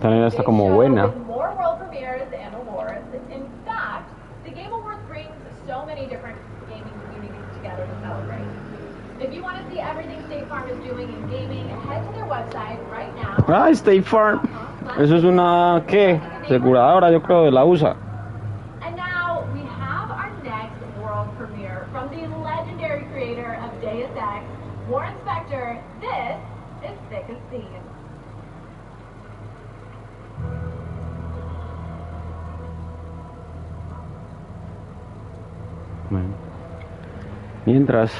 También está como buena. More world premieres and awards. In fact, the Game Awards brings so many different gaming communities together to celebrate. If you want to see everything State Farm is doing in gaming, head to their website right now. Ah, State Farm. Eso es una, ¿qué? Aseguradora, yo creo, de la USA. And now we have our next world premiere from the legendary creator of Deus Ex, Warren Spector. This is Thick as Thieves. Bueno. Mientras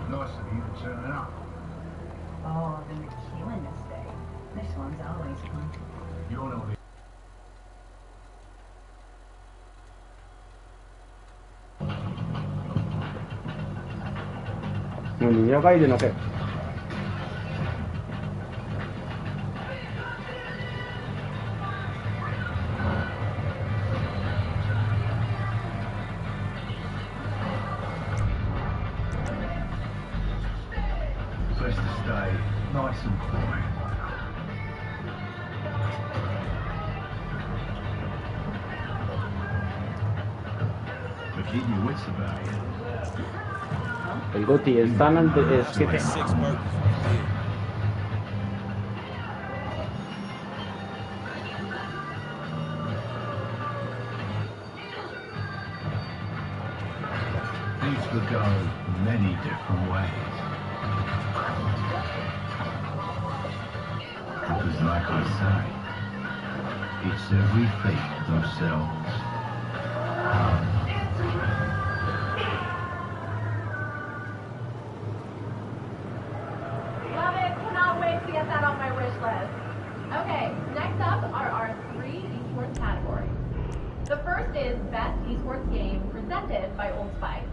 Nice of you to turn it up. Oh, I've been killing this day. This one's always fun. You're not the niño acá y yo no sé. place to stay, nice and quiet. But keep your wits about you. El GOTY es tan antes, es que Things could go many different ways. Because like I say, it's every thief themselves. Love it. Cannot wait to get that on my wish list. Okay, next up are our 3 esports categories. The first is Best Esports Game presented by Old Spice.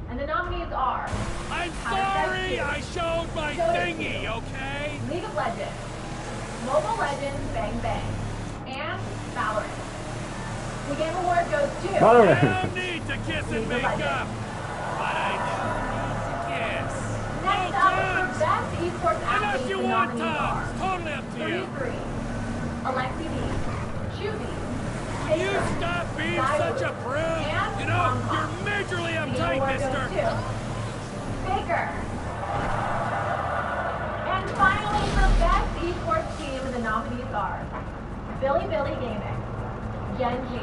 And the nominees are... I'm sorry I showed my thingy, okay? League of Legends, Mobile Legends Bang Bang, and Valorant. The Game Award goes to... Valorant. I don't need to kiss and make up, but I do need to kiss. Next No up tongues! for Best Esports Unless Athlete, you the want nominees are... tongues, totally up to you. 3-3, Alexi B, Shuby, You stop being such a prude. You know, you're majorly uptight, mister. Baker. And finally, for Best Esports Team, the nominees are Billy Gaming, Gen G,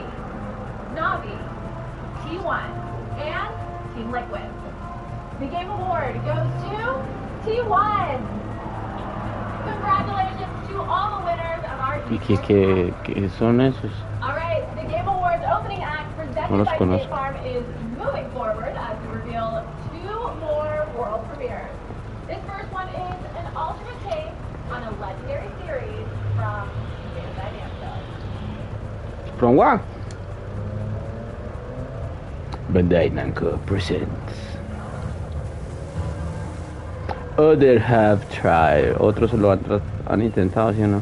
Navi, T1, and Team Liquid. The Game Award goes to T1. Congratulations to all the winners of our ¿Y esports qué son esos? All right, the Game Awards opening act presented No los by conozco. State Farm is moving forward as we reveal 2 more world premieres. This first one is an alternate take on a legendary series from Bandai Namco. From what? Bandai Namco presents Other Have Tried. Otros lo han intentado, ¿sí o no?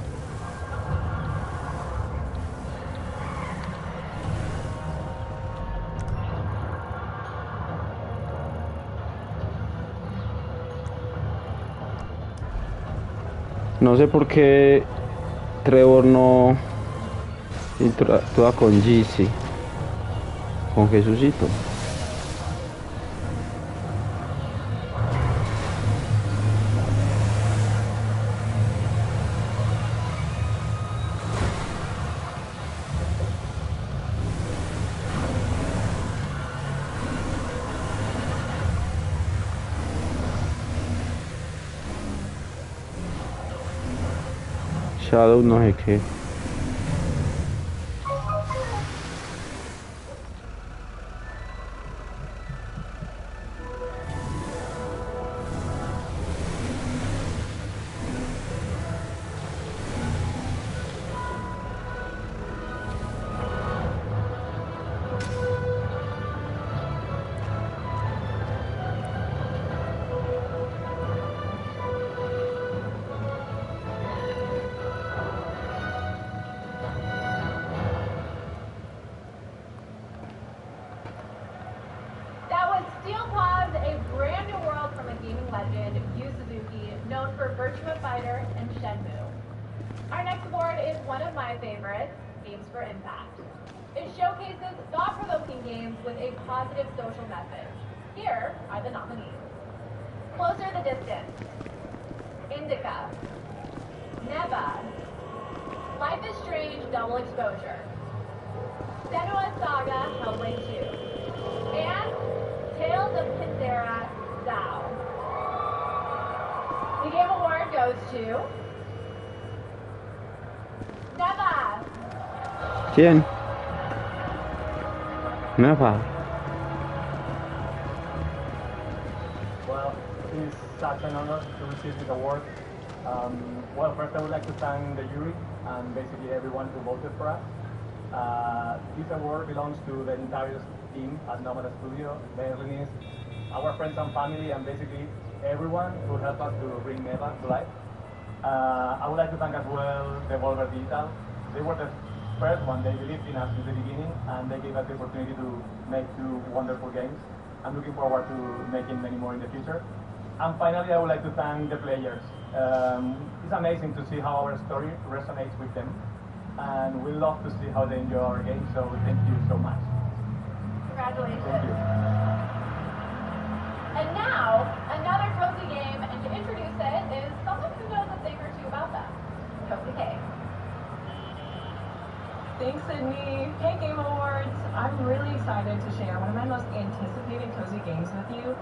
No sé por qué Trevor no interactúa con GC, con Jesucito. Shadow no sé qué. known for Virtua Fighter and Shenmue. Our next award is one of my favorites, Games for Impact. It showcases thought-provoking games with a positive social message. Here are the nominees. Closer the Distance, Indica, Neva, Life is Strange Double Exposure, Senua Saga Hellblade 2, and Tales of Panzera Zao. The Game Award goes to Neva. ¿Quién? Neva. Well, it's such an honor to receive this award. Well, first I would like to thank the jury and basically everyone who voted for us. This award belongs to the entire team at Nomada Studio, the Berlinists, our friends and family, and basically everyone who helped us to bring Neva to life. I would like to thank as well Devolver Digital. They were the first one. They believed in us since the beginning, and they gave us the opportunity to make two wonderful games. I'm looking forward to making many more in the future. And finally, I would like to thank the players. It's amazing to see how our story resonates with them, and we love to see how they enjoy our game, so thank you so much. Congratulations. Thank you. And now, another cozy game, and to introduce it is someone who knows a thing or two about them. Cozy K. Thanks, Sydney. Hey, Game Awards. I'm really excited to share one of my most anticipated cozy games with you,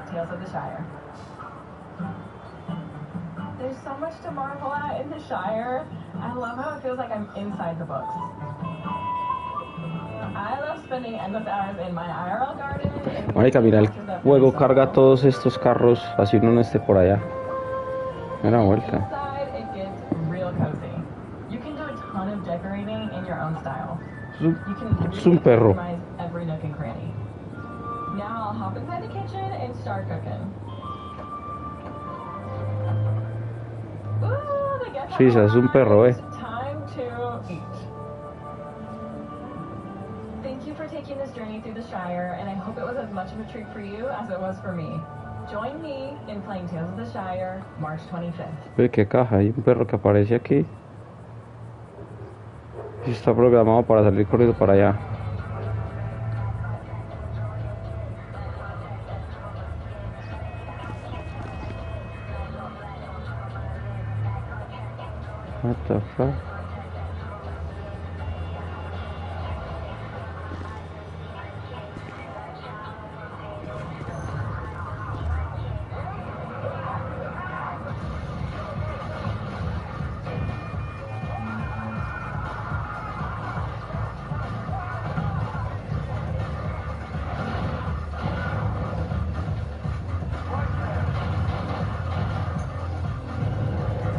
Tales of the Shire. There's so much to marvel at in the Shire. I love how it feels like I'm inside the books. I love spending endless hours in my IRL garden. Marica, mira, el juego carga todos estos carros, así uno no esté por allá. Mira la vuelta. Inside, it gets real cozy. You can do a ton of decorating in your own style. Es un perro. Customize every nook and cranny. Now I'll hop inside the kitchen and start cooking. Ooh, the guests Sí, es un perro, Time to eat. Thank you for taking this journey through the Shire, and I hope it was as much of a treat for you as it was for me. Join me in playing Tales of the Shire, March 25th. Ve qué caja, hay un perro que aparece aquí. Y está programado para salir corriendo para allá. What the fuck?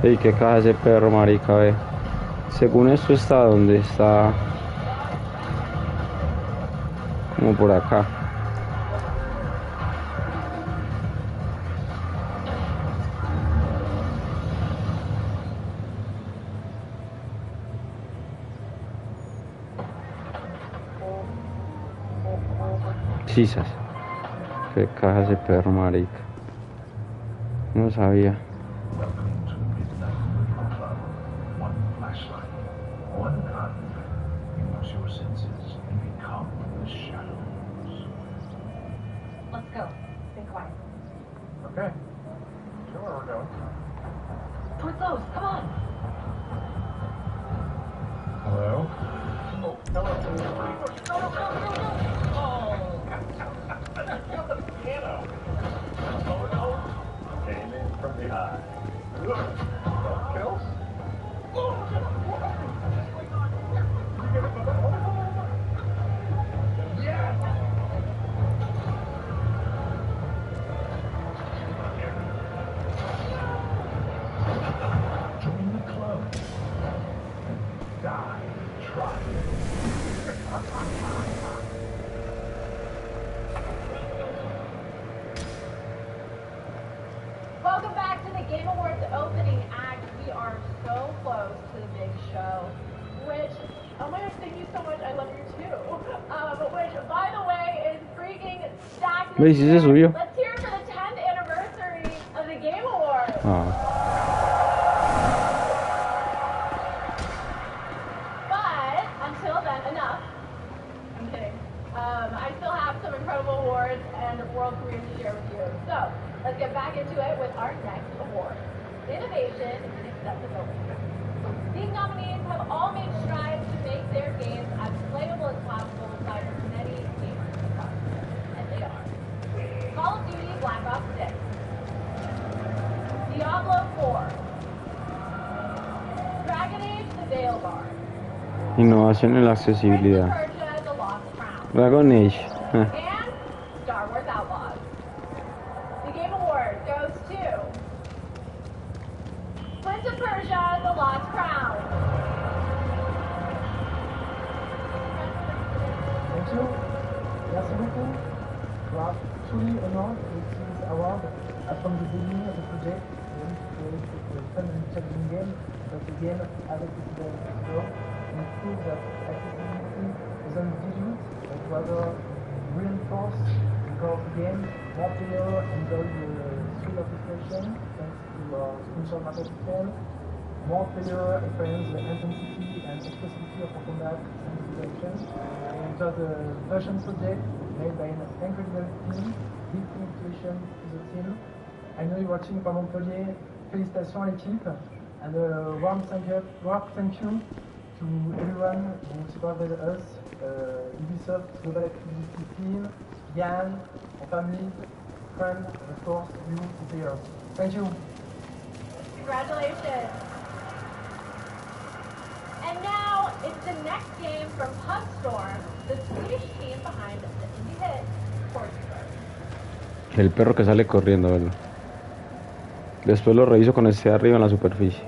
Ey, qué caja ese perro, marica, ve. Según esto está donde está. Como por acá. Chisas. Qué caja ese perro, marica. No sabía. Welcome to Midnight Movie Club. One flashlight, one gun. Use your senses and become the shadows. Let's go. Stay quiet. Okay. Sure, where we're going. Towards those. Come on. Hello? Oh, hello. You're the piano. Oh no. Came in from behind. No kills? Yes! Join the club. Die trying. Welcome back to the Game Awards opening act. We are so close to the big show, which, oh my gosh, thank you so much. I love you too. Which, by the way, is freaking stacked. ¿Me dices eso yo? Let's hear it for the 10th anniversary of Ah. But until then, enough. I'm kidding. I still have some incredible awards and world careers to share with you. So let's get back into it with our next award, Innovation and Accessibility. These nominees have all made strides to make their games as playable as possible inside of many gamers across the world. And they are Call of Duty Black Ops 6, Diablo 4, Dragon Age The Veilguard, Innovación en la Prince of accesibilidad. Persia The Lost Crown, Dragon Age. and Star Wars Outlaws. The Game Award goes to Prince of Persia The Lost Crown. Thank you. Merci beaucoup. We are truly honored to receive this award. From the beginning of the project, we wanted to create a fun and challenging game, but the game as accessible as possible, and it proves that accessibility isn't dilute, but rather reinforce the core of the game. More players enjoy the thrill of exploration thanks to our screenshot market system. More players experience the intensity and expressivity of our combat and situation. It was a version project made by an incredible team. Big congratulations to the team. I know you're watching from Montpellier. Félicitations à l'équipe. And a warm thank you to everyone who supported us, Ubisoft, Global Activity Team, Yann, our families, friends, and of course, you, the players. Thank you. Congratulations. And now it's the next game from PubStorm, the Swedish team behind the indie hit Portugal. El perro que sale corriendo, ¿verdad? Después lo reviso con este arriba en la superficie.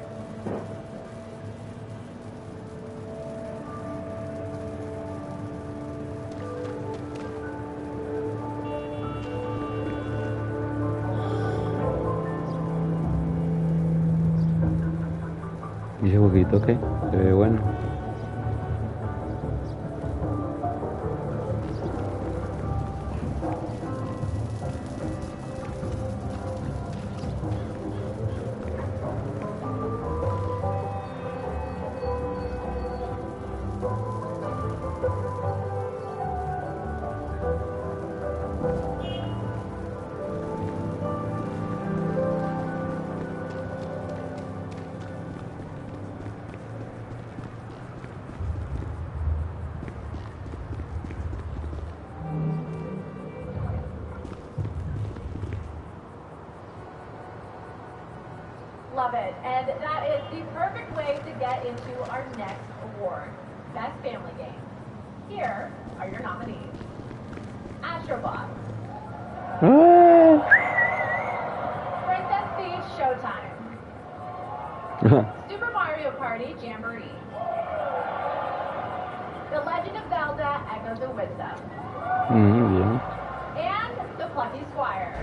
¿Y ese jueguito qué? Se ve bueno. Love it. And that is the perfect way to get into our next award, Best Family Game. Here are your nominees. Astrobot, Princess Peach Showtime, Super Mario Party Jamboree, The Legend of Zelda Echoes of Wisdom, Bien. and The Plucky Squire.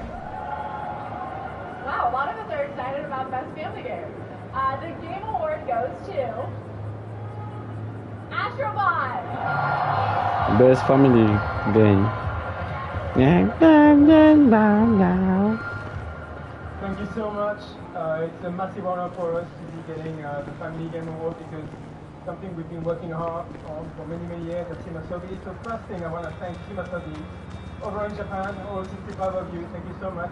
Wow, a lot of us are excited about Best Family Game. The Game Award goes to Astrobot. Best Family Game. Thank you so much. It's a massive honor for us to be getting the Family Game Award because something we've been working hard on for many, many years at Team Asobi. So first thing, I want to thank Team Asobi over in Japan, all 65 of you. Thank you so much.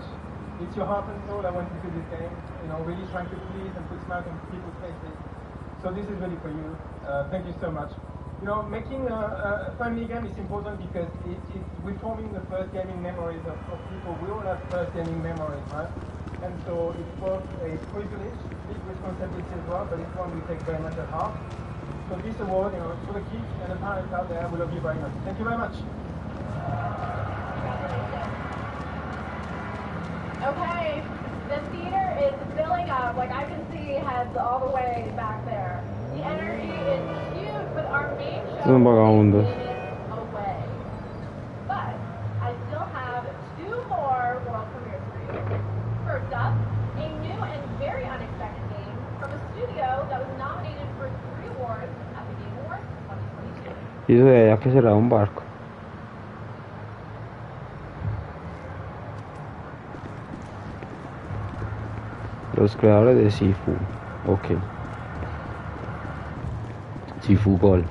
It's your heart and soul I went into this game, really trying to please and put smiles on people's faces. So this is really for you. Thank you so much. Making a family game is important because it's reforming the first gaming memories of people. We all have first gaming memories, right? And so it's both a privilege, big responsibility as well, but it's one we take very much at heart. So this award, for the kids and the parents out there, we love you very much. Thank you very much. Okay, the theater is filling up. Like I can see heads all the way back there. The energy is huge, but our main show Son vagabundos. is away. But I still have two more world premieres for you. First up, a new and very unexpected game from a studio that was nominated for 3 awards at the Game Awards 2022. ¿Y eso de allá que será un barco? Los creadores de Sifu. Ok. Sifu Gol.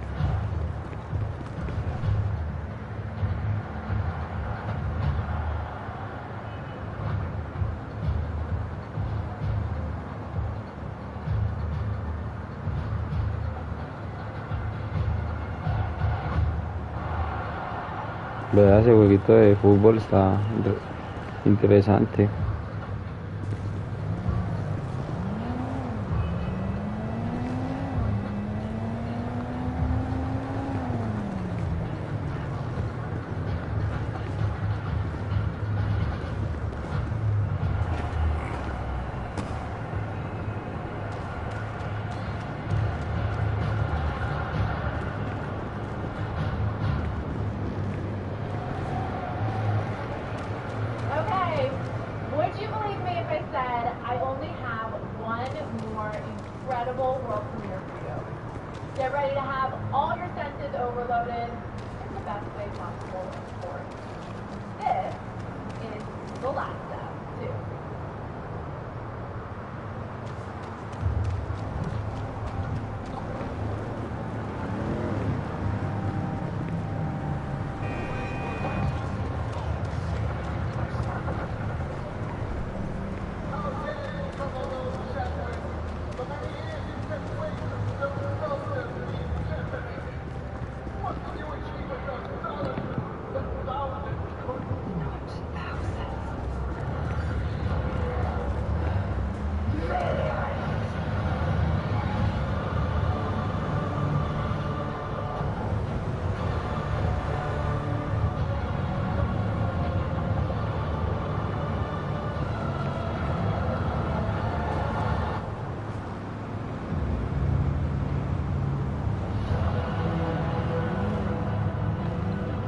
¿Verdad? Ese jueguito de fútbol está interesante. Okay, would you believe me if I said I only have one more incredible world premiere for you? Get ready to have all your senses overloaded in the best way possible, of course. This is the last step, too.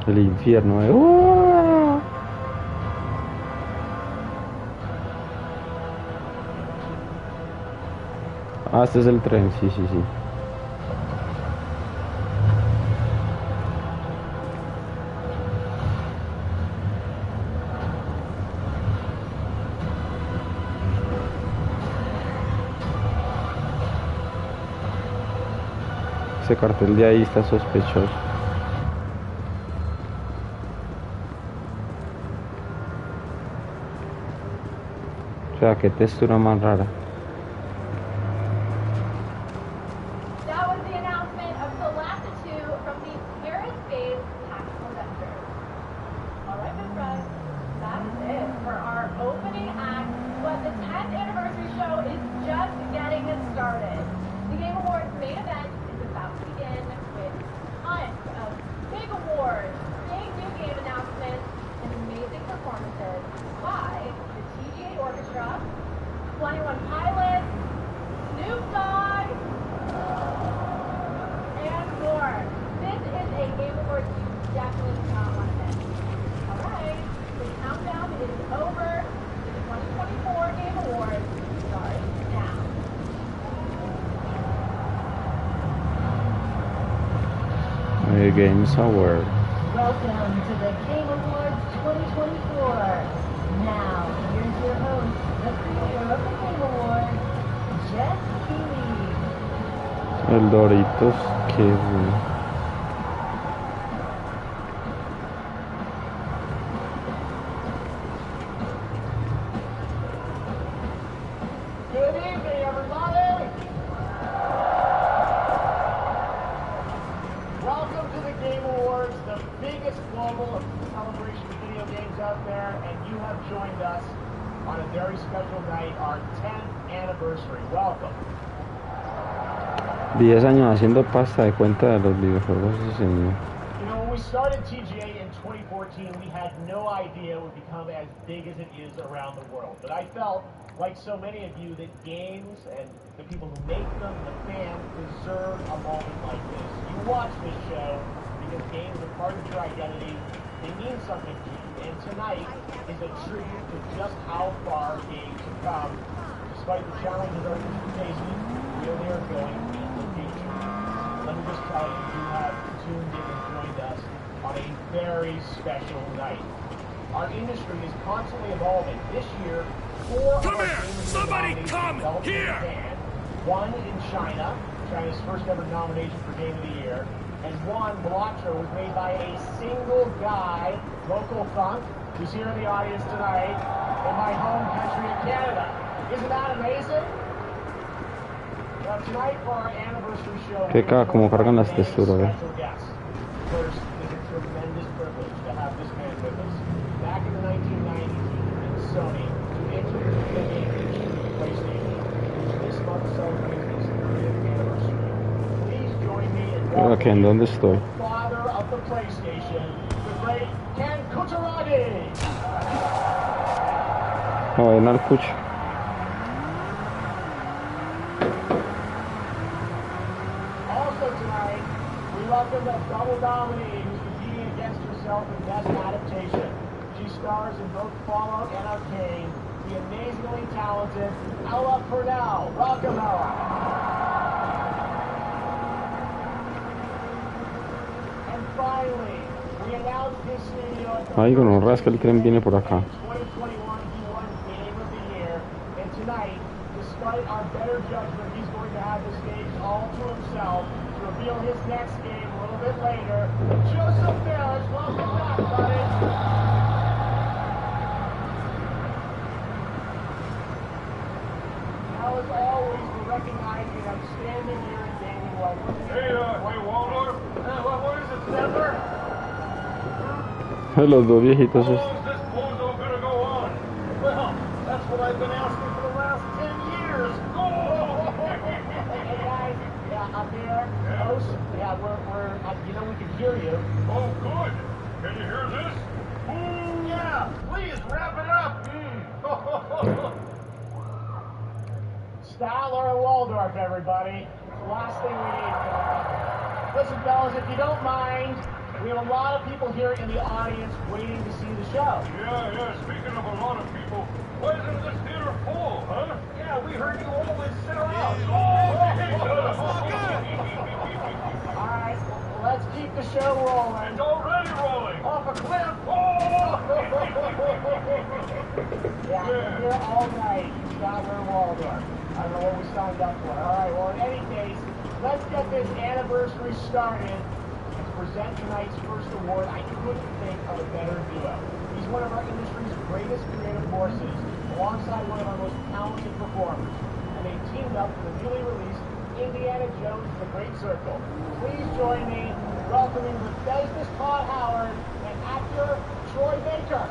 El infierno, ¡Oh! Ah, este es el tren, sí, sí, sí. Ese cartel de ahí está sospechoso. O sea, qué textura más rara. That was the announcement of the last two from the Paris-based tactical adventures. All right, my friends, that is it for our opening act, but the 10th anniversary show is just getting started. The Game Awards main event is about to begin with tons of big awards, big new game announcements, and amazing performances by the TGA Orchestra, 21 Pilots, Snoop Dogg, and more. This is a Game Awards you definitely do not want to miss. Alright, the countdown is over. The 2024 Game Awards starts now. The Games Award. Welcome to the Game Awards 2024. Now, here's your host, the creator of the Game Awards, Jeff Keighley. El Doritos, qué bueno. Good evening, everybody! Welcome to the Game Awards, the biggest global celebration of video games out there, and you have joined us on a very special night, our 10th anniversary. Welcome. 10 años haciendo pasta de cuenta de los videojuegos, ese señor. You know, when we started TGA in 2014, we had no idea it would become as big as it is around the world. But I felt, like so many of you, that games and the people who make them, the fans, deserve a moment like this. You watch this show because games are part of your identity. They mean something to you. And tonight is a tribute to just how far games have come. Despite the challenges our industry faces, where they are going in the future. Let me just tell you, you have tuned in and joined us on a very special night. Our industry is constantly evolving. This year, Come here! Somebody come here! One in China, China's first ever nomination for Game of the Year, and one, Blotcher, was made by a single guy, local funk, who's here in the audience tonight in my home country of Canada. Isn't that amazing? Now tonight for our anniversary show, Que como cargan las texturas, special guest. First, it's a tremendous privilege to have this man with us. Back in the 1990s, he convinced Sony to enter the game industry with PlayStation, which this month celebrates its 30th anniversary. Please join me in welcoming ¿dónde estoy? the father of the PlayStation, the great Ken Kutaragi. Oh, en el puch. Also tonight, we welcome the double nominee who's competing against herself in Best Adaptation. She stars in both Fallout and Arcane, the amazingly talented Ella Purnell. Welcome, Ella. And finally, we announced his studio at the Ay, con un rasca el tren viene por acá. 2021 he won Game of the Year, and tonight, despite our better judgment, he's going to have the stage all to himself to reveal his next game a little bit later. Joseph Ferris, welcome back, buddy. Now, as always, we're recognizing an outstanding year in gaming. Hey, Waldorf. What is it, Denver? Los dos viejitos. How long is this bozo gonna go on? Well, that's what I've been asking for the last 10 years. Hey guys, yeah, up there, host, yeah, we're, you know, we can hear you. Oh, good. Can you hear this? Ooh, Yeah, please wrap it up. Statler and Waldorf, everybody. Last thing we need. Listen, fellas, if you don't mind, we have a lot of people here in the audience waiting to see the show. Yeah. Speaking of a lot of people, why isn't this theater full, huh? Yeah, we heard you always sell out. All right, let's keep the show rolling. It's already rolling. Off a cliff. Oh! Yeah, we're here all night. Statler and Waldorf. I don't know what we signed up for. All right, well, in any case, let's get this anniversary started. And to present tonight's first award, I couldn't think of a better duo. He's one of our industry's greatest creative forces, alongside one of our most talented performers. And they teamed up for the newly released Indiana Jones The Great Circle. Please join me in welcoming Bethesda's Todd Howard and actor Troy Baker.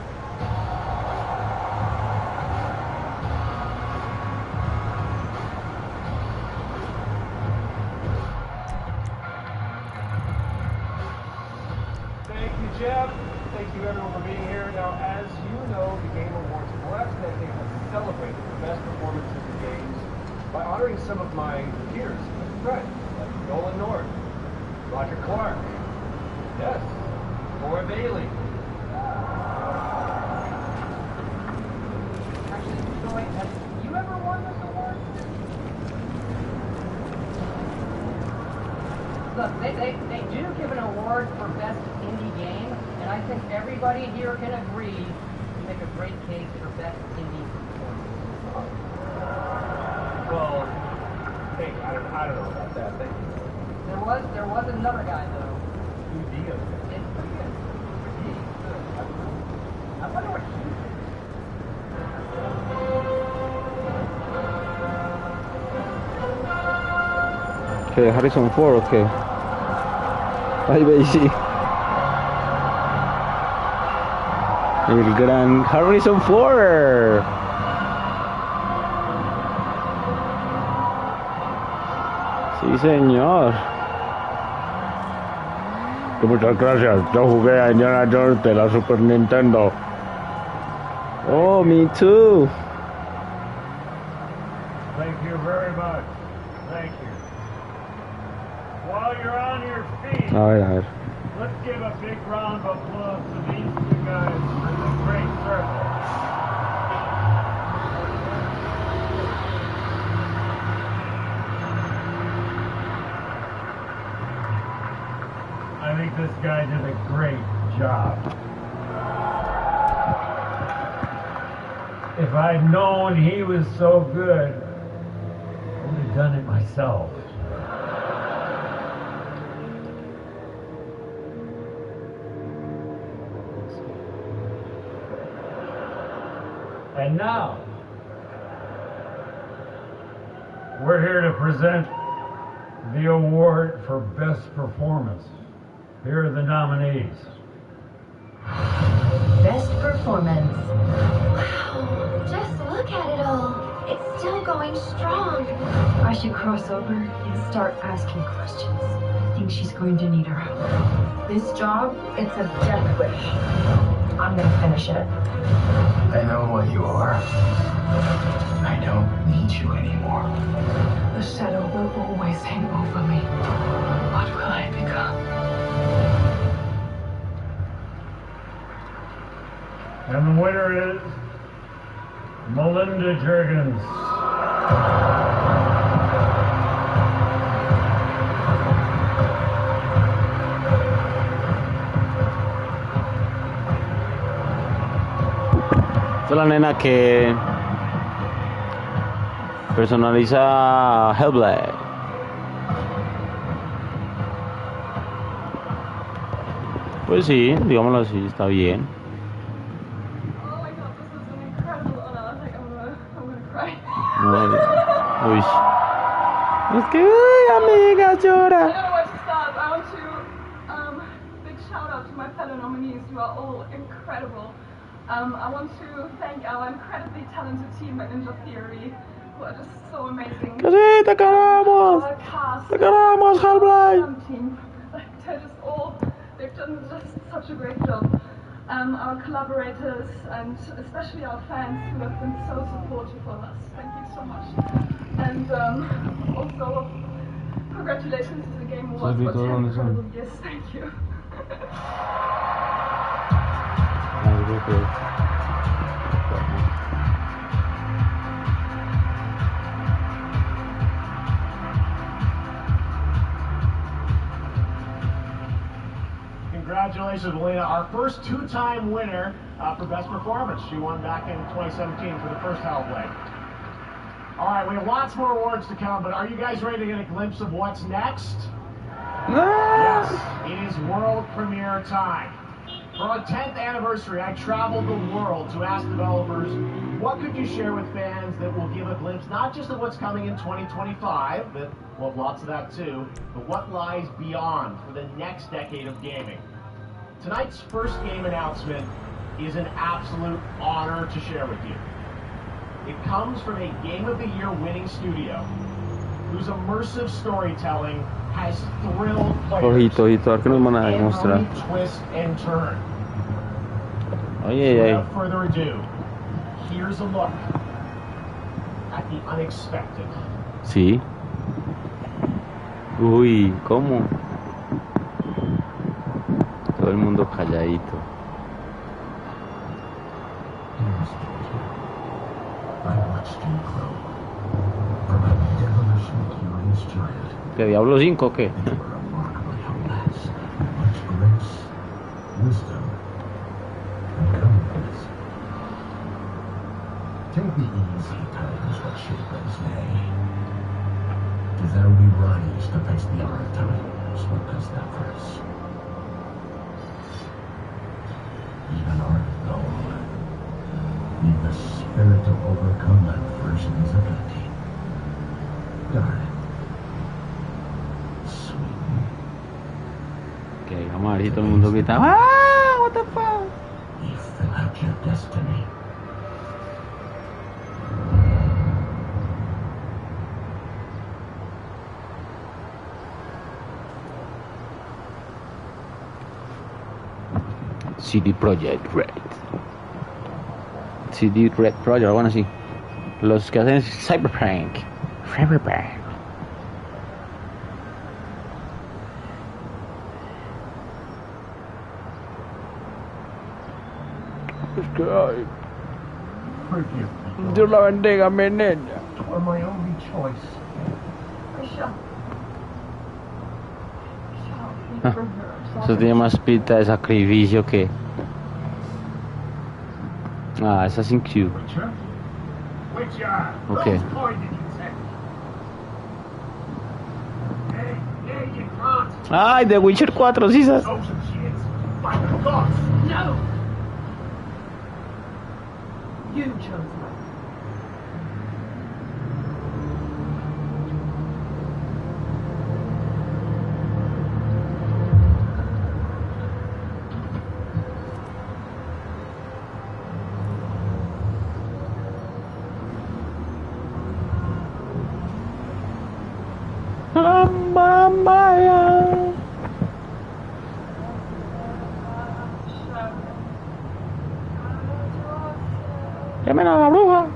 Thank you, Jeff. Thank you, everyone, for being here. Now, as you know, the Game Awards for last decade has celebrated the best performances in games by honoring some of my peers and friends, like Nolan North, Roger Clark, yes, Laura Bailey. Actually, Troy, have you ever won this award? Look, they do give an award for best indie game, and I think everybody here can agree you make a great case for best indie performance. Well, thank you. I don't know about that. Thank you. There was another guy though. Who Dio? It's pretty good. I wonder what he did. ¿Qué? ¿Harrison Ford o qué? Ay, ve, sí. El gran Harrison Ford. Sí, señor. Muchas gracias. Yo jugué a Indiana Jones de la Super Nintendo. Oh, me too. Thank you very much. Thank you. While you're on your feet, A ver. let's give a big round of applause to these two guys for the great circle. I think this guy did a great job. If If I'd known he was so good, I would have done it myself. And now, we're here to present the award for Best Performance. Here are the nominees. Best performance. Wow, just look at it all. It's still going strong. I should cross over and start asking questions. I think she's going to need our help. This job, it's a death wish. I'm gonna finish it. I know what you are. I don't need you anymore. The shadow will always hang over me. What will I become? And the winner is Melinda Juergens. Esta es la nena que personaliza Hellblade. Pues sí, digámoslo así, está bien. Oh my god, this is an incredible honor. Like, I'm gonna cry. No, uy. Es que, uy, amiga, I llora. don't know where to start. I want to big shout out to my fellow nominees. You are all incredible. I want to thank our incredibly talented team at Ninja Theory, who are just so amazing. Que sí, te queremos. Our cast, Te queremos, Hellblade. team, like they're just all, they've done just such a great job. Our collaborators and especially our fans who have been so supportive of us. Thank you so much. And also, congratulations to the Game Awards for 10 incredible years. Thank you. Congratulations, Melina, our first two-time winner for Best Performance. She won back in 2017 for the first Hellblade. All right, we have lots more awards to come, but are you guys ready to get a glimpse of what's next? Yes, it is world premiere time. For our 10th anniversary, I traveled the world to ask developers, what could you share with fans that will give a glimpse not just of what's coming in 2025, that we'll have lots of that too, but what lies beyond for the next decade of gaming. Tonight's first game announcement is an absolute honor to share with you. It comes from a Game of the Year winning studio whose immersive storytelling has thrilled players Ojito, ¿qué nos van a demostrar? every twist and turn. Oye, So oye. without further ado, here's a look at the unexpected. Sí. Uy, ¿cómo? Todo el mundo calladito. I watched you grow from a devilish curious giant. ¿Qué Diablo 5 o qué? You were remarkably blessed with much grace, wisdom, and kindness. Take the easy times what shape us may. Tis how we rise to face the hard times what does that for us. Even art though, need the spirit to overcome adversity's ability. Darling, sweet. Que vamos a ver si todo el mundo grita. ¡Ah! What the fuck? You fill out your destiny. CD Projekt Red. CD Red Project, algo así. Los que hacen Cyberpunk. Cyberpunk. Es que, ay, Forgive me. Dios la bendiga, mi niña. Twere my only choice. Eso tiene más pinta de sacrificio que... Ah, Assassin's Creed. Witcher? Okay. Whose coin did you take? Hey, you grunt. Ay, The Witcher 4, sisas. Chosen kids. By the gods. No! You chose me. Llamen a la bruja.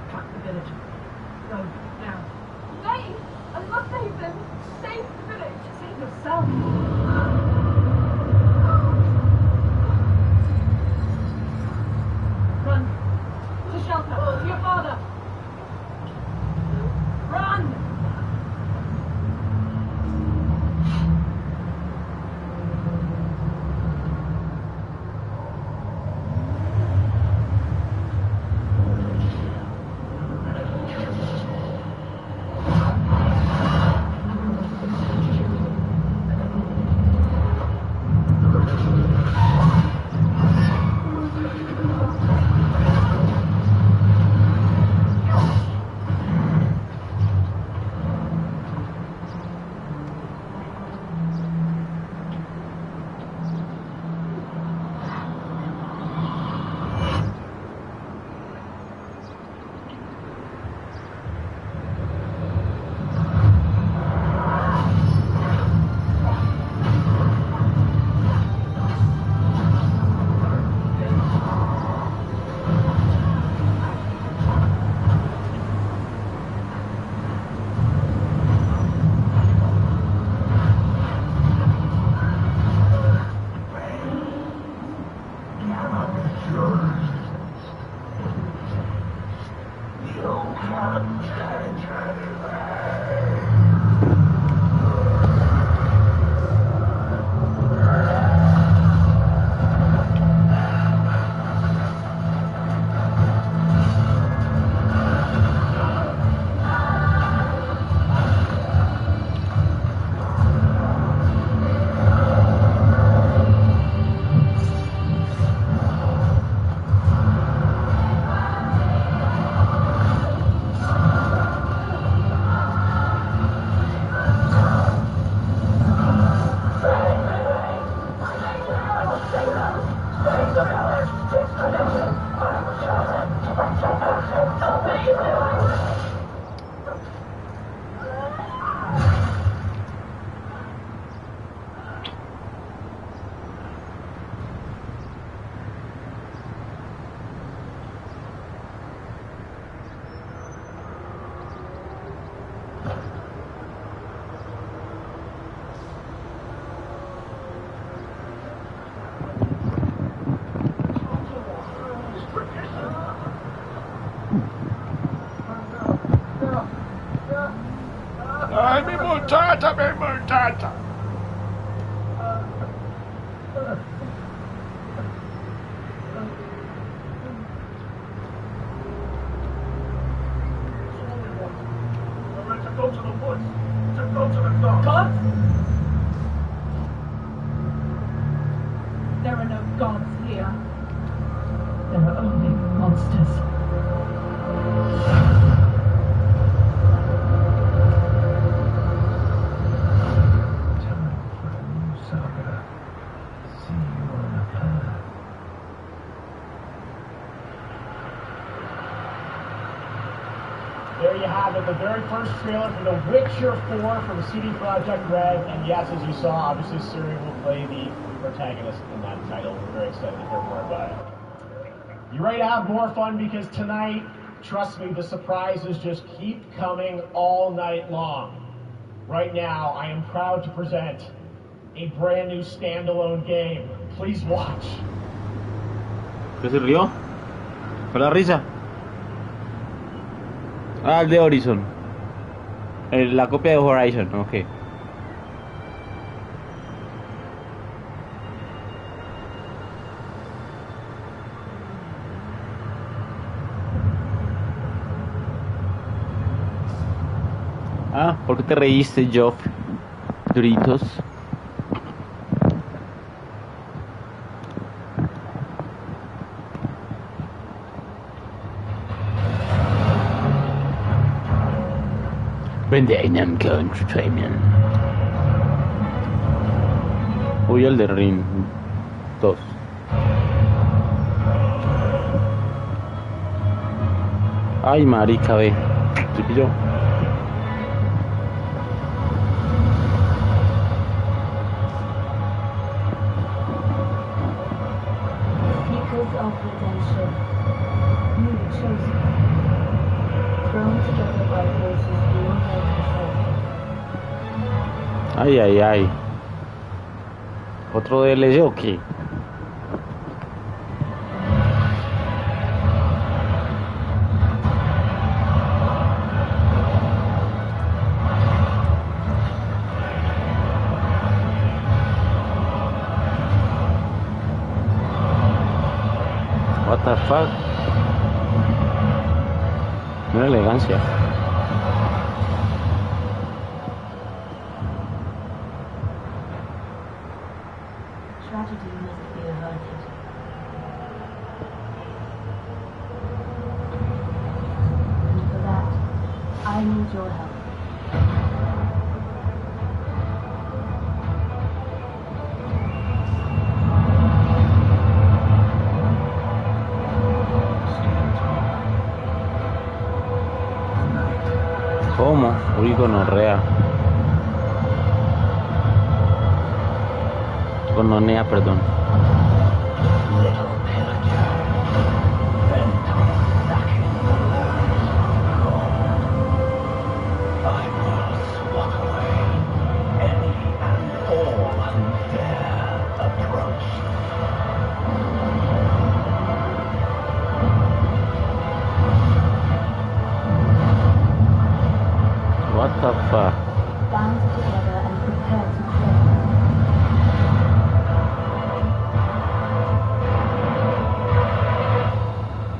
Fuck the village. Go, now. Save! I must save them! Save the village! Save yourself. Run. To shelter. To your father. Run! Ay, mi muchacha, mi muchacha. To go to the woods, to go to the dogs. Gods? There are no gods here. There are only monsters. There you have it, the very first trailer for The Witcher 4 from CD Projekt Red. And yes, as you saw, obviously Ciri will play the protagonist in that title. We're very excited to hear more about it. You ready to have more fun? Because tonight, trust me, the surprises just keep coming all night long. Right now, I am proud to present a brand new standalone game. Please watch. ¿Qué se rió? ¿Fue la risa? Ah, el de Horizon. La copia de Horizon, ok. Ah, ¿por qué te reíste, Joff? Doritos. Bandai Namco Entertainment. Uy, el de Ring 2. Ay, marica, ve. ¿Sí pilló? Because of redemption, you were chosen. Thrown together by forces beyond their control. Ay, ay, ay. ¿Otro DLC o qué? What the fuck? Una elegancia. Tragedy must be averted. And for that, I need your help. ¿Cómo? Uy, gonorrea. Gononea, perdón. What the fuck? Band together and prepare to play.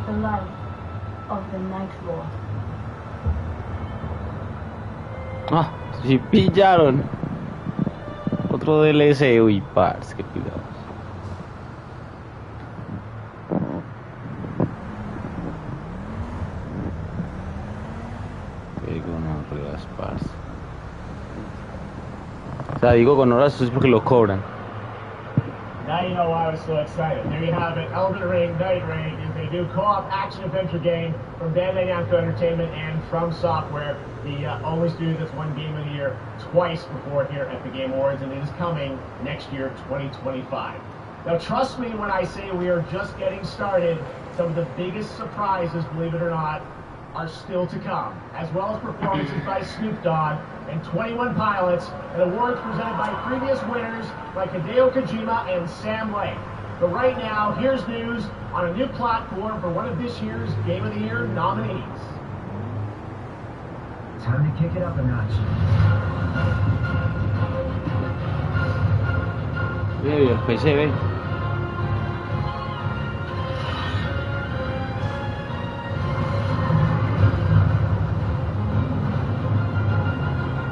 The life of the Night Lord. Ah, sí pillaron. Otro DLC, uy, parce, qué pillados. Qué gonorreas, parce. O sea, digo gonorreas, eso es porque lo cobran. Now you know why I was so excited. There you have it. Elden Ring Night Raid is a new co-op action-adventure game from Bandai Namco Entertainment and From Software, the only studio that's won Game of the Year twice before here at the Game Awards, and it is coming next year, 2025. Now, trust me when I say we are just getting started. Some of the biggest surprises, believe it or not, are still to come, as well as performances by Snoop Dogg and 21 Pilots, and awards presented by previous winners like Hideo Kojima and Sam Lake. But right now, here's news on a new platform for one of this year's Game of the Year nominees. Time to kick it up a notch. El PC, ve.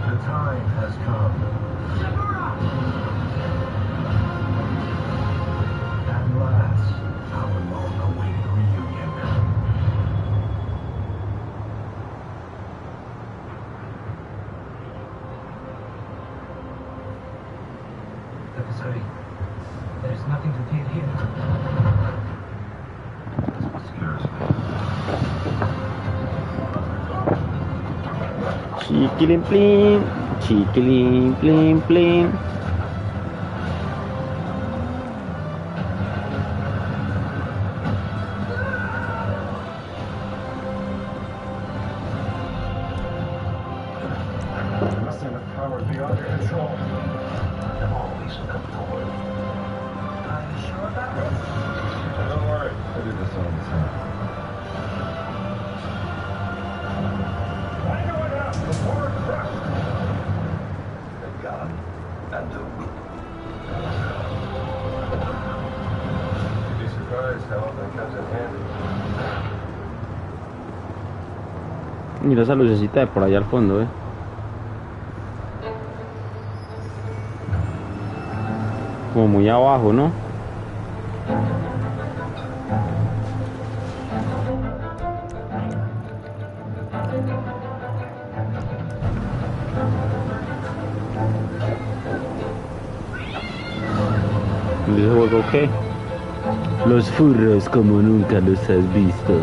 The time has come. At last, our long-awaited reunion. Sorry, there's nothing to take here. That's what scares me. Chiquilin plin, chiquilin plin plin. Mustang with powers beyond your control. I've always looked forward. Are you sure about this? Don't worry, I do this all the time. Anyone else before it crushed? The gun and the whip. You'd be surprised how often it comes in handy. Mira esa lucecita de por allá al fondo, como muy abajo, ¿no? ¿Y ese juego qué? Los furros como nunca los has visto.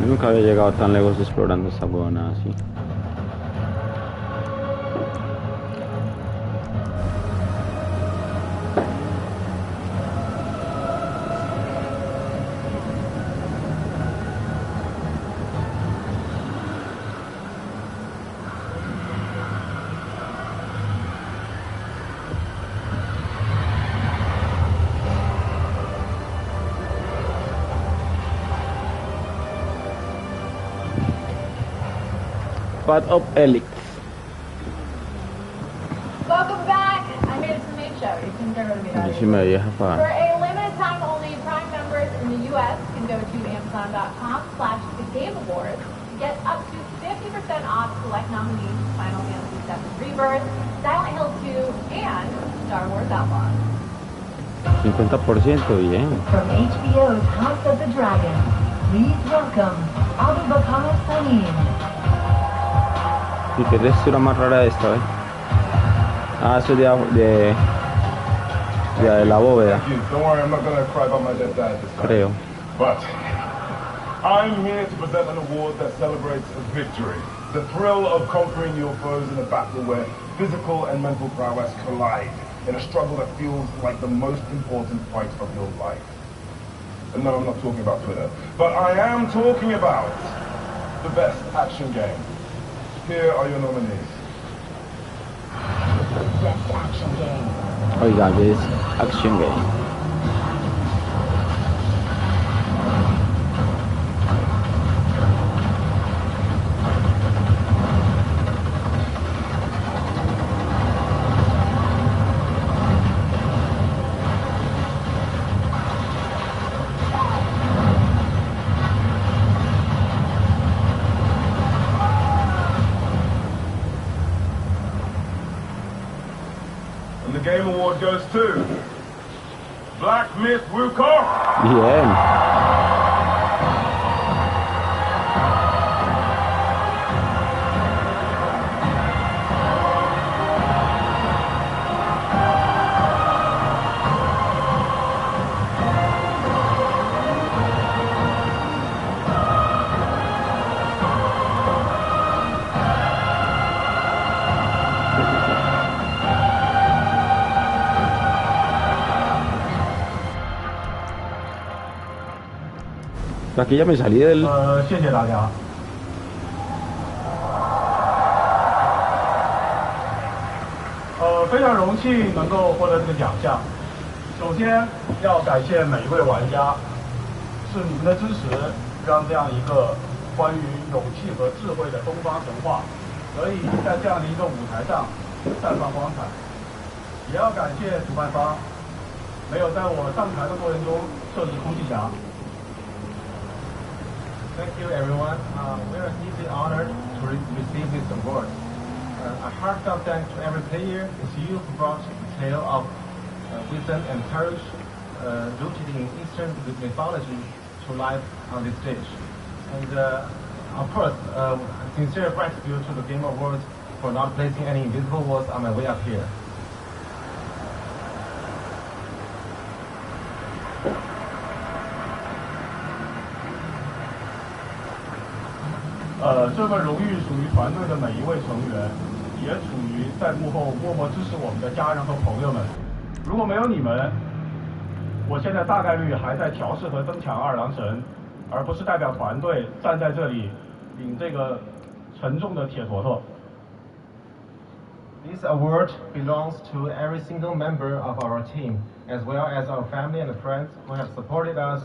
Nunca había llegado tan lejos explorando esta huevona así. Part of Elix. Welcome back. I made it to the main show. You can get rid of me now. Sí me deja For para. a limited time only, Prime members in the U.S. can go to Amazon.com/The Game Awards to get up to 50% off select nominees for Final Fantasy VII Rebirth, Silent Hill 2, and Star Wars Outlaws. 50%, bien. From HBO's House of the Dragon, please welcome Abu Bakar Salim. ¿Y qué textura más rara esta, Ah, eso es de la bóveda. Thank you. Don't worry, I'm not gonna cry about my dead dad this time. Creo. But I'm here to present an award that celebrates a victory. The thrill of conquering your foes in a battle where physical and mental prowess collide in a struggle that feels like the most important fight of your life. And no, I'm not talking about Twitter. But I am talking about the best action game. Here are your nominees. Best action game. Oiga, es Action Game. And the Game Award goes to Black Myth Wukong. Bien. Aquí ya me salí del... 谢谢大家。非常荣幸能够获得这个奖项。首先要感谢每一位玩家，是你们的支持，让这样一个关于勇气和智慧的东方神话，可以在这样的一个舞台上绽放光彩。也要感谢主办方，没有在我上台的过程中设置空气墙。Thank you, everyone. We are deeply honored to receive this award. A heartfelt thanks to every player. It's you who brought the tale of wisdom and courage rooted in Eastern mythology to life on this stage. And of course, sincere gratitude to the Game Awards for not placing any invisible walls on my way up here. 这份荣誉属于团队的每一位成员，也处于在幕后默默支持我们的家人和朋友们。如果没有你们，我现在大概率还在调试和增强二郎神，而不是代表团队站在这里领这个沉重的铁坨坨。This award belongs to every single member of our team, as well as our family and friends who have supported us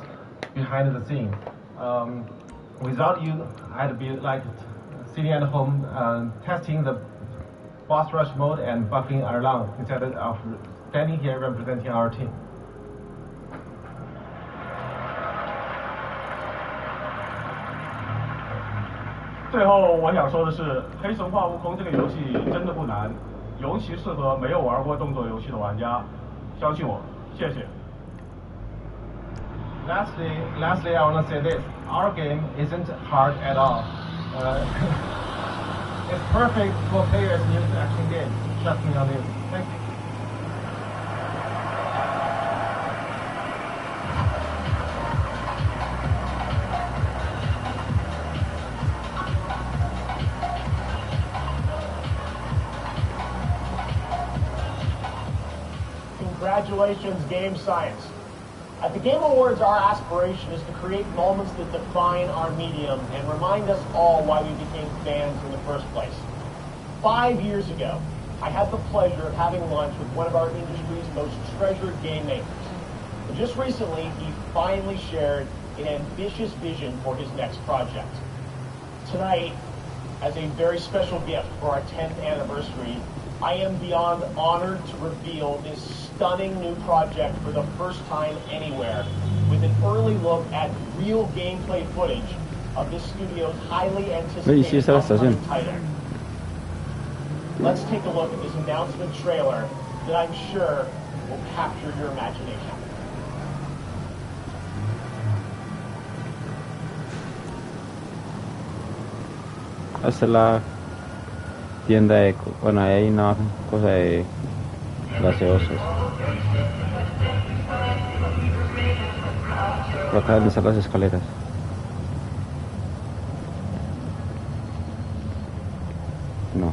behind the scenes. Without you, I'd be like sitting at home testing the boss rush mode and buffing Erlang instead of standing here representing our team. 最后我想说的是，《黑神话：悟空》这个游戏真的不难，尤其适合没有玩过动作游戏的玩家。相信我，谢谢。Lastly, I want to say this: our game isn't hard at all. It's perfect for players new to action games. Trust me on this. Thank you. Congratulations, Game Science. At the Game Awards, our aspiration is to create moments that define our medium and remind us all why we became fans in the first place. 5 years ago, I had the pleasure of having lunch with one of our industry's most treasured game makers. And just recently, he finally shared an ambitious vision for his next project. Tonight, as a very special gift for our 10th anniversary, I am beyond honored to reveal this stunning new project for the first time anywhere, with an early look at real gameplay footage of this studio's highly anticipated upcoming title. Let's take a look at this announcement trailer that I'm sure will capture your imagination. Esta es la tienda de... Bueno, ahí hay una cosa de gaseosas. Por acá deben estar las escaleras. No.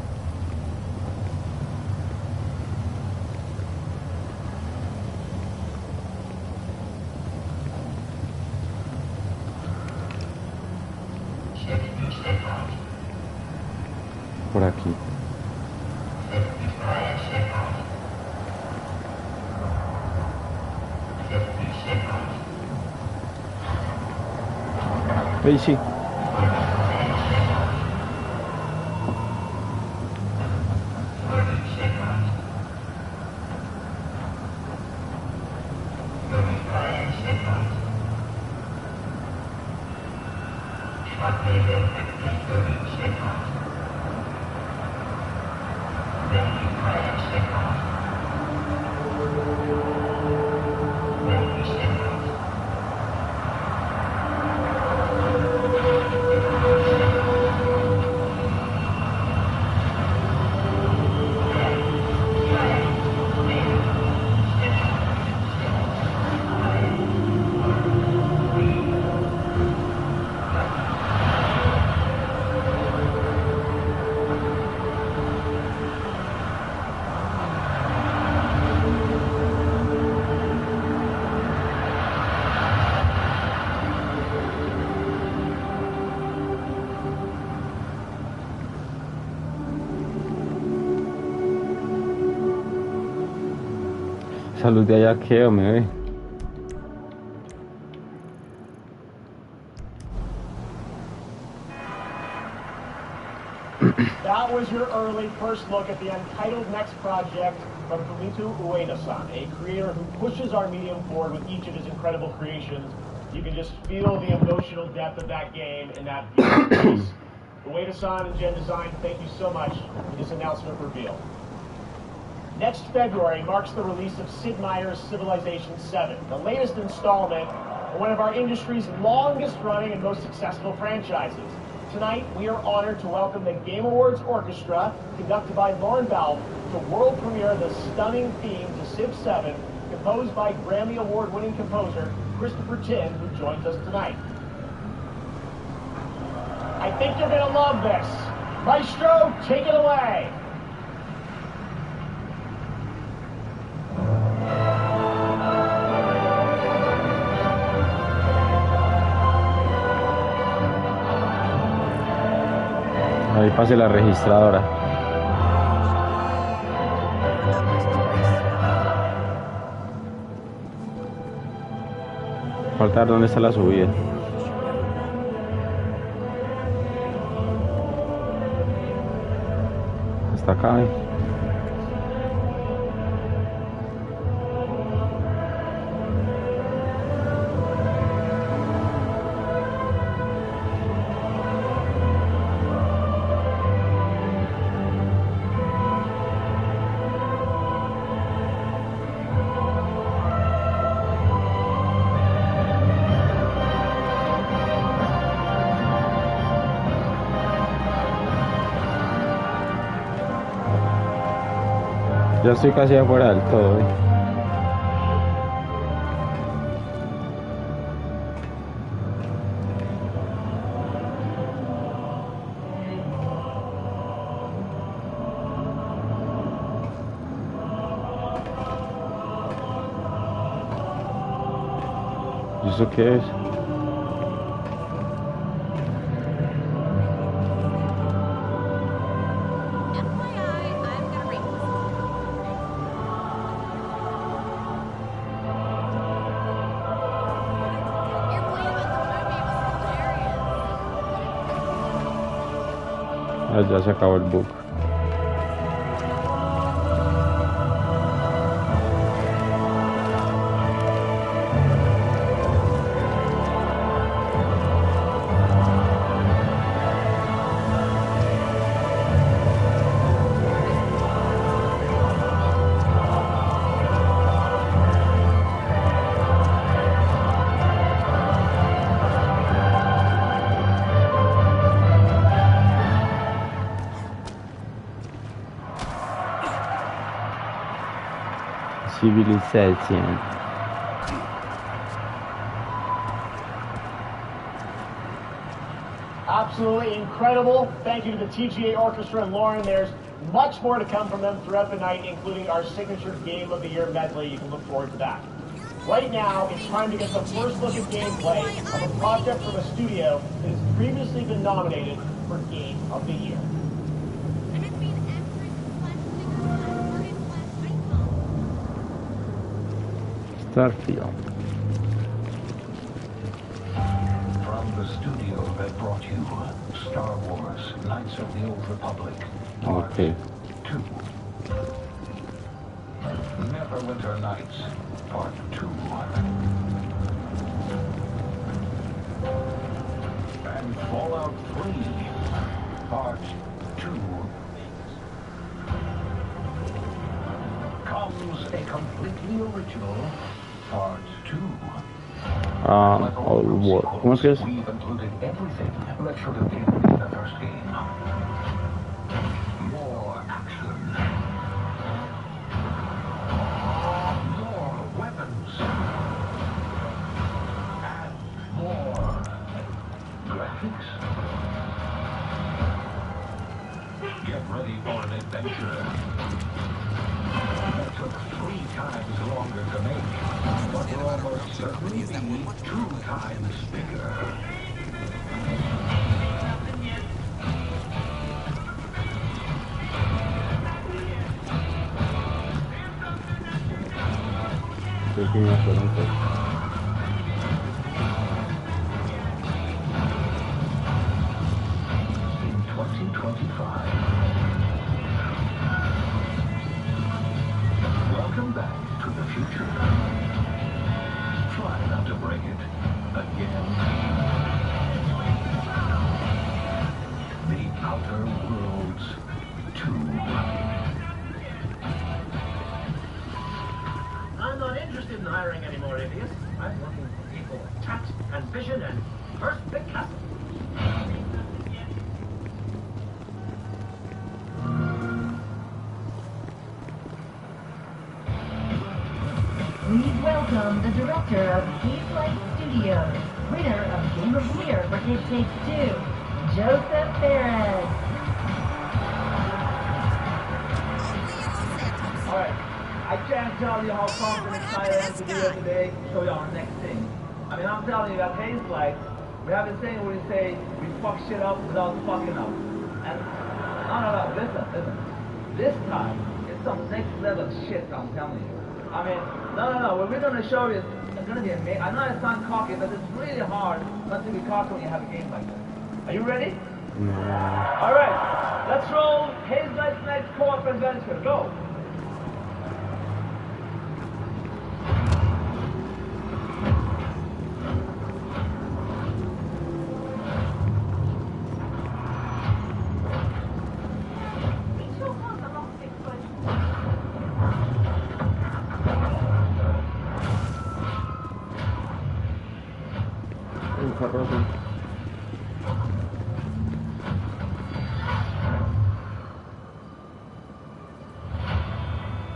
Por aquí. Ahí sí. Salud de allá que me ve. That was your early first look at the untitled next project from Fumito Ueda-san, a creator who pushes our medium forward with each of his incredible creations. You can just feel the emotional depth of that game in that beautiful piece. Ueda-san and Gen Design, thank you so much for this announcement reveal. Next February marks the release of Sid Meier's Civilization 7, the latest installment in one of our industry's longest running and most successful franchises. Tonight, we are honored to welcome the Game Awards Orchestra, conducted by Lauren Balfe, to world premiere the stunning theme to Civ 7, composed by Grammy Award-winning composer Christopher Tin, who joins us tonight. I think you're going to love this. Maestro, take it away. pase la registradora. Falta ver dónde está la subida. Hasta acá, ¿eh? Ya estoy casi afuera del todo, ¿eh? ¿Y eso qué es? Ah, ya se acabó el bug. Civilization. Absolutely incredible. Thank you to the TGA Orchestra and Lauren. There's much more to come from them throughout the night, including our signature Game of the Year medley. You can look forward to that. Right now, it's time to get the first look at gameplay of a project from a studio that has previously been nominated for Game of the Year. Starfield. From the studio that brought you Star Wars Knights of the Old Republic, Part 2. Neverwinter Nights, Part 2. And Fallout 3, Part 2. Comes a completely original Part 2. Old War. ¿Cómo es que es? We've included everything that should have been in the first game. More action. More weapons. And more graphics. Get ready for an adventure. It took 3 times longer to make, but will almost certainly be 2 times bigger. In 2025. Welcome back to the future. Try not to break it again. The Outer Worlds 2. I'm not interested in hiring any more idiots. I'm looking for people with tact and vision and first big castle. Please welcome the director of Gameflight Studios, winner of Game of the Year for It Takes Two, Joseph Perez. Alright, I can't tell you how pumped and excited I am to be here today to show you our next thing. I mean, I'm telling you, at Haze Light, we have a saying where we say, we fuck shit up without fucking up. And no, listen. This time, it's some next level shit, I'm telling you. I mean, no, what we're gonna show you is gonna be amazing. I know it sounds cocky, but it's really hard not to be cocky when you have a game like this. Are you ready? No. Alright, let's roll Hazelight's next co-op adventure. Go!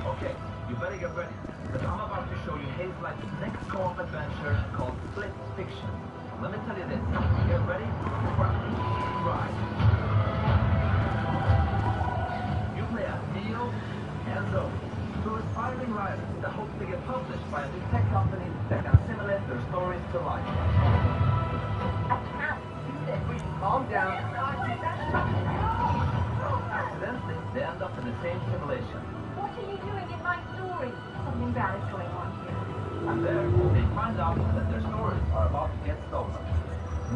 Okay, you better get ready, because I'm about to show you Hazelight's next co-op adventure called Split Fiction. Let me tell you this, get ready for a ride. You play as Neo and Zoe, two aspiring writers that hope to get published by a new tech company that can simulate their stories to life. I can't do this. Calm down. Accidentally, they end up in the same simulation. What are you doing in my story? Something bad is going on here. And there, they find out that their stories are about to get stolen.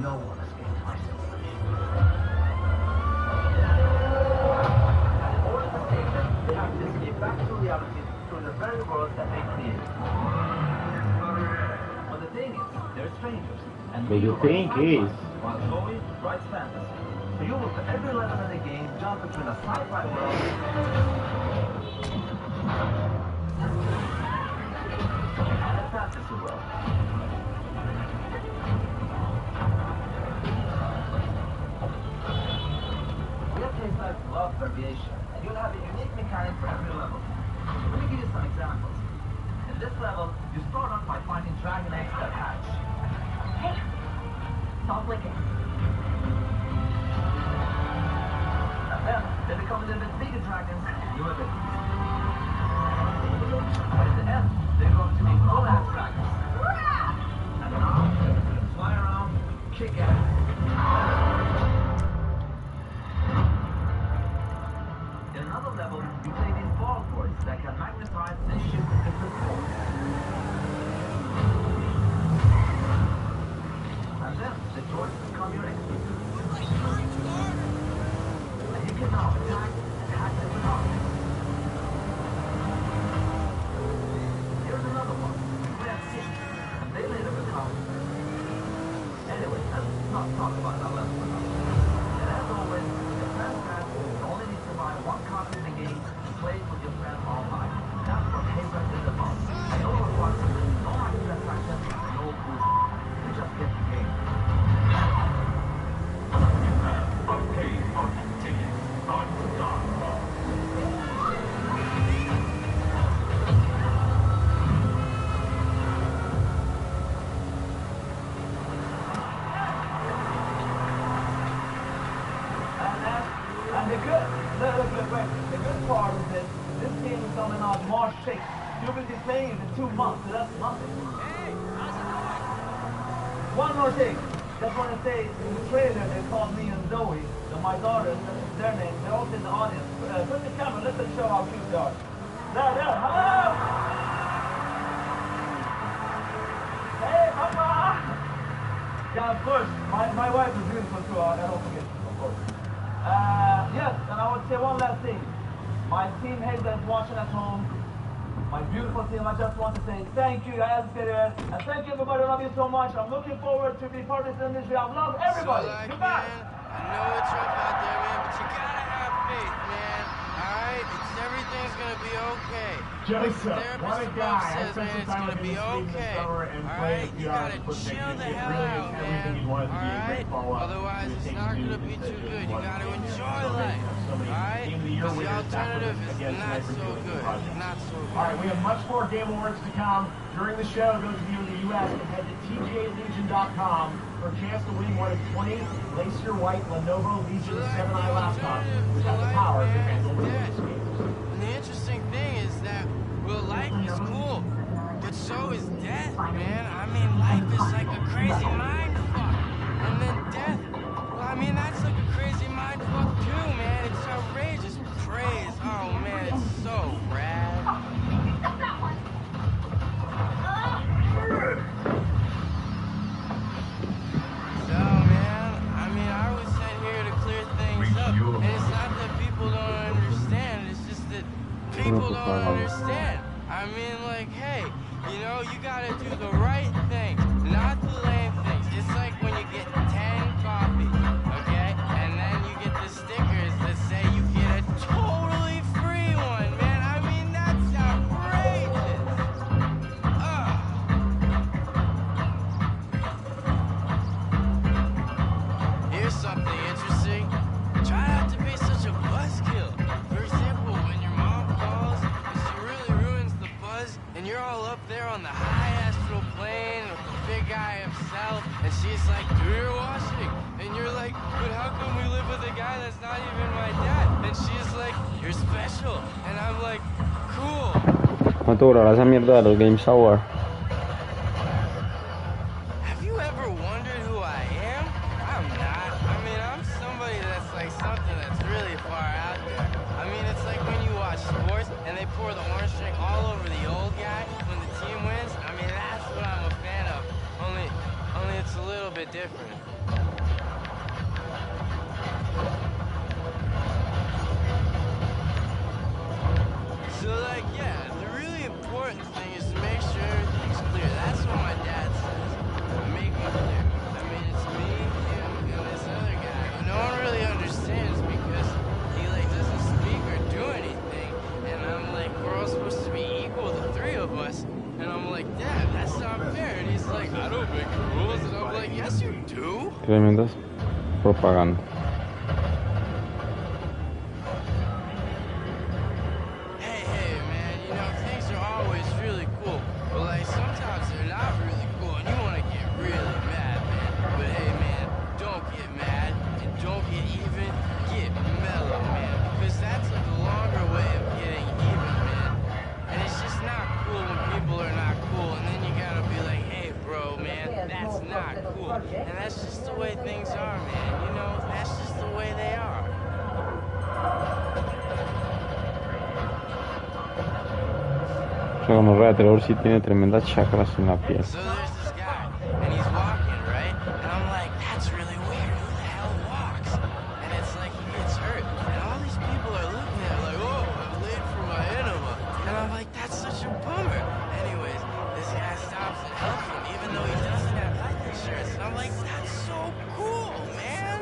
No one escaped my simulation. And in order to save them, they have to escape back to reality through the very world that they created. But the thing is, they're strangers. And The thing is... while Zoe writes fantasy. So you will, for every level in the game, jump between a sci-fi world and a fantasy world. We have Hazelight's love variation, and you'll have a unique mechanic for every level. Let me give you some examples. In this level, you start off by finding dragon eggs that hatch. Hey, stop blinking. And then they become a little bit bigger dragons, new abilities. But in the end, they're going to be full-ass dragons. And now, you can fly around, kick ass. In another level, you play these ball boards that can magnetize and shoot different balls. And then the droids become your experts. And you can now attack and hack different objects. Here's another one. We have six, and they later become... Anyway, let's not talk about that level for now. And as always, the friend pass only needs to buy one copy of the game to play with your friend online. That's what Hazelight is about. No requirements, no microtransactions, no boost. You just get the game. The good part is that this game is coming out March 6th. You'll be playing it in 2 months, so that's nothing. Hey, how's it going? One more thing. Just want to say, in the trailer, they called me and Zoe, so my daughters, their names, they're also in the audience. Put the camera, let them show how cute they are. There, hello! Hey, Papa! Yeah, of course, my wife is beautiful too, I don't forget, of course. Yes, and I would say one last thing. My team head that's watching at home, my beautiful team, I just want to say thank you, guys, and thank you, everybody. I love you so much. I'm looking forward to be part of this industry. I love everybody. So, Goodbye. Man, I know it's rough out there, man, but you gotta have faith, man. Alright? Everything's gonna be okay. Joseph, what a guy. I Says, spent man, some time it's with him gonna this be okay. summer and played Alright? a few You hours gotta of football. chill the It hell really out, is everything man. you'd want it to be a great Alright? follow-up. Otherwise, it's not gonna be too good. You gotta enjoy life. Alright? Because the alternative is not so good. Not so good. All right, we have much more Game Awards to come. During the show, those of you in the U.S. can head to tjlegion.com for a chance to win one of 20 Glacier White Lenovo Legion 7i laptops, which have the power to handle Windows games. And the interesting thing is that, well, life is cool, but so is death, man. I mean, life is like a crazy mind fuck. And then death, well, I mean, that's like a crazy mind fuck too. don't understand. I mean, like, hey, you know, you gotta do the right thing, not the lame things. It's like when you get 10 copies, okay? And then you get the stickers that say you get a totally free one, man. I mean, that's outrageous. Here's something interesting. Try not to be such a buzzkill. For example, when your mom calls and she really ruins the buzz, and you're all up there on the high astral plane with the big guy himself, and she's like, do your washing. And you're like, but how come we live with a guy that's not even my dad? And she's like, you're special. And I'm like, cool. ¿Cuánto durará esa mierda de los Games Awards? Have you ever wondered who I am? I'm not. I mean, I'm somebody that's like something that's really far out there. I mean, it's like when you watch sports and they pour the orange drink all over the old guy when the team wins. I mean, that's what I'm a fan of. Only it's a little bit different. So like, yeah, the really important thing is to make sure everything's clear. That's what my dad says. Make it clear. I mean, it's me, him, and this other guy. And no one really understands because he like doesn't speak or do anything. And I'm like, we're all supposed to be equal, the three of us. And I'm like, Dad, that's not fair. And he's like, I don't make the rules. And I'm like, yes, you do. Tremendas propaganda. Hey, man, you know, things are always really cool. But like, sometimes they're not really cool. And you want to get really mad, man. But hey, man, don't get mad. And don't get even. Get mellow, man. Because that's like a longer way of getting even, man. And it's just not cool when people are not cool. And then you gotta be like, hey, bro, man, that's not cool. And that's just the way things are, man. You know, that's just the way they are. Gonorrea, Trevor sí tiene tremendas chakras en la piel. So there's this guy, and he's walking, right? And I'm like, that's really weird. Who the hell walks? And it's like he gets hurt. And all these people are looking at him like, oh, I'm late for my enema. And I'm like, that's such a bummer. Anyways, this guy stops and helps him, even though he doesn't have life insurance. And I'm like, that's so cool, man.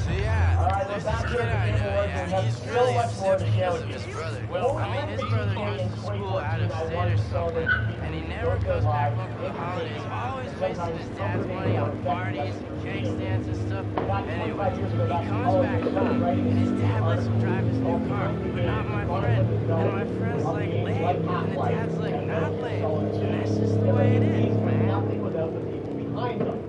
So yeah, there's this kid I know, yeah, he's really upset because of his brother. I mean, his brother goes to school out of state or something, and he never goes back home for the holidays, always wasting his dad's money on parties and cake stands and stuff. Anyway, he comes back home, and his dad lets him drive his new car, but not my friend. And my friend's like lame, and the dad's like not lame. And that's just the way it is, man. Nothing without the people behind them.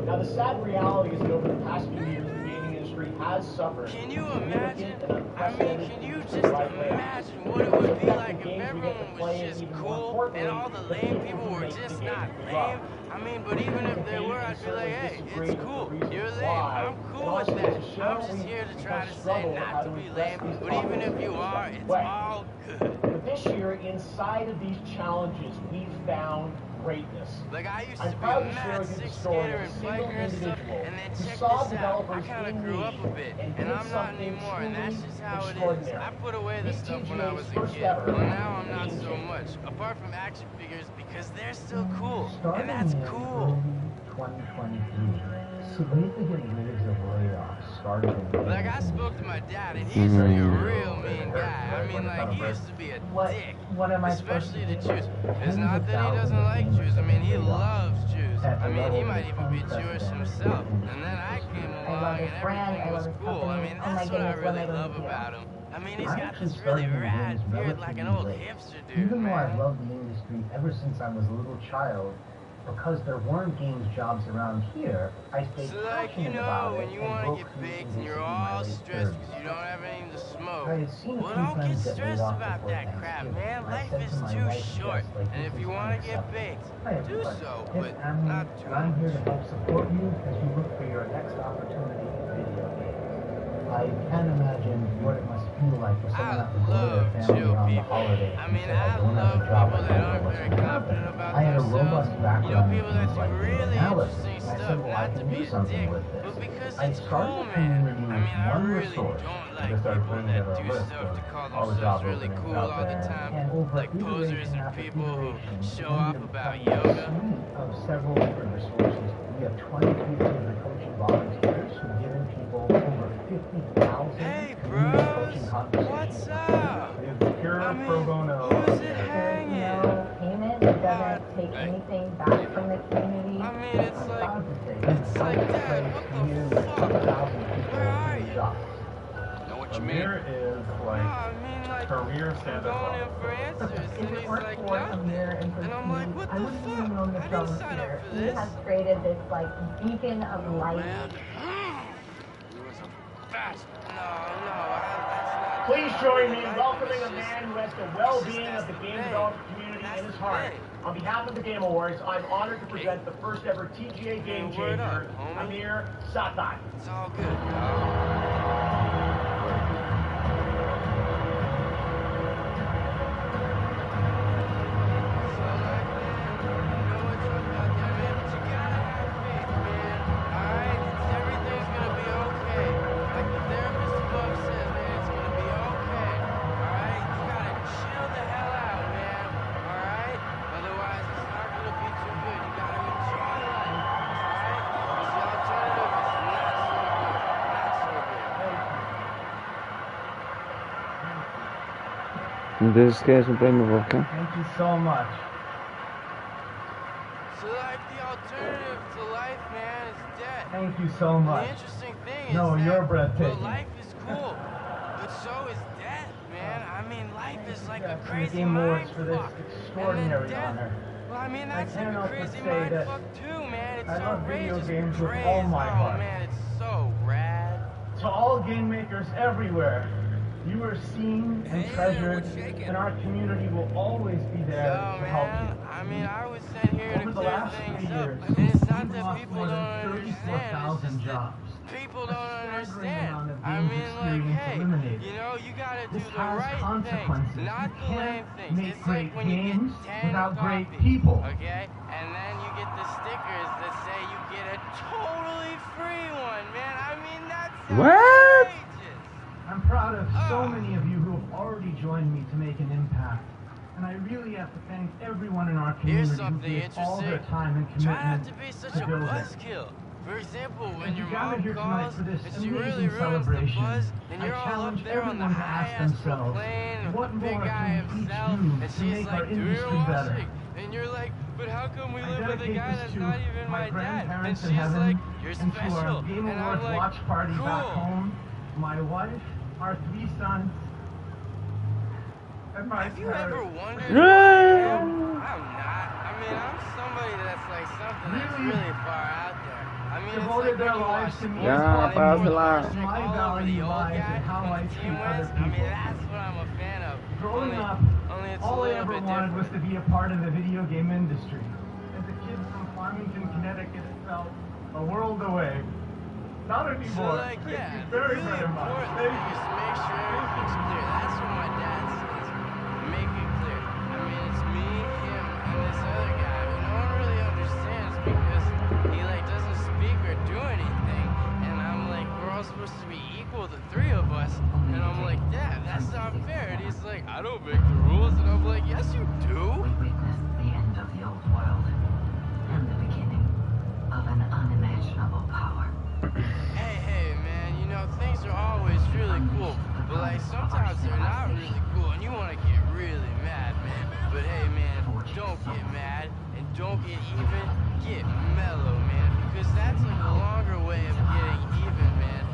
Now, the sad reality is that over the past few years, the gaming industry has suffered. Can you imagine? I mean, can you just imagine what it would be like if everyone was just cool and all the lame people were just not lame? I mean, but even if they were, I'd be like, hey, it's cool. You're lame. I'm cool with that. I'm just here to try to say not to be lame. But even if you are, it's all good. But this year, inside of these challenges, we've found greatness. Like, I used to be a mad six skater and biker and stuff, and then check this out, I kind of grew up a bit, and I'm not anymore, and that's just how it is. I put away the stuff when I was a kid, but now I'm not so much, apart from action figures, because they're still cool, and that's cool. 2023, significant waves of layoffs started in Like, I spoke to my dad, and he's like a real mean guy. I mean, like, he used to be a dick, especially to Jews. It's not that he doesn't like Jews. I mean, he loves Jews. I mean, he might even be Jewish himself. And then I came along, and everything was cool. I mean, that's what I really love about him. I mean, he's got this really rad beard like an old hipster dude, Even though I've man. loved the industry ever since I was a little child, because there weren't games jobs around here, I stayed So, like, you passionate about know, it when you and want broke to get free baked from and you're basically my all late stressed 30s. because you don't have anything to smoke. I had seen a Well, few don't get friends get laid stressed off about before that crap, Thanksgiving, man. and I Life said is to my too wife, short. just like, And this if you is want to get unacceptable. baked, Hi, do everybody. so, Hey, but I'm not too I'm here much. to help support you as you look for your next opportunity in video games. I can't imagine what it must feel like for someone not to go to their family chill around the people. holidays I and mean, say, I I don't have love a job, people I that don't know aren't what's very going to confident happen. about I had a themselves. robust You know, background in people that things do like data really analysis. interesting I simple, I can do something with this. I started a community with one resource, and I started putting together a list of all the job openings out there, and over iteration after iteration, ended up becoming a suite of several different resources. We have 20 people in the coaching volunteers who've given people over 50,000 community coaching conversations. We have the pure pro bono. There's no payment. It doesn't take anything back from the community. I mean, it's like that. What the fuck? Where are you? Know what you mean? Amir is like career Santa Claus. If it weren't for Amir and for Steve, I wouldn't even own the film here. He has created this like beacon of light. Please join me in welcoming a man who has the well-being of the game developer community in his heart. On behalf of the Game Awards, I'm honored to present the first ever TGA Game Changer, Amir Satai. It's all good. Entonces, ¿qué es un premio? ¿Por qué? Thank you so much. So like the alternative to life, man, is death. Thank you so much. The interesting thing is no, you're breathtaking. Well, life is cool, but so is death, man. I mean, life is like a crazy Game Awards mind for this fuck. extraordinary honor. Well, I mean, I that's cannot a crazy but say mind that fuck too, man. It's I love video outrageous. games with Crazy. all my heart. Oh man, it's so rad. To all game makers everywhere, you are seen and treasured, and our community will always be there to help you. I mean, I was sent here Over to the clear last things 3 up, years, and it's not we've that lost people more don't than understand. 34,000 jobs. People don't understand. Amount of I games mean, like, experience hey, eliminated. you know, you gotta do This the has right consequences. things, not You the lame can't things. make It's great like when you games get 10 without great copies, people. okay? And then you get the stickers that say you get a totally free one, man. I mean, that's What? I'm proud of so many of you who have already joined me to make an impact. And I really have to thank everyone in our Here's community who something gave all their interesting. time and Try not commitment to be such to a build it. buzzkill. For example, when As your you gathered mom here tonight calls for this and she amazing really ruins the celebration, buzz, and I you're all up challenge there on the everyone to ask high-ass themselves, plane with what the big more guy can we each himself, do and to she's make our like, do your industry better? washing. And you're like, but how come we I live with a dedicate guy this that's to not even my my dad? And grandparents she's in heaven, like, you're and to our special. Game And I'm Awards like, watch party back cool. home, my wife, our 3 sons, and my Have you ever wondered Yeah. who I am? I'm not. I mean, I'm somebody that's like something that's really far out there. I mean, it's devoted like their when you lives watch to me. Yeah, sports, pass and it along. like My all over the value old lies guy in how when I the team treat other wins. I mean, people. that's what I'm a fan of. Growing up, only it's a all I little ever bit wanted different. was to be a part of the video game industry. As a kid from Farmington, Connecticut, it felt a world away. Not So anymore. like, Thank yeah, you the very, really very much. important Thank thing you. is to make sure everything's clear. That's what my dad says. Make it clear. I mean, it's me, him, and this other guy, but no one really understands because he like doesn't speak or do anything. And I'm like, we're all supposed to be equal, the 3 of us. And I'm like, Dad, that's not fair. And he's like, I don't make the rules. And I'm like, yes, you do. We witnessed the end of the old world and the beginning of an unimaginable power. Hey, man, you know, things are always really cool, but like sometimes they're not really cool, and you want to get really mad, man. But hey, man, don't get mad, and don't get even, get mellow, man, because that's like a longer way of getting even, man.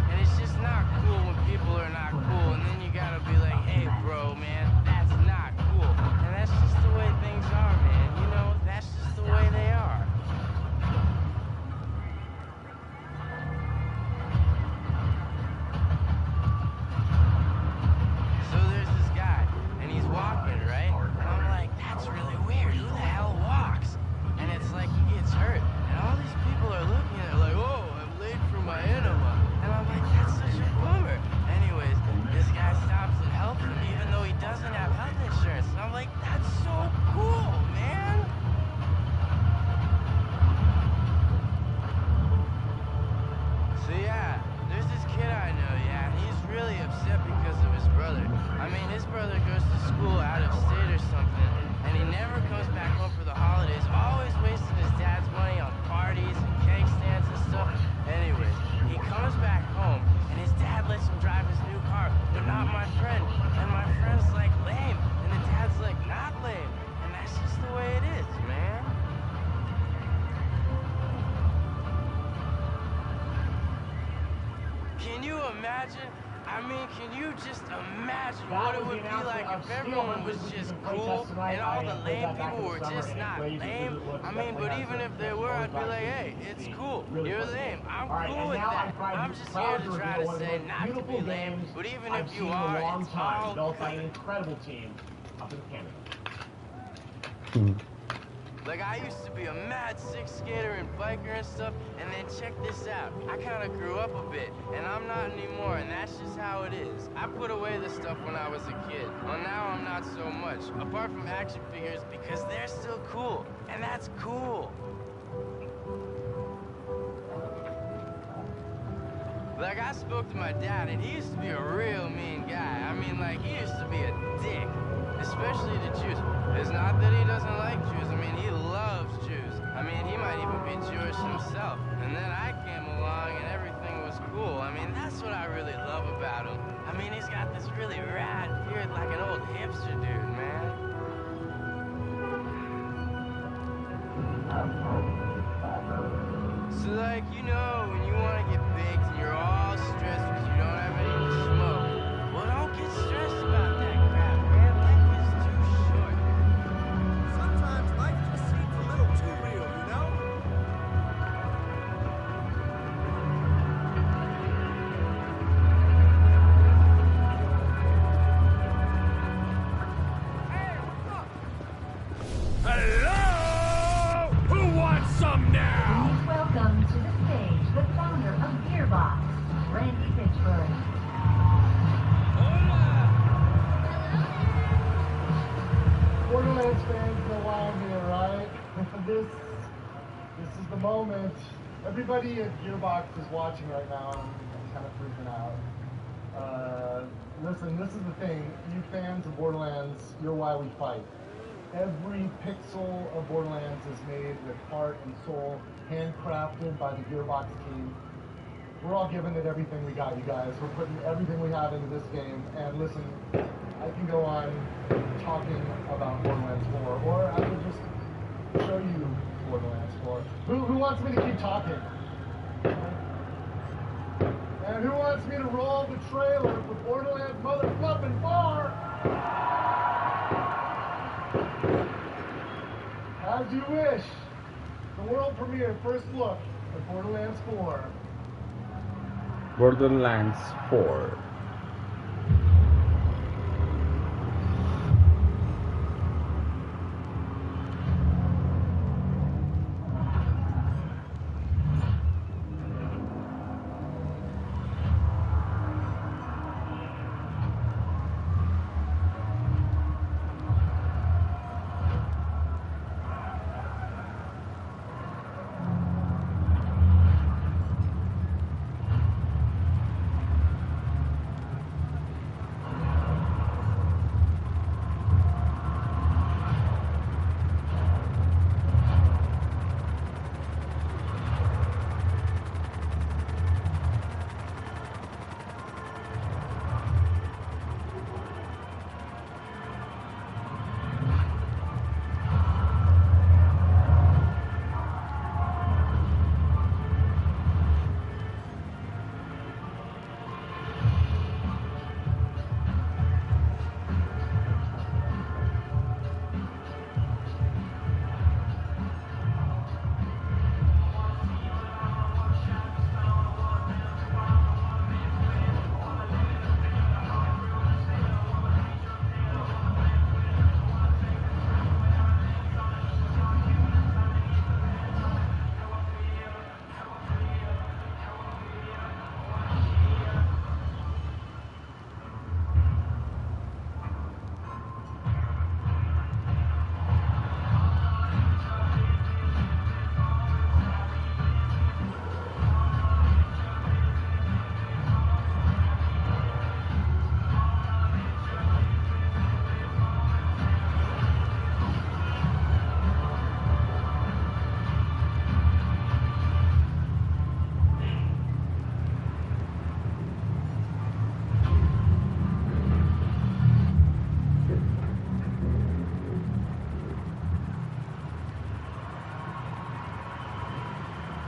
And it's just not cool when people are not cool, and then you gotta be like, hey, bro, man, that's not cool. And that's just the way things are, man, you know, that's just the way they are. So there's this guy, and he's walking, right? And I'm like, that's really weird. Who the hell walks? And it's like he gets hurt. And all these people are looking at it like, oh, I'm late for my enema. And I'm like, that's such a school out of state or something, and he never comes back home for the holidays, always wasting his dad's money on parties and cake stands and stuff. Anyways, he comes back home, and his dad lets him drive his new car, but not my friend. And my friend's like, lame, and the dad's like, not lame. And that's just the way it is, man. Can you imagine? I mean, can you just imagine what it would be like if everyone was just cool and all the lame people were just not lame? I mean, but even if they were, I'd be like, hey, it's cool. You're lame. I'm cool with that. I'm just here to try to say not to be lame, but even if you are, it's all built by an incredible team up in Canada. Like, I used to be a mad sick skater and biker and stuff, and then check this out. I kind of grew up a bit, and I'm not anymore, and that's just how it is. I put away the stuff when I was a kid. Well, now I'm not so much, apart from action figures, because they're still cool, and that's cool. Like, I spoke to my dad, and he used to be a real mean guy. I mean, like, he used to be a dick, especially to Jews. It's not that he doesn't like Jews. I mean, he loves Jews. I mean, he might even be Jewish himself. And then I came along, and everything was cool. I mean, that's what I really love about him. I mean, he's got this really rad beard like an old hipster dude, man. So, like, you know, when you want to get baked and you're all stressed because you don't have any to smoke, well, don't get stressed about that crap, man. Life is too short. Sometimes life just seems a little too real, you know? Hello? Who wants some now? Please welcome to the stage the founder of Gearbox, Randy Pitchford. Borderlands fans know why I'm here, right? This is the moment. Everybody at Gearbox is watching right now, and I'm kind of freaking out. Listen, this is the thing. You fans of Borderlands, you're why we fight. Every pixel of Borderlands is made with heart and soul, handcrafted by the Gearbox team. We're all giving it everything we got, you guys. We're putting everything we have into this game. And listen, I can go on talking about Borderlands 4, or I could just show you Borderlands 4. Who wants me to keep talking? And who wants me to roll the trailer for Borderlands motherfucking 4? As you wish. The world premiere, first look at Borderlands 4. Borderlands 4.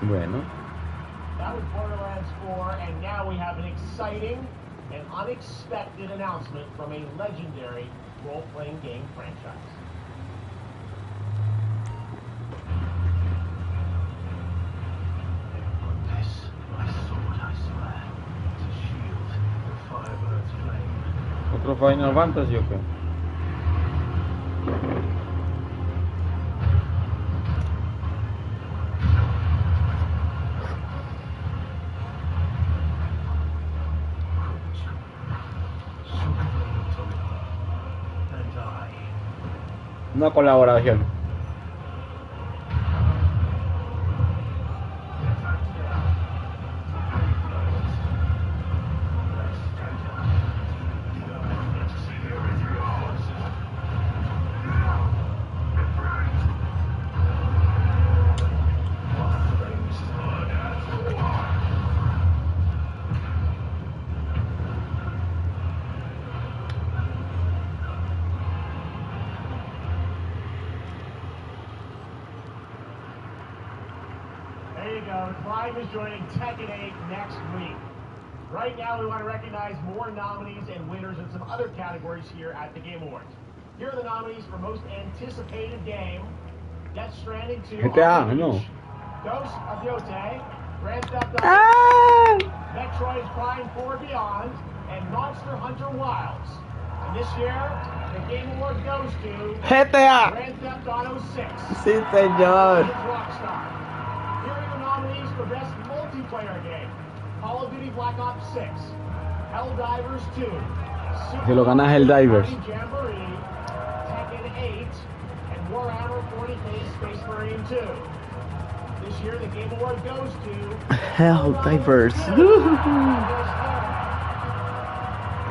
Bueno. That was Borderlands 4, and now we have an exciting and unexpected announcement from a legendary role-playing game franchise. This, my sword, I swear. It's a shield, the Firebird's flame. Otro Final Fantasy, ¿o qué? Una colaboración. There you go. Clive is joining Tekken 8 next week. Right now, we want to recognize more nominees and winners in some other categories here at the Game Awards. Here are the nominees for most anticipated game: Death Stranding 2, GTA, no. Ghost of GOTY, Grand Theft Auto 6, Metroid Prime 4 Beyond, and Monster Hunter Wilds. And this year, the Game Award goes to GTA. Grand Theft Auto 6. Sí, señor. Rockstar. Here are your nominees for Best Multiplayer Game: Call of Duty Black Ops 6, Helldivers 2, Se lo gana Helldivers. Jamboree, Tekken 8, and Warhammer 40K Space Marine 2. This year, the Game Award goes to Helldivers.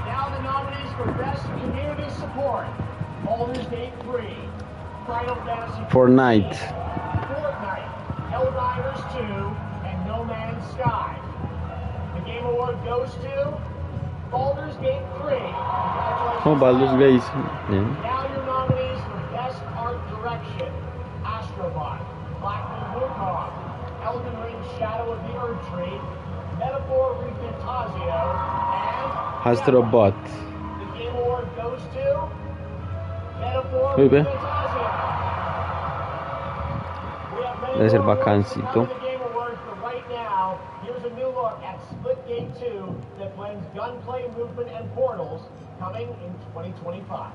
Now the nominees for Best Community Support: Baldur's Gate 3, Final Fantasy Fortnite. Fortnite, Helldivers 2, and No Man's Sky. The Game Award goes to Baldur's Gate 3. Oh, Baldur's Gate. Yeah. Now your nominees for Best Art Direction: Astrobot, Black Wukong, Elden Ring Shadow of the Earth Tree, Metaphor Refantasio, and Astrobot. The Game Award goes to Metaphor Muy bien. Refantasio. We have many Debe ser more awards to come bacancito. in the Game Awards, but right now, here's a new look at Splitgate 2 that blends gunplay, movement, and portals, coming in 2025.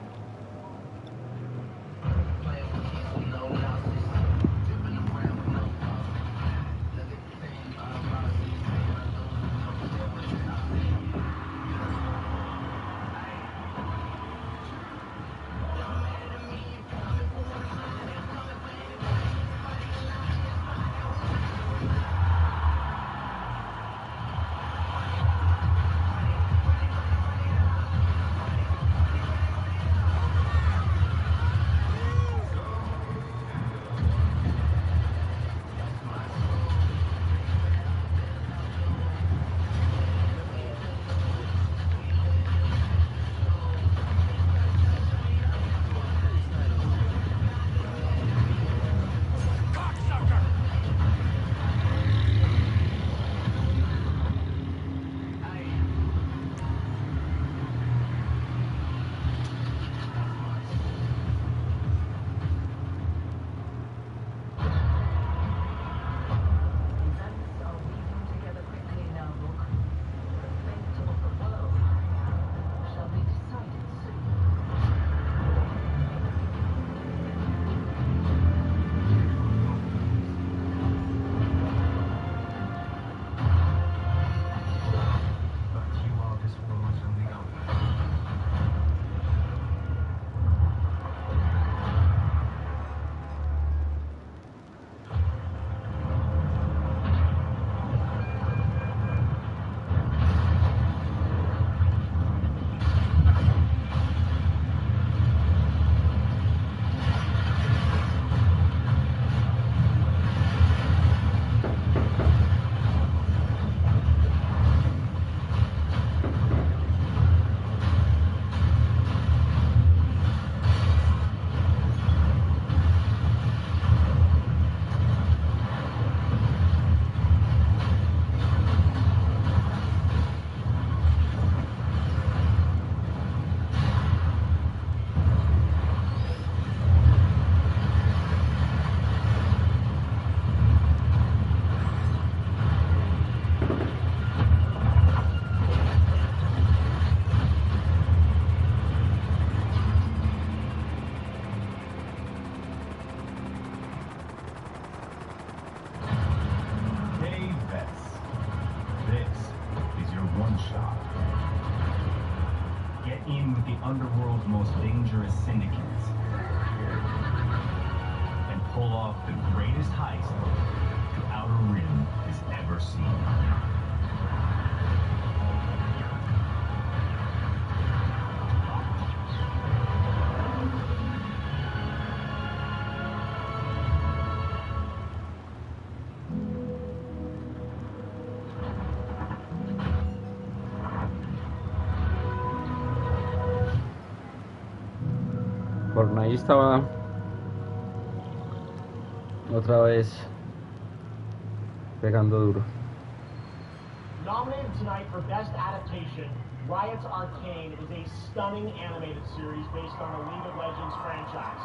in with the underworld's most dangerous syndicates and pull off the greatest heist the Outer Rim has ever seen. Por ahí estaba otra vez pegando duro. Nominated tonight for Best Adaptation, Riot's Arcane is a stunning animated series based on the League of Legends franchise.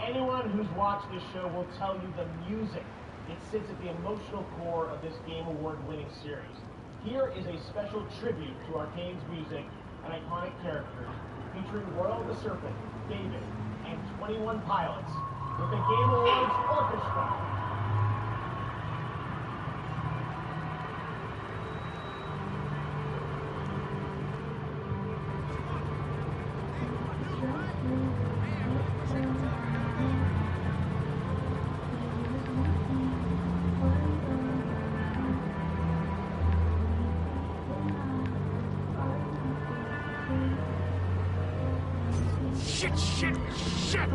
Anyone who's watched this show will tell you the music. It sits at the emotional core of this Game Award-winning series. Here is a special tribute to Arcane's music and iconic characters, featuring Royal the Serpent, David, and 21 Pilots, with the Game Awards Orchestra. Shit!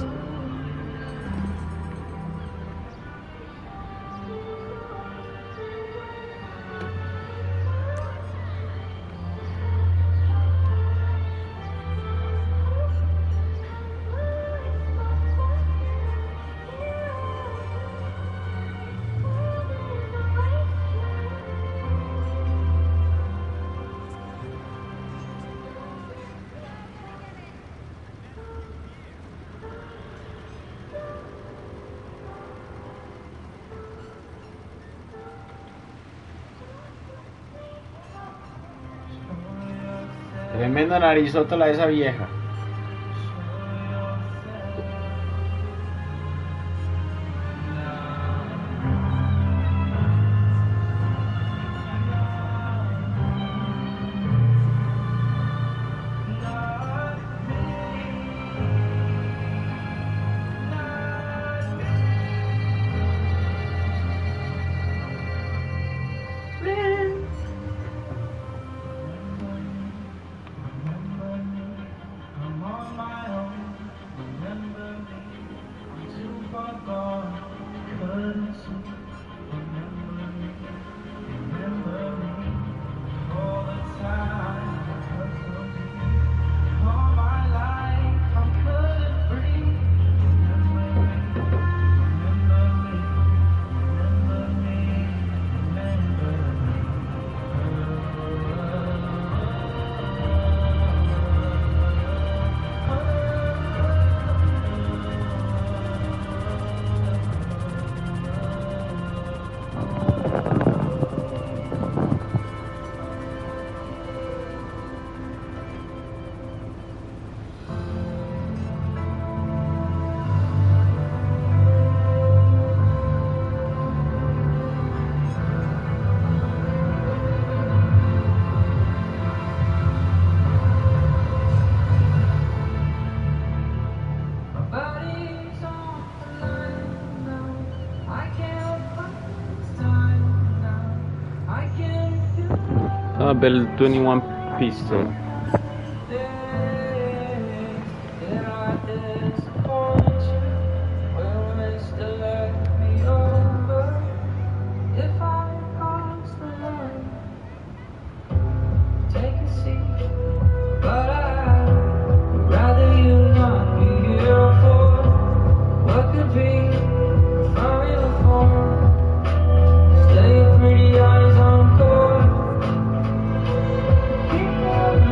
Tremenda narizota la de esa vieja. Bell 21 pistol.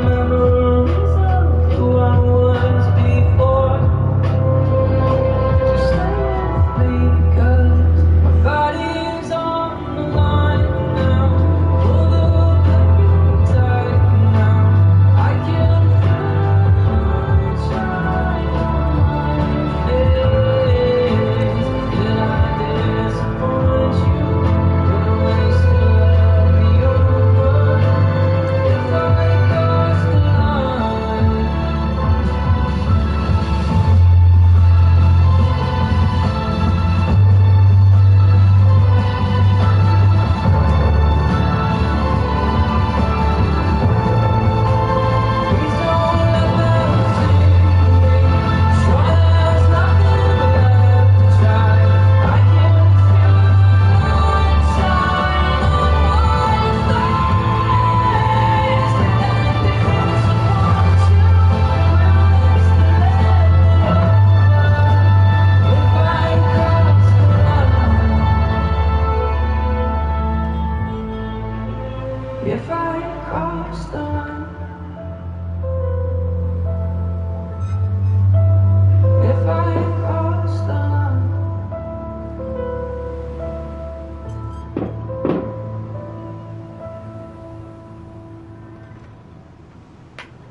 Memories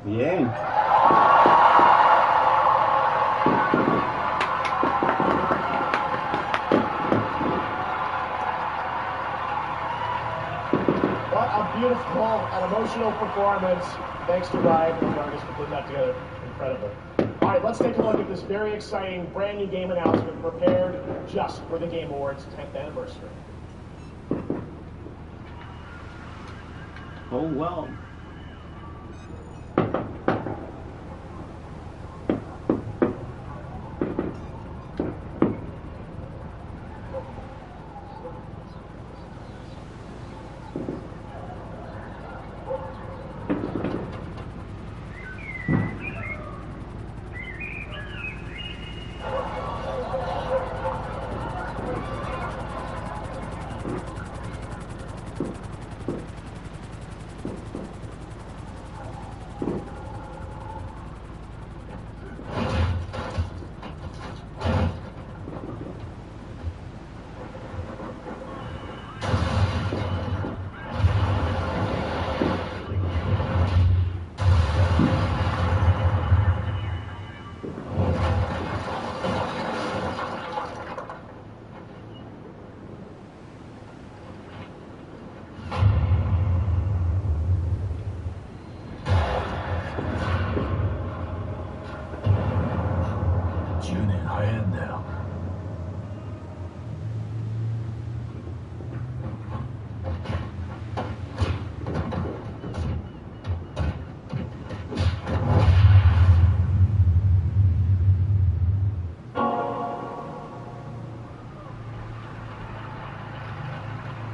Bien. What a beautiful and emotional performance. Thanks to Ryan and the artist for putting that together. Incredible. All right, let's take a look at this very exciting brand new game announcement prepared just for the Game Awards 10th anniversary. Oh, well.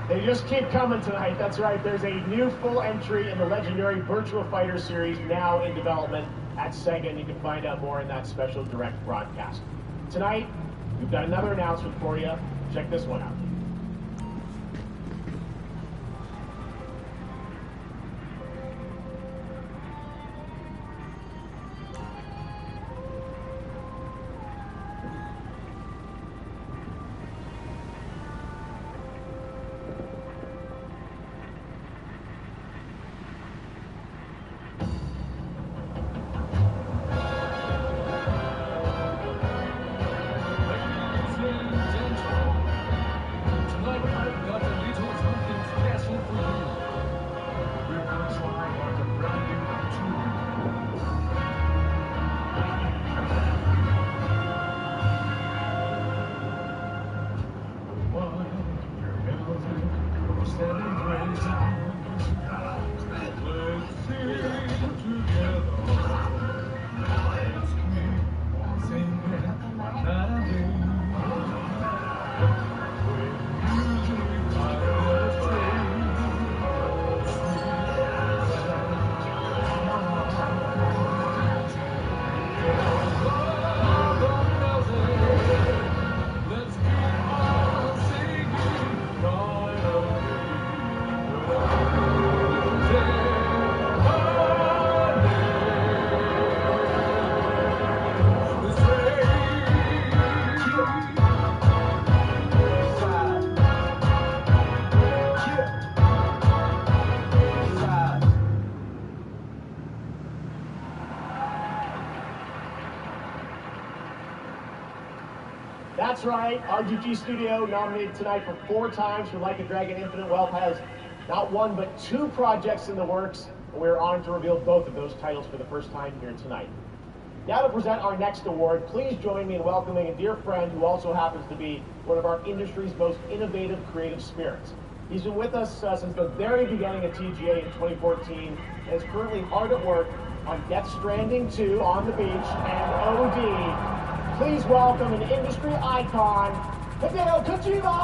They just keep coming tonight. That's right. There's a new full entry in the legendary Virtua Fighter series now in development at Sega, and you can find out more in that special direct broadcast. Tonight, we've got another announcement for you. Check this one out. That's right, RGG Studio nominated tonight for 4 times for Like a Dragon Infinite Wealth has not 1 but 2 projects in the works, and we're honored to reveal both of those titles for the first time here tonight. Now to present our next award, please join me in welcoming a dear friend who also happens to be one of our industry's most innovative creative spirits. He's been with us since the very beginning of TGA in 2014 and is currently hard at work on Death Stranding 2 on the beach and OD. Please welcome an industry icon, Hideo Kojima!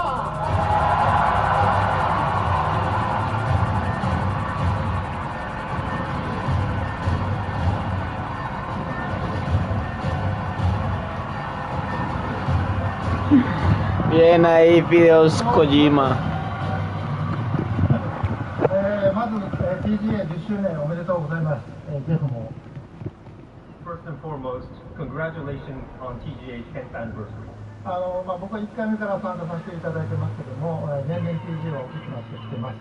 bien ahí, videos Kojima. まず TGA 10周年おめでとうございます。ジェフも。First and foremost, congratulations on TGA 10th anniversary. 僕は1回目から参加させていただいてますけども、年々 TGA を大きくなってきてます。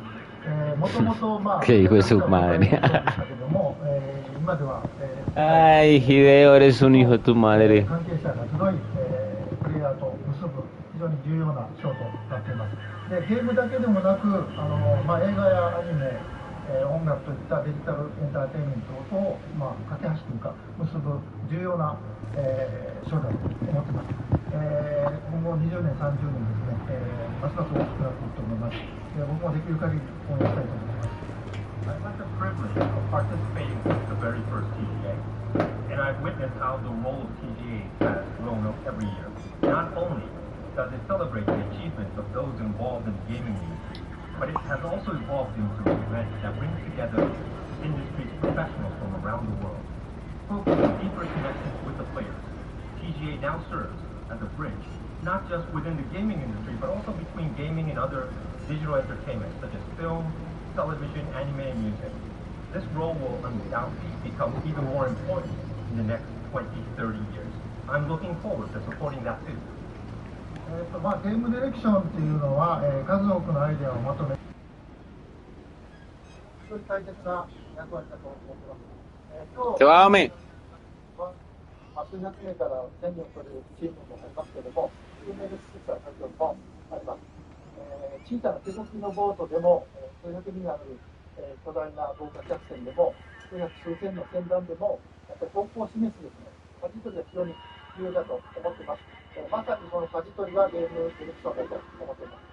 ¿Qué hijo de su madre? Ay, Hideo, eres un hijo de tu madre. 関係者が集い、プレイヤーと結ぶ非常に重要なショーとなっています。でゲームだけでもなく映画やアニメ、音楽といったデジタルエンターテインメントと、架け橋というか結ぶ重要な、ショーだと思っています。今後20年、30年ですね、ますます大きくなっていくと思います。僕もできる限り応援したいと思います。I've had the privilege of participating since the very first TGA, and I've witnessed how the role of TGA has grown up every year. Not only does it celebrate the achievements of those involved in the gaming industry, but it has also evolved into an event that brings together industry's professionals from around the world. Focusing deeper connections with the players, TGA now serves as a bridge, not just within the gaming industry, but also between gaming and other digital entertainment, such as film, television, anime, and music. This role will undoubtedly become even more important in the next 20, 30 years. I'm looking forward to supporting that too. ゲームディレクションっていうのは、数多くのアイデアをまとめ非常に大切な役割だと思ってます。今日Se va, hombre. 数百名から1000人を超えるチームもありますけれども、有名です施設は先ほどもあります。小さな手こぎのボートでも、数百人ある、巨大な豪華客船でも、数百数千の船団でも、やっぱり方向を示すですね、舵取りが非常に重要だと思っています。まさにその舵取りがゲームディレクションだと思っています。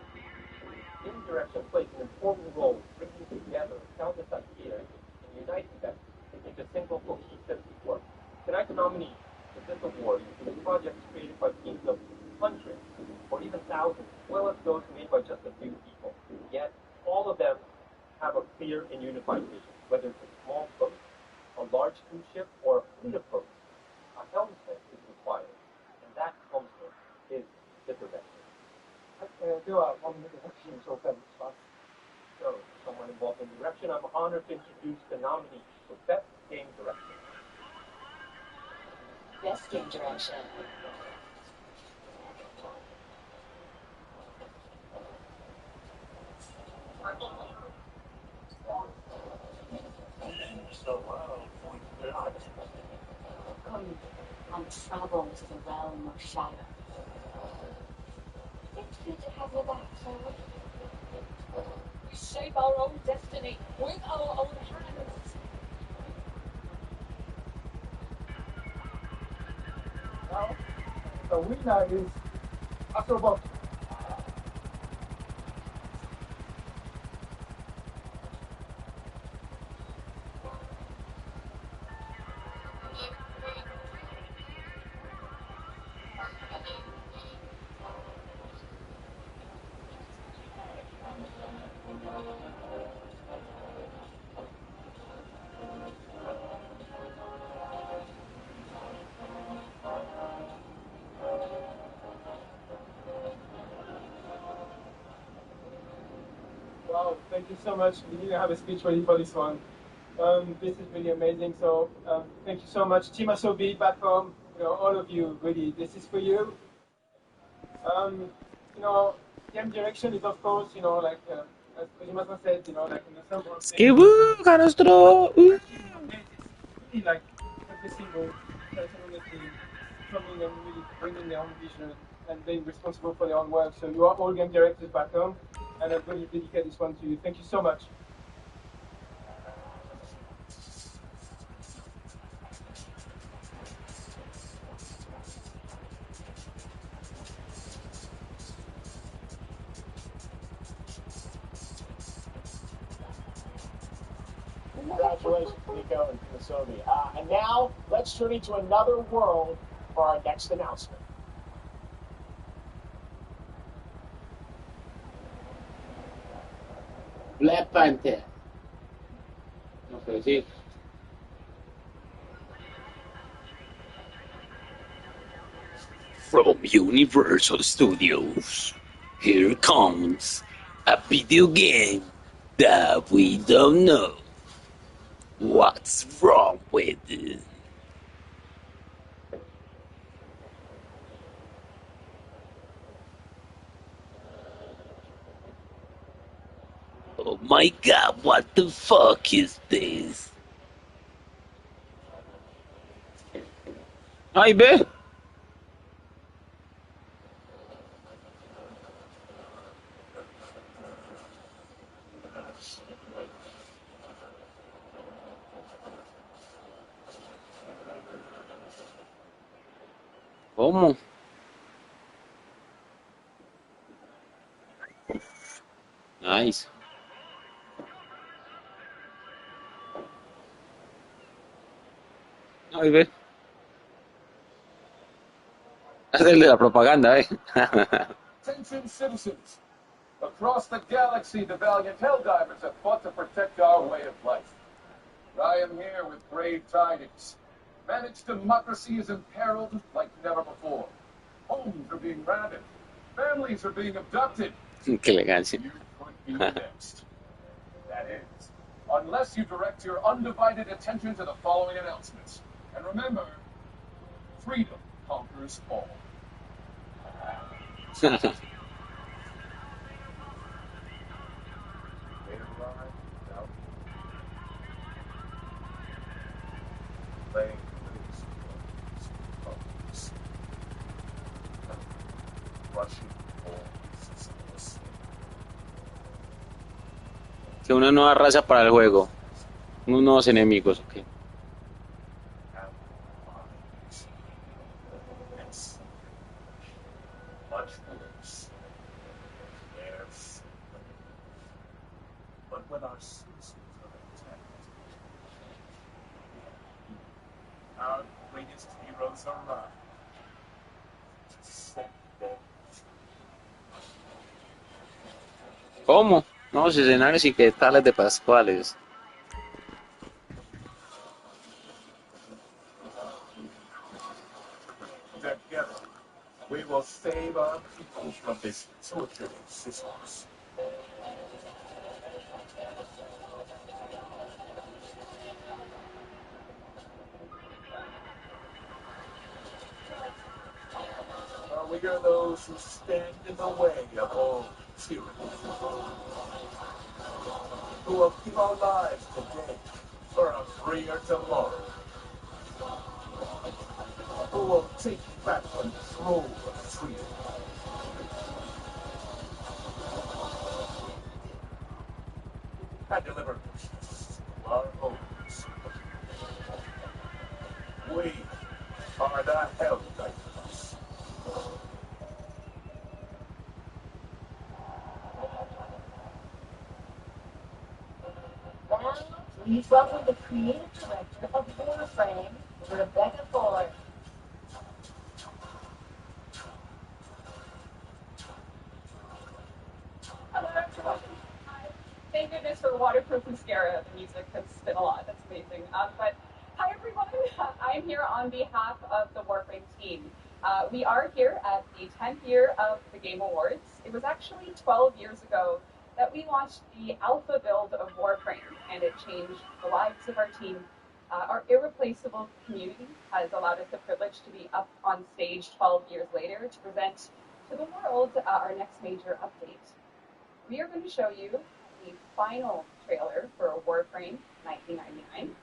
Game direction plays an important role in bringing together countless ideas and uniting them into single cohesive work. Tonight, the nominees for this award include projects created by teams of hundreds or even thousands, as well as those made by just a few people. Yet, all of them have a clear and unified vision, whether it's a small boat, a large cruise ship, or a fleet of boats. A helmsman is required, and that helmsman is the director. では、本日の作品を紹介します。So, someone involved in direction, I'm honored to introduce the nominees for Best Game Direction. Best Game Direction. Going on travel to the realm of shadow. It's good to have your back, so we shape our own destiny with our own hands. Now, the winner is Astrobot. Wow, thank you so much. We didn't have a speech ready for this one. This is really amazing. So thank you so much. Team Asobi back home, all of you, really, this is for you. Game direction is of course, like as Kojima-san said, like in the summer. Skibu, canostro. Really like every single person on the team coming and really bringing their own vision and being responsible for their own work. So you are all game directors back home, and I'm really dedicate this one to you. Thank you so much. Congratulations, Nico and Kumasobi. And now, let's journey to another world for our next announcement. Black Panther. Okay, From Universal Studios, here comes a video game that we don't know what's wrong with it. Oh my god, what the fuck is this? Ay, ve. ¿Cómo? Nice. Ay, ve. Hacerle la propaganda, Attention citizens! Across the galaxy, the valiant Helldivers have fought to protect our way of life. I am here with grave tidings. Managed democracy is imperiled like never before. Homes are being ravaged. Families are being abducted. Qué elegancia. You could be next. That is, unless you direct your undivided attention to the following announcements. And remember, freedom conquers all. Que una nueva raza para el juego. Unos nuevos enemigos, ok. But when our citizens are attacked, our greatest heroes arrive to set them ¿Cómo? Nuevos escenarios y qué tales de Pascuales. together. We will save our people from this torturing systems. We are those who stand in the way of all tyranny, who will give our lives today for a freer tomorrow, who will take back control of freedom. And deliver peace to our homes. We are the Helldivers. Now, please welcome the creative director of Warframe, Rebecca Ford. Hello, everyone. Thank goodness for the waterproof mascara. The music has been a lot. That's amazing. But hi, everyone. I'm here on behalf of the Warframe team. We are here at the 10th year of the Game Awards. It was actually 12 years ago that we launched the alpha build of Warframe, and it changed the lives of our team. Our irreplaceable community has allowed us the privilege to be up on stage 12 years later to present to the world our next major update. We are going to show you the final trailer for Warframe 1999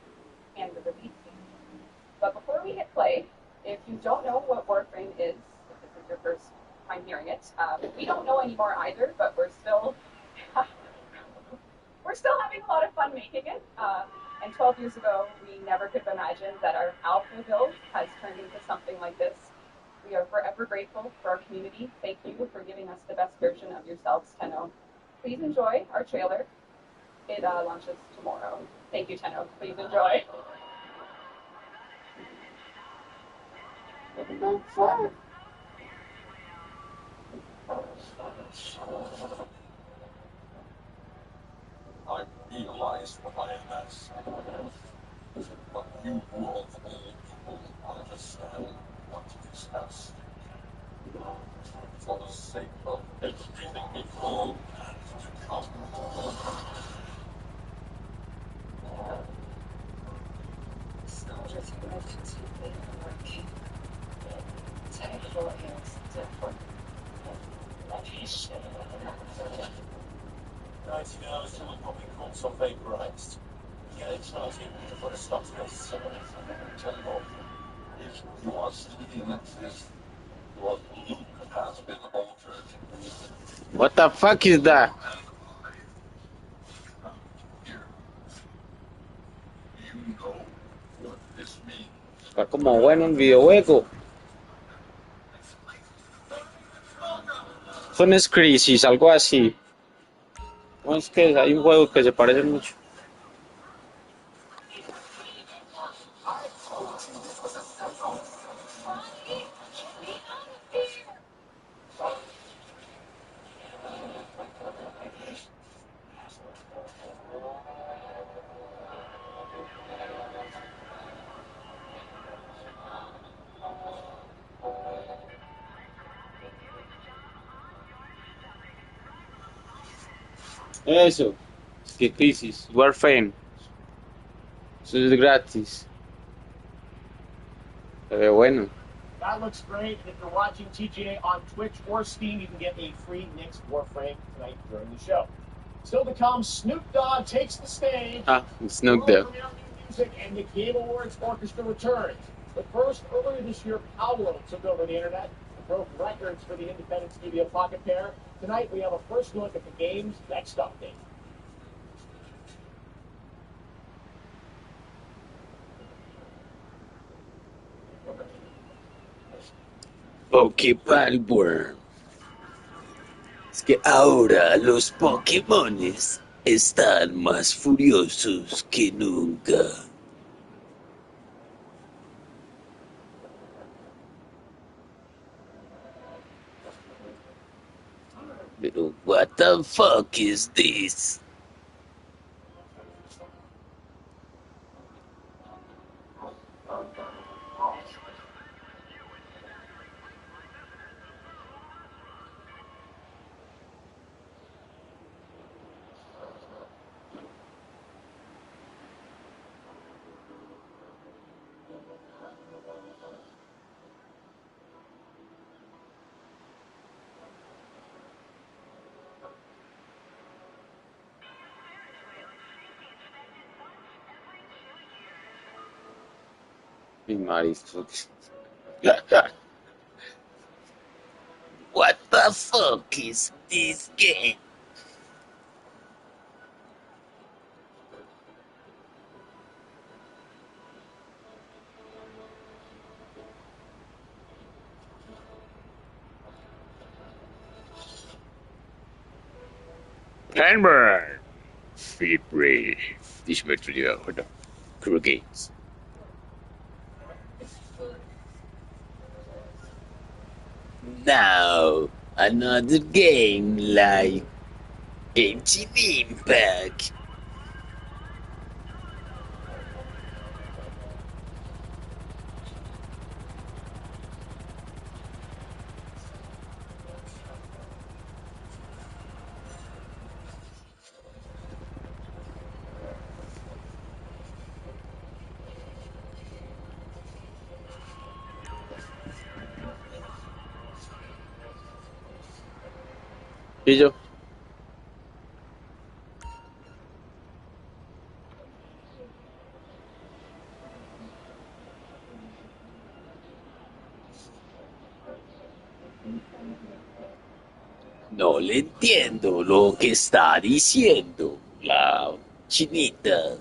and the release date. But before we hit play, if you don't know what Warframe is, if this is your first time hearing it, we don't know anymore either, but we're still having a lot of fun making it. And 12 years ago, we never could have imagined that our alpha build has turned into something like this. We are forever grateful for our community. Thank you for giving us the best version of yourselves, Tenno. Please enjoy our trailer. It launches tomorrow. Thank you, Tenno. Please enjoy. I realize what I am asking, but you of all people understand what is at stake. For the sake of everything before and to come. Soldiers connected to me working. Terrible is different. Like his shit. Guys, you know, someone probably caught some vaporized. Yeah, it's not even for the stuff that's terrible. If you are seeing this, what has been altered. What the fuck is that? Está como bueno el videojuego. Son Crisis, algo así. No, es que hay un juego que se parece mucho. Eso. Es que Crisis, Warframe. Eso es gratis. Se ve bueno. That looks great. If you're watching TGA on Twitch or Steam, you can get a free Knicks Warframe tonight during the show. Still to come, Snoop Dogg takes the stage. Snoop Dogg. Music and the Game Awards Orchestra returns. But first, earlier this year, Paolo took over the internet and broke records for the independent studio Pocket Pair. Tonight, we have a first look at the game's next update. Pokéball. Es que ahora los Pokémones están más furiosos que nunca. Pero what the fuck is this? Mi marisco. What the fuck is this game? Hammer! Feed Ray. Diciembre 20 Crew Games. Now, another game like Genshin Impact. ¿Y yo? No le entiendo lo que está diciendo la chinita.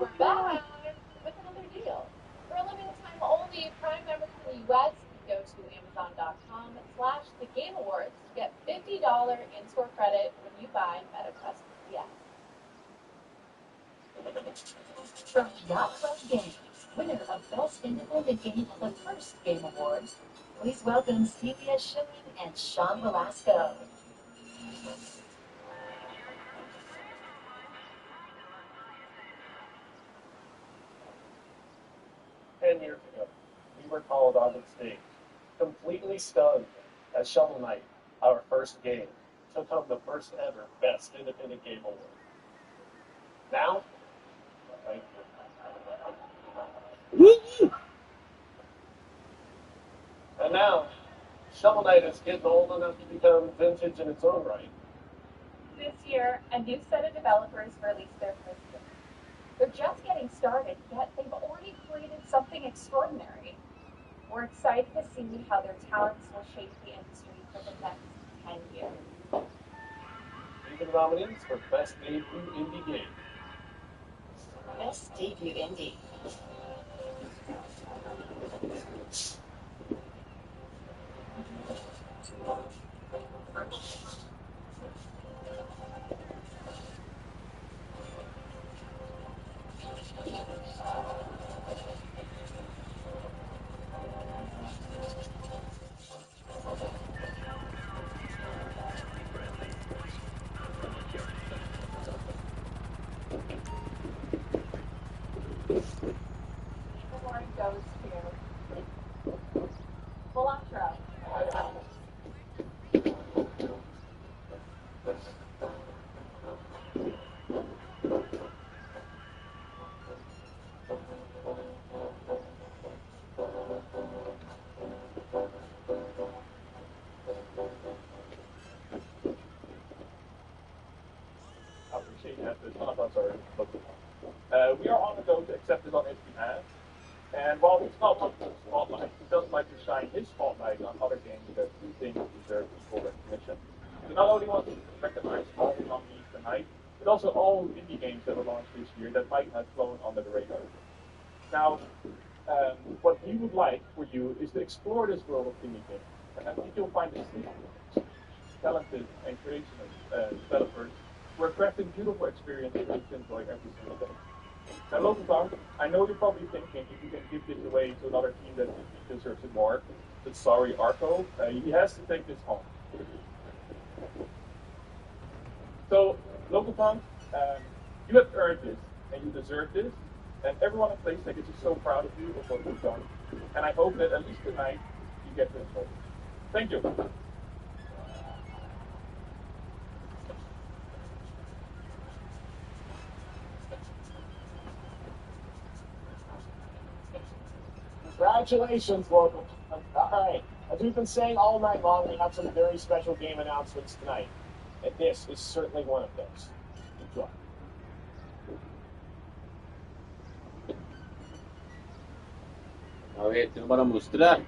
We're back with another deal. For a limited time only, Prime members in the U.S. can go to Amazon.com/thegameawards to get $50 in-store credit when you buy MetaQuest PS. From Yacht Club Games, winner of Best Independent Game of the first Game Awards, please welcome Celia Schilling and Sean Velasco. 10 years ago, we were called on the stage, completely stunned, as Shovel Knight, our first game, took home the first ever Best Independent Game Award. Now, thank you. And now, Shovel Knight is getting old enough to become vintage in its own right. This year, a new set of developers released their first game. They're just getting started, yet they've already created something extraordinary. We're excited to see how their talents will shape the industry for the next 10 years. These are the nominees for Best Debut Indie Game. Best Debut Indie. Award goes to Velatro. I appreciate that. We are on the go to accept it on his behalf. And while he's not one for the spotlight, he does like to shine his spotlight on other games that he thinks deserve equal recognition. So not only wants to recognize all the nominees tonight, but also all indie games that were launched this year that might have flown under the radar. Now, what we would like for you is to explore this world of indie games. And I think you'll find this talented and creative developers who are crafting beautiful experiences that you enjoy every single day. Now, Local Talk, I know you're probably thinking if you can give this away to another team that deserves it more, but sorry, Arco, he has to take this home. So, Local Talk, you have earned this, and you deserve this, and everyone at PlayStation is so proud of you of what you've done, and I hope that at least tonight you get this home. Thank you. Congratulations, Local. All right. As we've been saying all night long, we have some very special game announcements tonight. And this is certainly one of those. Enjoy. A ver, tengo para mostrar.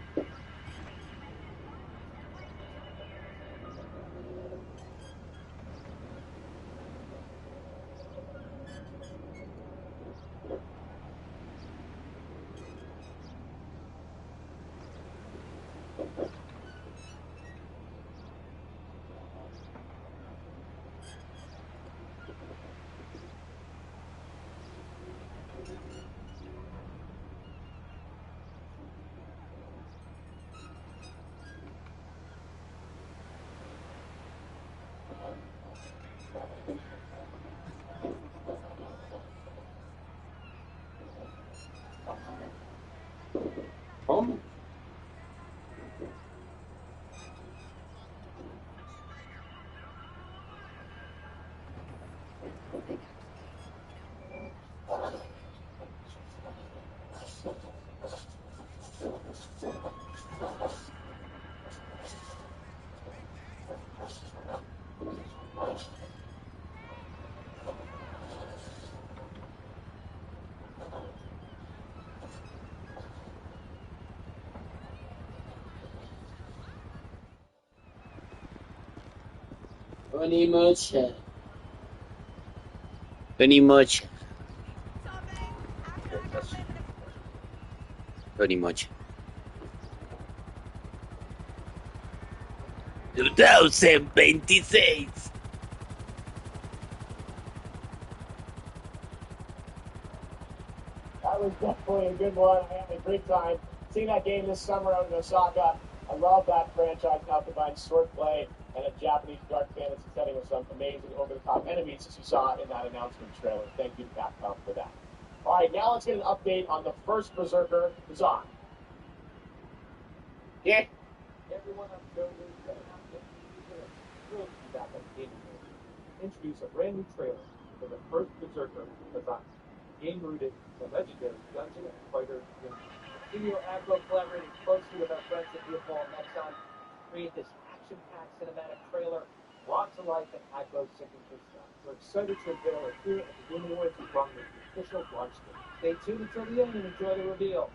¿Cómo? Very much. Very much. Pretty much. 2026. That was definitely a good one. I had a great time seeing that game this summer out in Osaka. I love that franchise now combines swordplay and a Japanese dark fantasy setting with some amazing over-the-top enemies, as you saw in that announcement trailer. Thank you to Capcom for that. All right, now let's get an update on the first Berserker, Kazan. Yeah. Everyone I'm showing you is thrilled to be back on the gaming world. Introduce a brand new trailer for the first Berserker, Kazan. Game rooted in the legendary dungeon and fighter game. Studio Agro collaborating closely with our friends at Veamos and Nexon to create this action-packed cinematic trailer brought to life in Agro's signature style. We're excited to unveil it here at the Game Awards along with the official launch date. Stay tuned until the end and enjoy the reveal.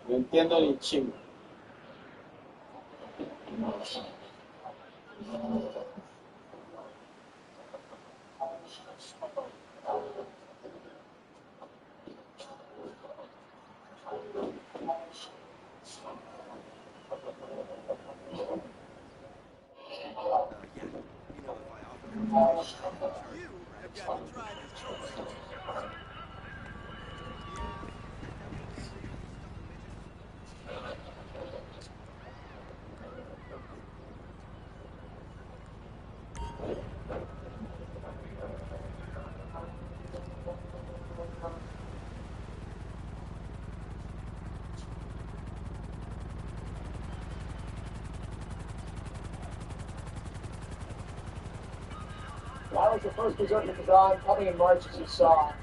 No entiendo ni chingo. That was the first Berserker Kazan coming in March, as you saw. A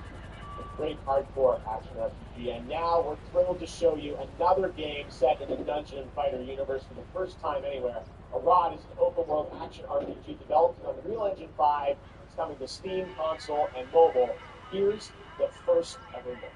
great hardcore action RPG. And now we're thrilled to show you another game set in the Dungeon and Fighter universe for the first time anywhere. Arad is an open-world action RPG developed on Unreal Engine 5. It's coming to Steam, console, and mobile. Here's the first ever look.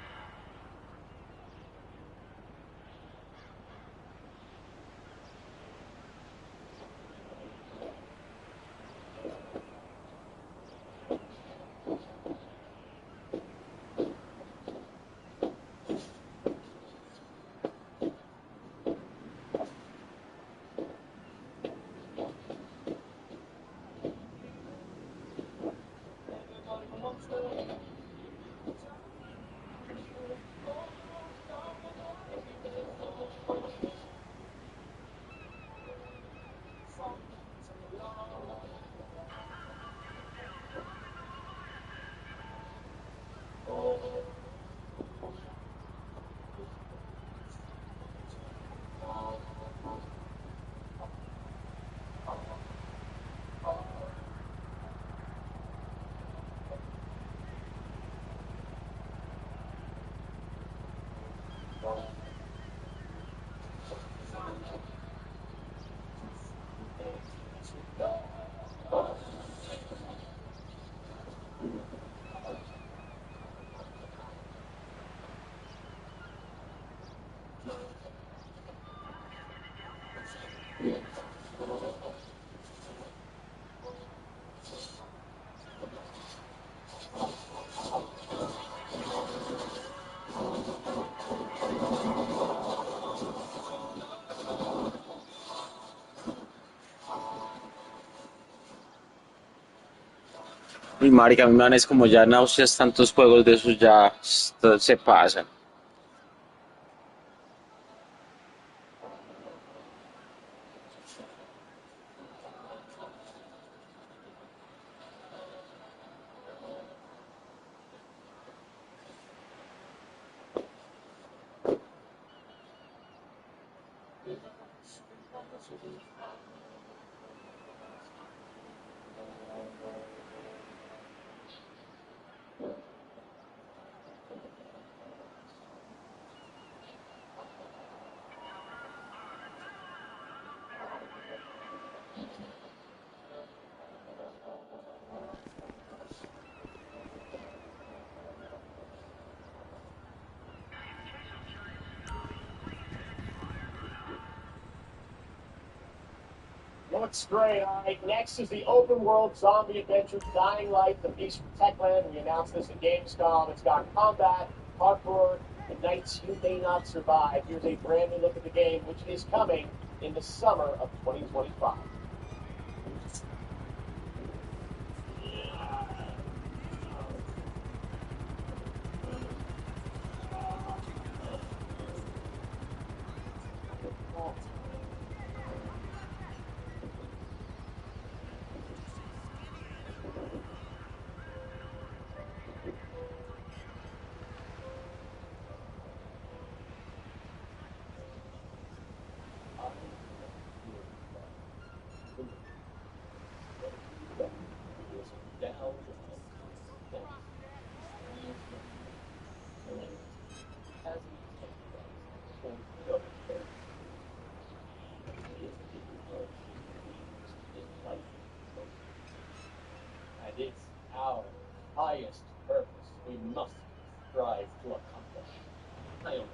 Uy, marica, a mí me dan es como ya náuseas tantos juegos de esos ya se pasan. Looks great. All right, next is the open world zombie adventure Dying Light, The Beast from Techland. We announced this at Gamescom. It's got combat, parkour, and nights you may not survive. Here's a brand new look at the game, which is coming in the summer of 2025. And it's our highest purpose we must strive to accomplish. I only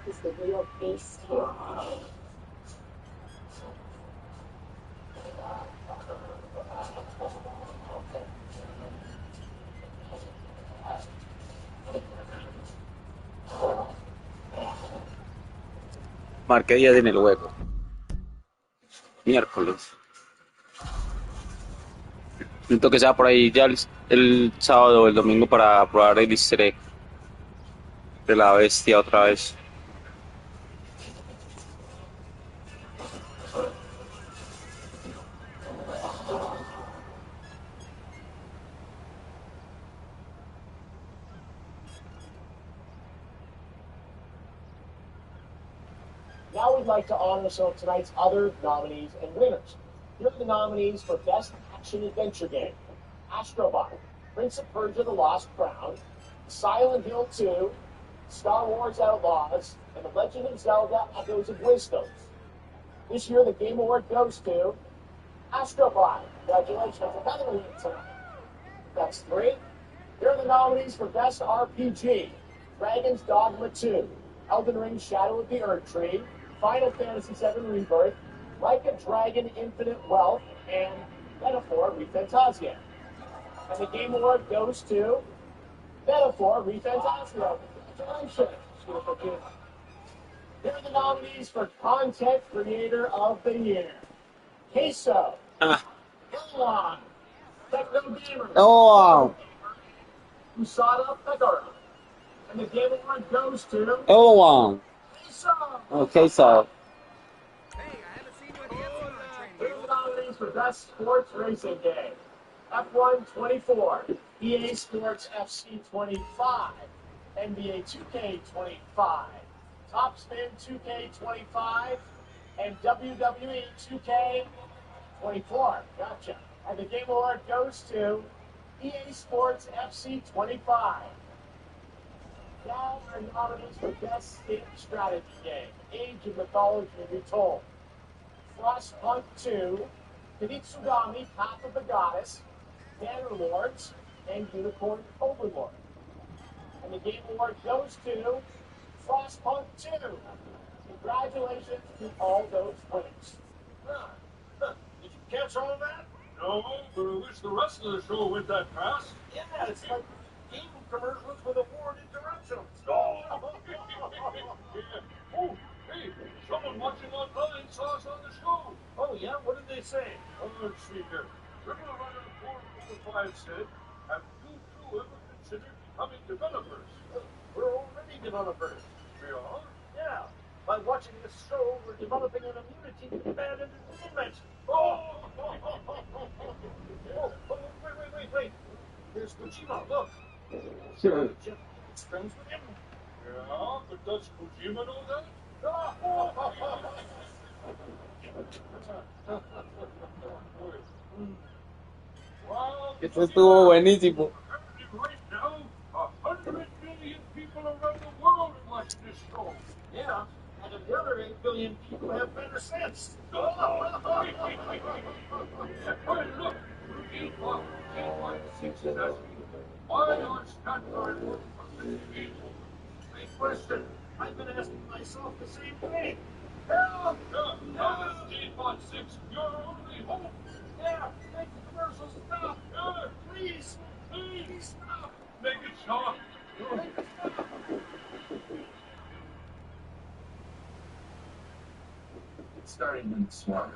is the real beast here. Marqué días en el juego. Miércoles. Siento que sea por ahí ya el sábado o el domingo para probar el easter egg de la bestia otra vez. Now we'd like to honor some of tonight's other nominees and winners. Here are the nominees for Best Action Adventure Game: Astrobot, Prince of Persia: The Lost Crown, Silent Hill 2, Star Wars Outlaws, and The Legend of Zelda: Echoes of Wisdom. This year, the Game Award goes to Astrobot. Congratulations, another win tonight. That's 3. Here are the nominees for Best RPG: Dragon's Dogma 2, Elden Ring: Shadow of the Erdtree, Final Fantasy VII Rebirth, Like a Dragon: Infinite Wealth, and Metaphor: ReFantazio. And the Game Award goes to Metaphor: ReFantazio. Congratulations. Here are the nominees for Content Creator of the Year: Queso, Ilwan, Techno Gamer, Usada Pegara. And the Game Award goes to Oh, Queso. okay, so. Here are the nominees for Best Sports Racing Game: F1 24, EA Sports FC 25, NBA 2K 25, Top Spin 2K 25, and WWE 2K 24. Gotcha. And the Game Award goes to EA Sports FC 25. Now our nominees for Best State Strategy Game: Age of Mythology Retold, Frostpunk 2, Kunitsugami: Path of the Goddess, Bannerlords, and Unicorn Overlord. And the Game Award goes to Frostpunk 2. Congratulations to all those winners. Did you catch all that? No, but I wish the rest of the show went that fast. Yeah, it's like game commercials with award interruptions. Oh, oh, hey, someone watching online saw us on the show. Oh, yeah? What did they say? Oh, let's see here. River Runner 445 said, have you two ever considered becoming developers? We're already developers. We are? Yeah. By watching this show, we're developing an immunity to bad entertainment. Oh! Wait. Here's Kojima, look. Sure. It's friends with him. Yeah, but does Kojima know that? Esto estuvo buenísimo. Right now, 100 million people around the world are watching this show. Yeah, and the other 8 billion people have better sense. Hey, look, Routine Box 816 is asking, why aren't Stanford working on the TV? Great question. I've been asking myself the same thing. Help! 816, your only hope. Yeah, make the commercials stop. Please stop. Make it stop. It's starting in the swamp.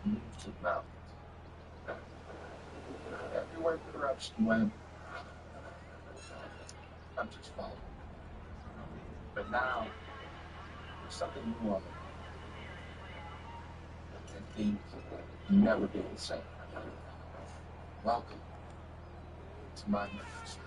Move to the mountains. Everywhere the direction went, I'm just following. But now, there's something new on it. And things will never be the same. Welcome to my ministry.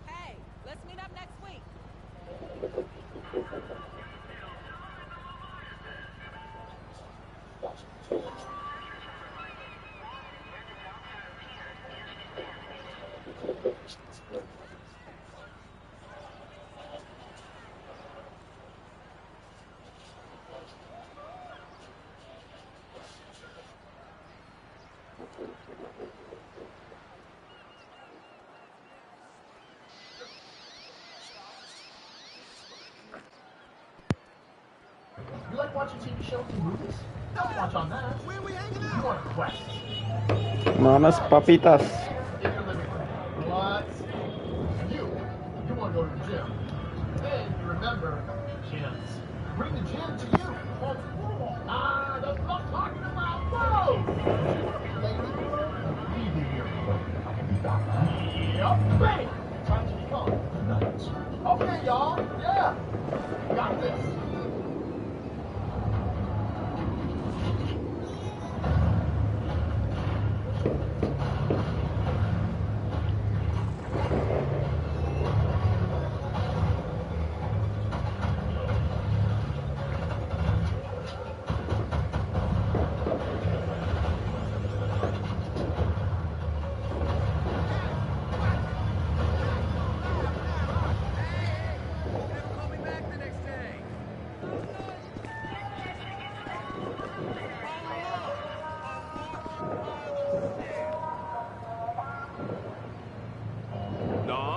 Hey, let's meet up next week. You like watching TV shows and movies? Don't watch on that. Where are we hanging out? You want a quest. No, unas papitas. In your living room. What? You want to go to the gym. Then you remember gyms. Bring the gym to you. That's what I'm talking about. Whoa! Leave me here. I can be back. Yep. Bang! Time to become nuts. Okay, y'all. Yeah. Got this.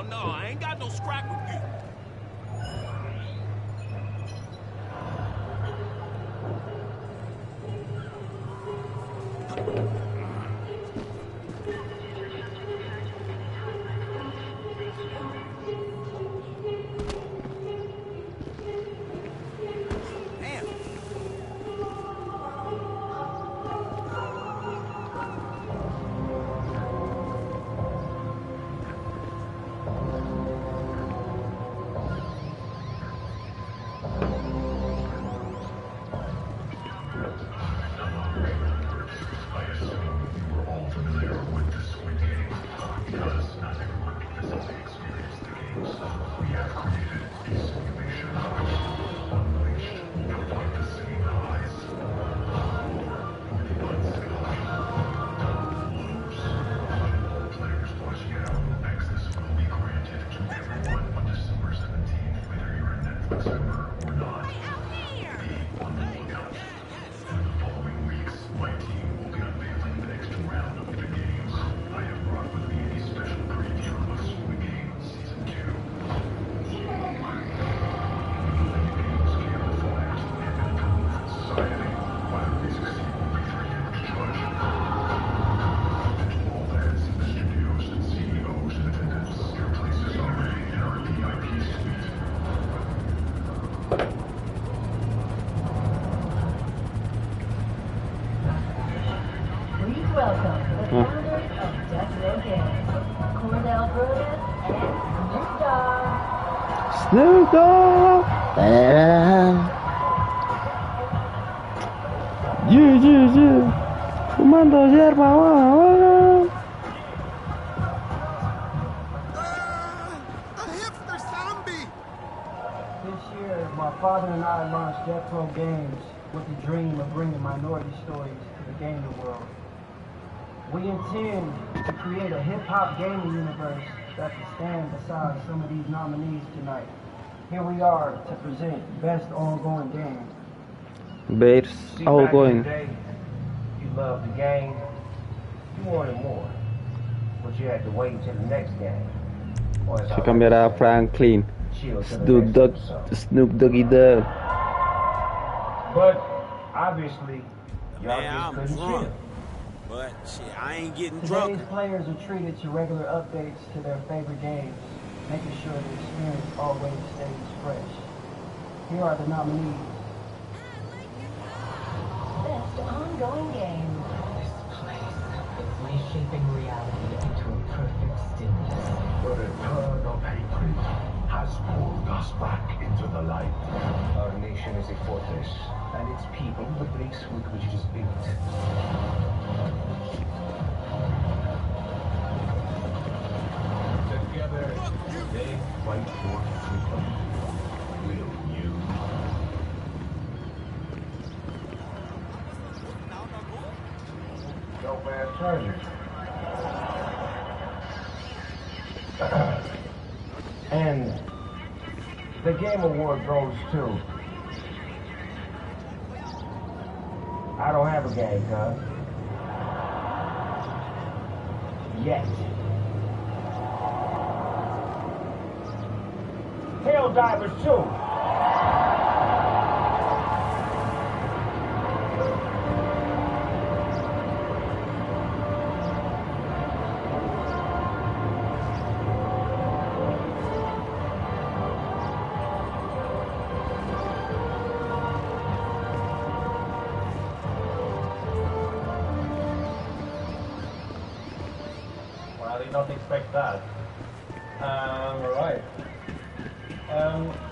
No, I ain't got no scrap with you. Brutus and Snoop Dogg. Snoop Dogg! Fumando hierba, This year, my father and I launched Death Row Games with the dream of bringing minority stories to the gaming world. We intend to create a hip-hop gaming universe that can stand beside some of these nominees tonight. Here we are to present Best Ongoing Game. Best Ongoing. You loved the game, you wanted more, but you had to wait until the next game. Se cambiará a Franklin. Snoop Doggy Dogg. But obviously, y'all Man, just I'm couldn't drunk. chill. But shit, I ain't getting Today's drunk. players are treated to regular updates to their favorite games, making sure the experience always stays fresh. Here are the nominees. Best Ongoing Game. This place is reshaping reality into a perfect stillness. The return of hatred has pulled us back into the light. Our nation is a fortress, and its people the bricks with which it is built. Together, they fight for freedom. Will you? No bad charges. And the game award goes to... I don't have a game, cuz. Yet. Tail Divers 2. Well, I did not expect that. Alright.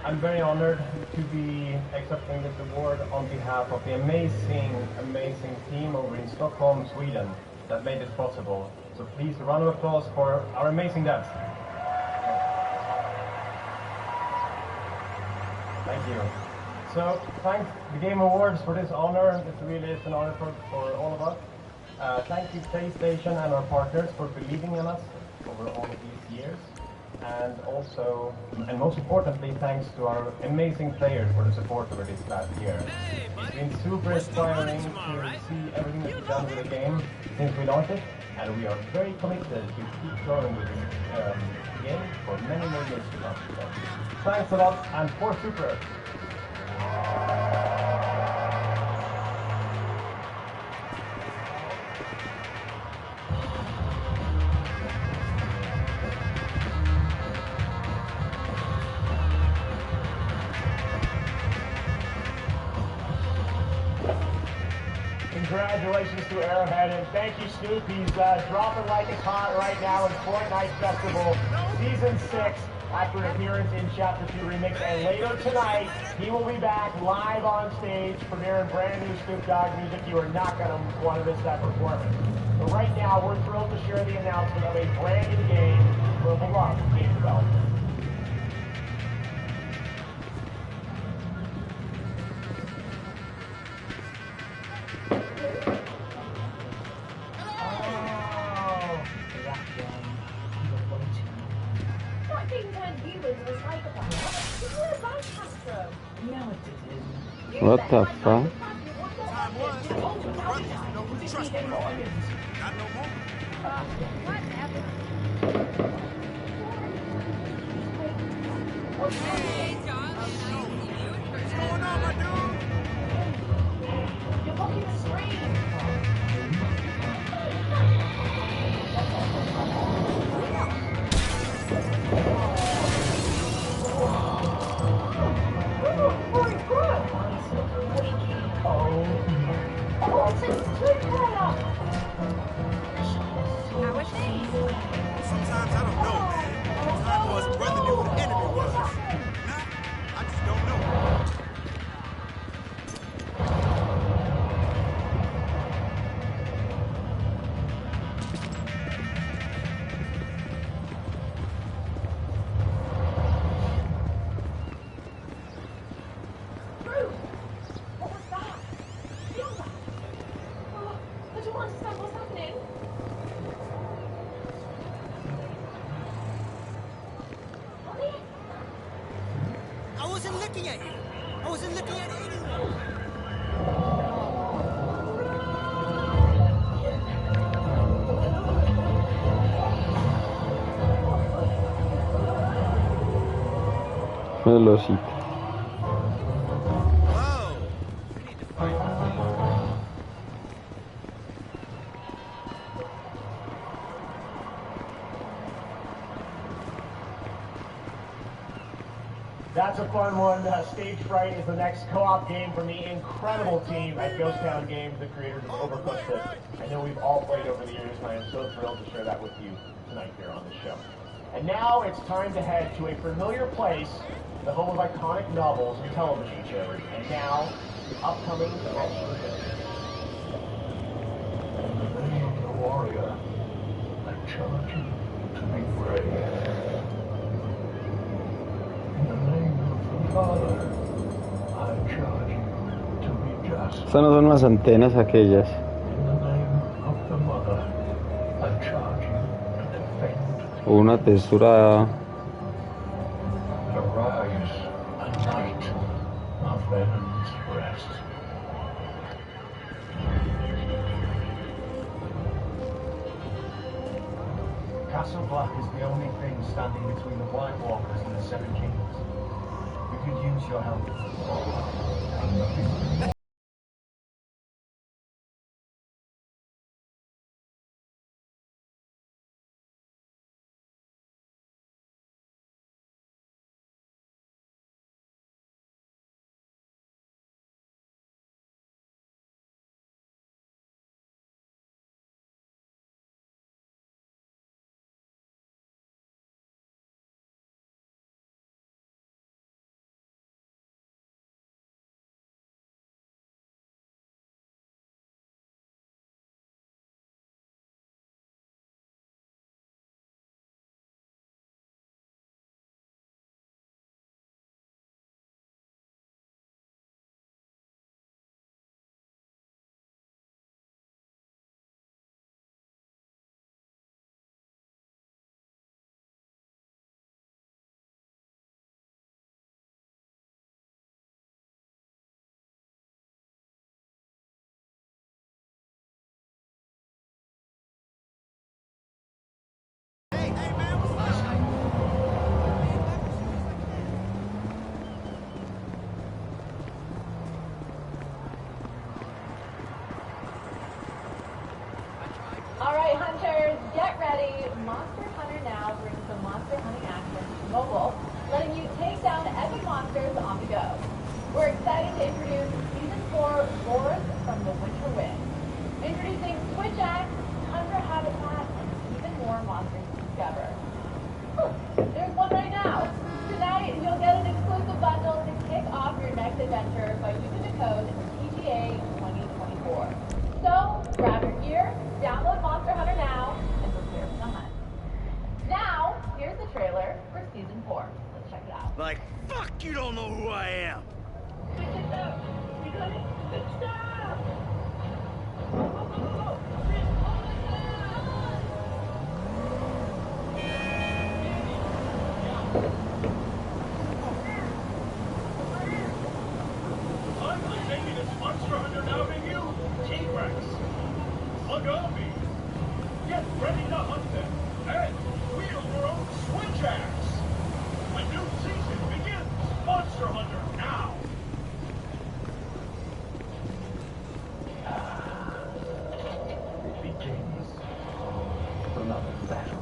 I'm very honored to be accepting this award on behalf of the amazing team over in Stockholm, Sweden that made this possible. So please, a round of applause for our amazing devs. Thank you. So, thanks the Game Awards for this honor. It really is an honor for all of us. Thank you PlayStation and our partners for believing in us over all of these years. And also, and most importantly, thanks to our amazing players for the support over this last year. It's been super inspiring to see everything that we've done with the game since we launched it, and we are very committed to keep going with this game for many more years to come. So, thanks a lot, and for Super! Congratulations to Arrowhead, and thank you, Snoop. He's dropping like it's hot right now in Fortnite Festival Season 6 after an appearance in Chapter 2 Remix. And later tonight, he will be back live on stage premiering brand new Snoop Dogg music. You are not going to want to miss that performance. But right now, we're thrilled to share the announcement of a brand new game for beloved game development. What the fuck? Sometimes I don't know. looking at you. I wasn't looking at anyone. Velocity. Whoa. I need to find the That's a fun one. Stage Fright is the next co-op game from the incredible team at Ghost Town Games, the creators of Overcooked that I know we've all played over the years, and I am so thrilled to share that with you tonight here on the show. And now it's time to head to a familiar place, the home of iconic novels and television shows, and now the upcoming action film. In the name of the warrior, I charge you to be brave. In the name of the Father, I charge you to be just. Estas no son las antenas aquellas. In the name of the Mother, I charge you to defend. O una textura. Arise, a night of venom's rest. Castle Black is the only thing standing between the White Walkers and the Seven Kingdoms. We could use your help. And nothing. Alright, hunters, get ready. Monster Hunter Now brings the monster hunting action to mobile, letting you take down epic monsters on the go. We're excited to introduce Season 4 Roars from the Winter Wind. Introducing Switch Axe, Hunter Habitat, and even more monsters to discover. There's one right now. Tonight, you'll get an exclusive bundle to kick off your next adventure by using the code TGA2024. So, grab your gear, download Monster Hunter now, and prepare for the hunt. Now, here's the trailer for Season 4. Let's check it out. Like, fuck, you don't know who I am. Finally making its Monster Hunter now to you, T-Rex. Look on me. Get ready to hunt them and wield your own Switch Axe. A new season begins. Monster Hunter now. It begins another battle.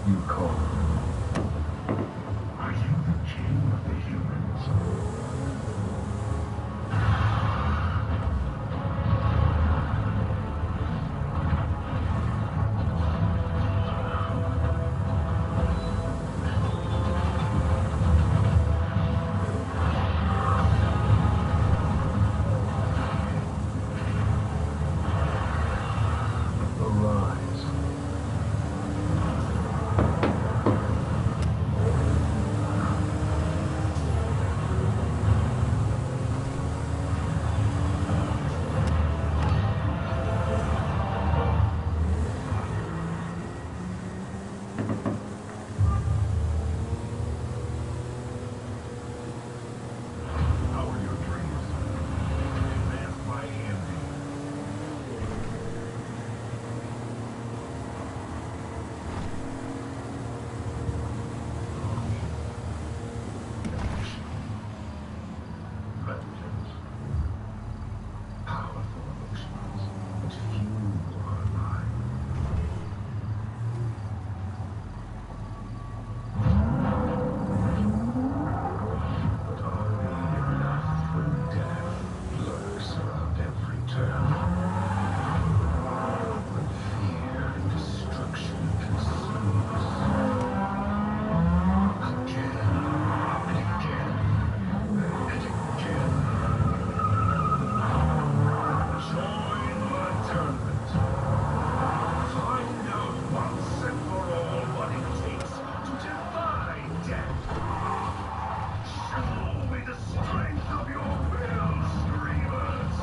you call? Are you the king of the humans? Arise. How are your dreams? Advanced by Andy. Vengeance. Powerful emotions, which fuel our lives. But are we enough when death lurks around every turn? When fear and destruction consume us again and again and again. Join my tournament. Find out once and for all what it takes to defy death. Show me the strength of your will, screamers!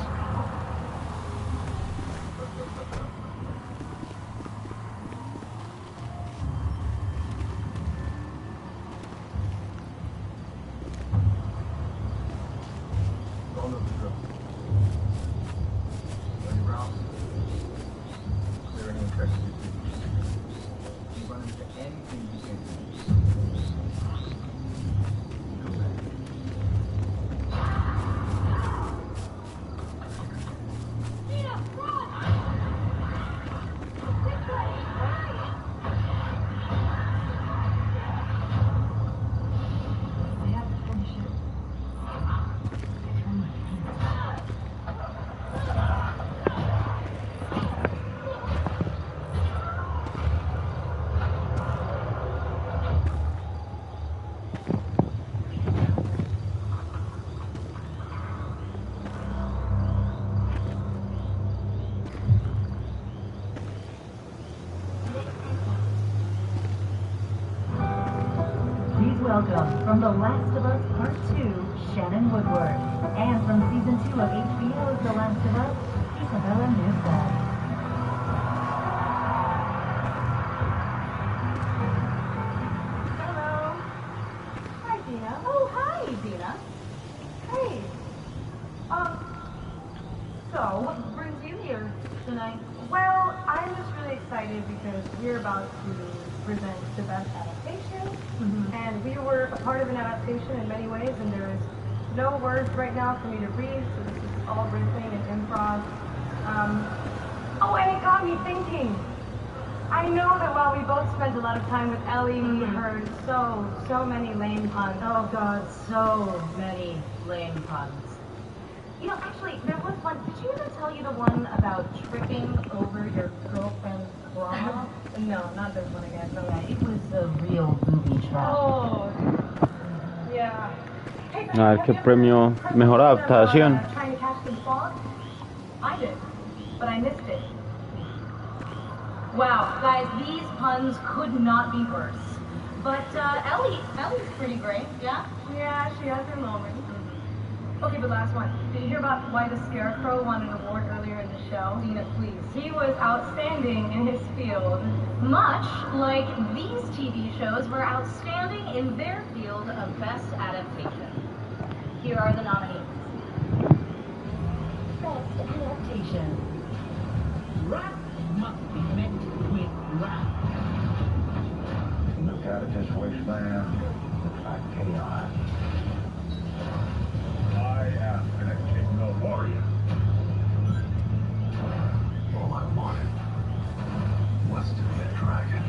Don't know the drill. When you're out, clearing infected people. You run into anything you can do. Come back. Nina, run! This way! I have to finish it. Please welcome, from The Last of Us Part 2, Shannon Woodward. And from Season 2 of HBO's The Last of Us, Isabella Newsted. Hello. Hi, Dina. Oh, hi, Dina. Hey. So, what brings you here tonight? Well, I'm just really excited because we're about to present the best adaptation, and we were a part of an adaptation in many ways, and there is no words right now for me to read, so this is all riffing and improv. Oh, and it got me thinking. I know that while we both spent a lot of time with Ellie, we heard so many lame puns. Oh God, so many lame puns. You know, actually, there was one. Did she ever tell you the one about tripping over your girlfriend's bra? No, not this one again. No. Yeah, it was a real booby trap. Oh, yeah. Hey, A ver qué premio mejor adaptación. Trying to catch some fog? I did, but I missed it. Wow, guys, these puns could not be worse. But Ellie's pretty great, yeah? Yeah, she has her moments. Okay, but last one. Did you hear about why the Scarecrow won an award earlier in the show? Dina, please. He was outstanding in his field, much like these TV shows were outstanding in their field of best adaptation. Here are the nominees. Best adaptation. Wrath must be met with wrath. Look at it this wasteland. Looks like chaos. I am an king of warrior. All I wanted was to be a dragon.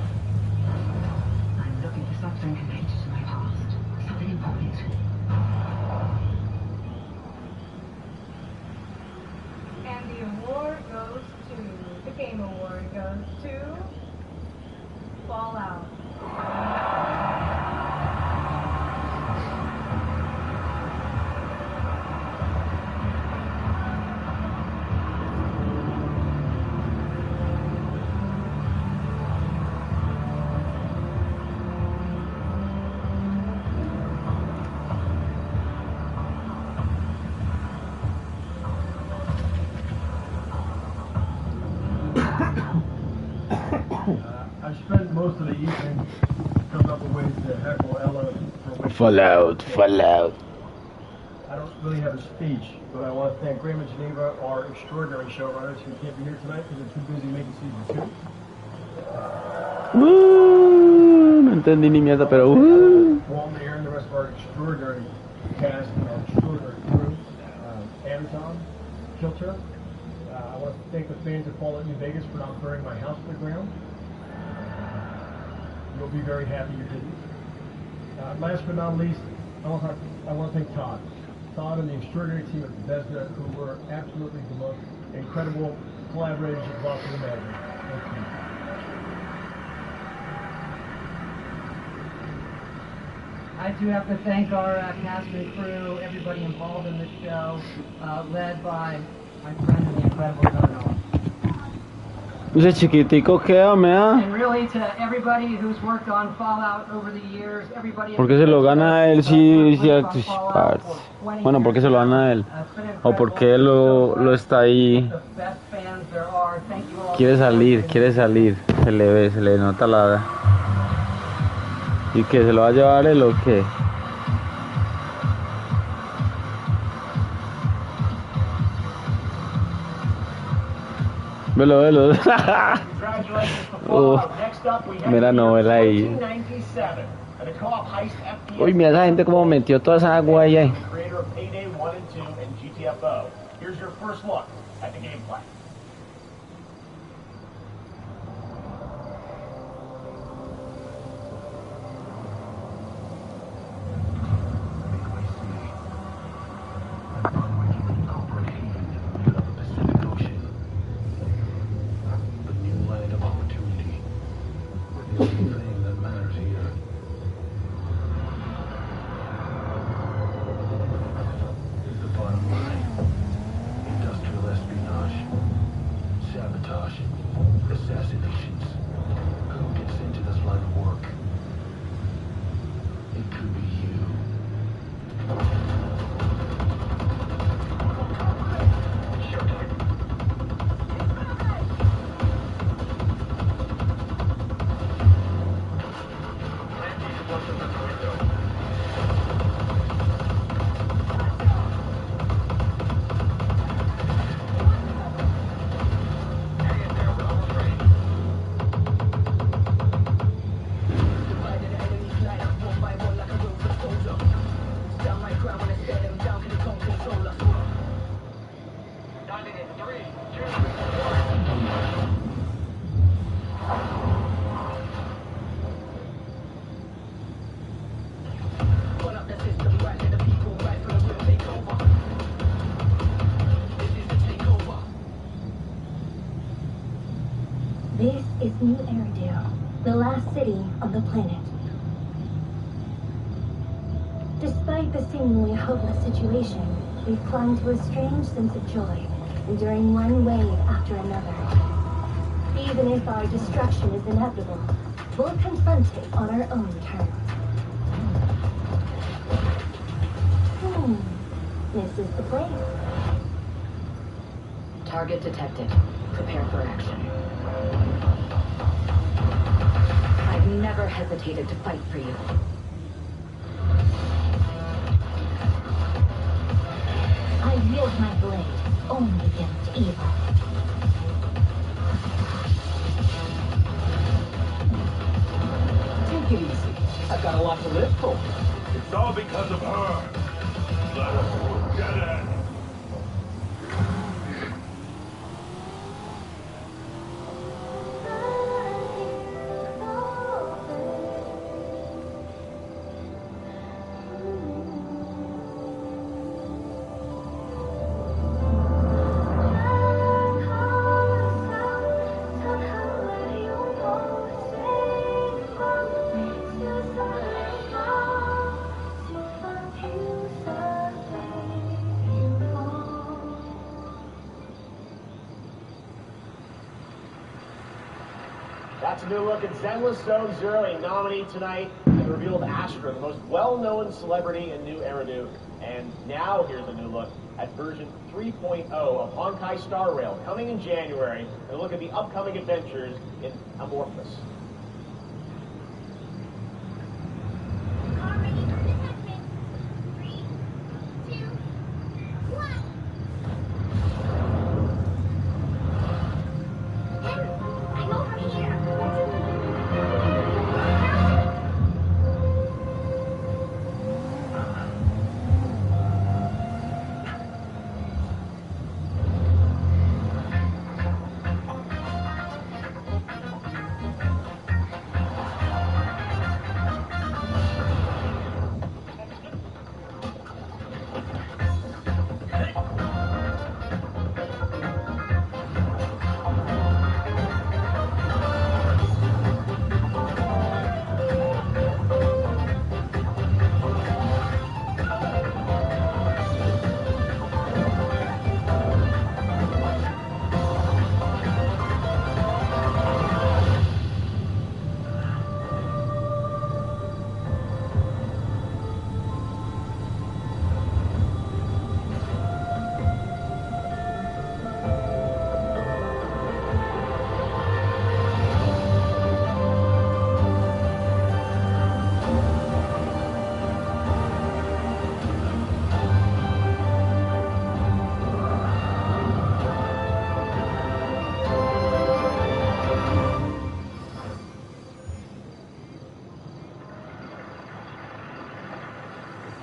most of the evening coming up with ways to heckle Ella for which Fallout. I don't really have a speech, but I want to thank Graham and Geneva, our extraordinary showrunners who can't be here tonight because they're too busy making season 2. No entendí ni mierda, pero Walt and Aaron, the rest of our extraordinary cast and our extraordinary crew. Anton, Kilter. I want to thank the fans of Fallout New Vegas for not burning my house to the ground. You'll be very happy you didn't. Last but not least, I want to thank Todd. Todd and the extraordinary team at Bethesda, who were absolutely the most incredible collaborators you could possibly imagine. Thank you. I do have to thank our cast and crew, everybody involved in the show, led by my friend, the incredible Donald. ese chiquitico queda, me da. And really to everybody who's worked on Fallout over the years, everybody. ¿Por qué se lo gana él si bueno, ¿por qué se lo gana él? ¿O por qué él lo está ahí? Quiere salir, se le ve, se le nota la... ¿Y que se lo va a llevar él o qué? Velo. Mira novela ahí. Uy, mira esa gente como metió toda esa agua ahí. This is New Eridu, the last city of the planet. Despite the seemingly hopeless situation, we've clung to a strange sense of joy, enduring one wave after another. Even if our destruction is inevitable, we'll confront it on our own terms. This is the place. Target detected. Prepare for action. I've never hesitated to fight for you. I wield my blade only against evil. Take it easy. I've got a lot to live for. It's all because of her. Let us get it. That's a new look at Zenless Zone Zero, a nominee tonight, and revealed Astra, the most well-known celebrity in New Eridu. And now here's a new look at version 3.0 of Honkai Star Rail, coming in January, and a look at the upcoming adventures in Amorphous.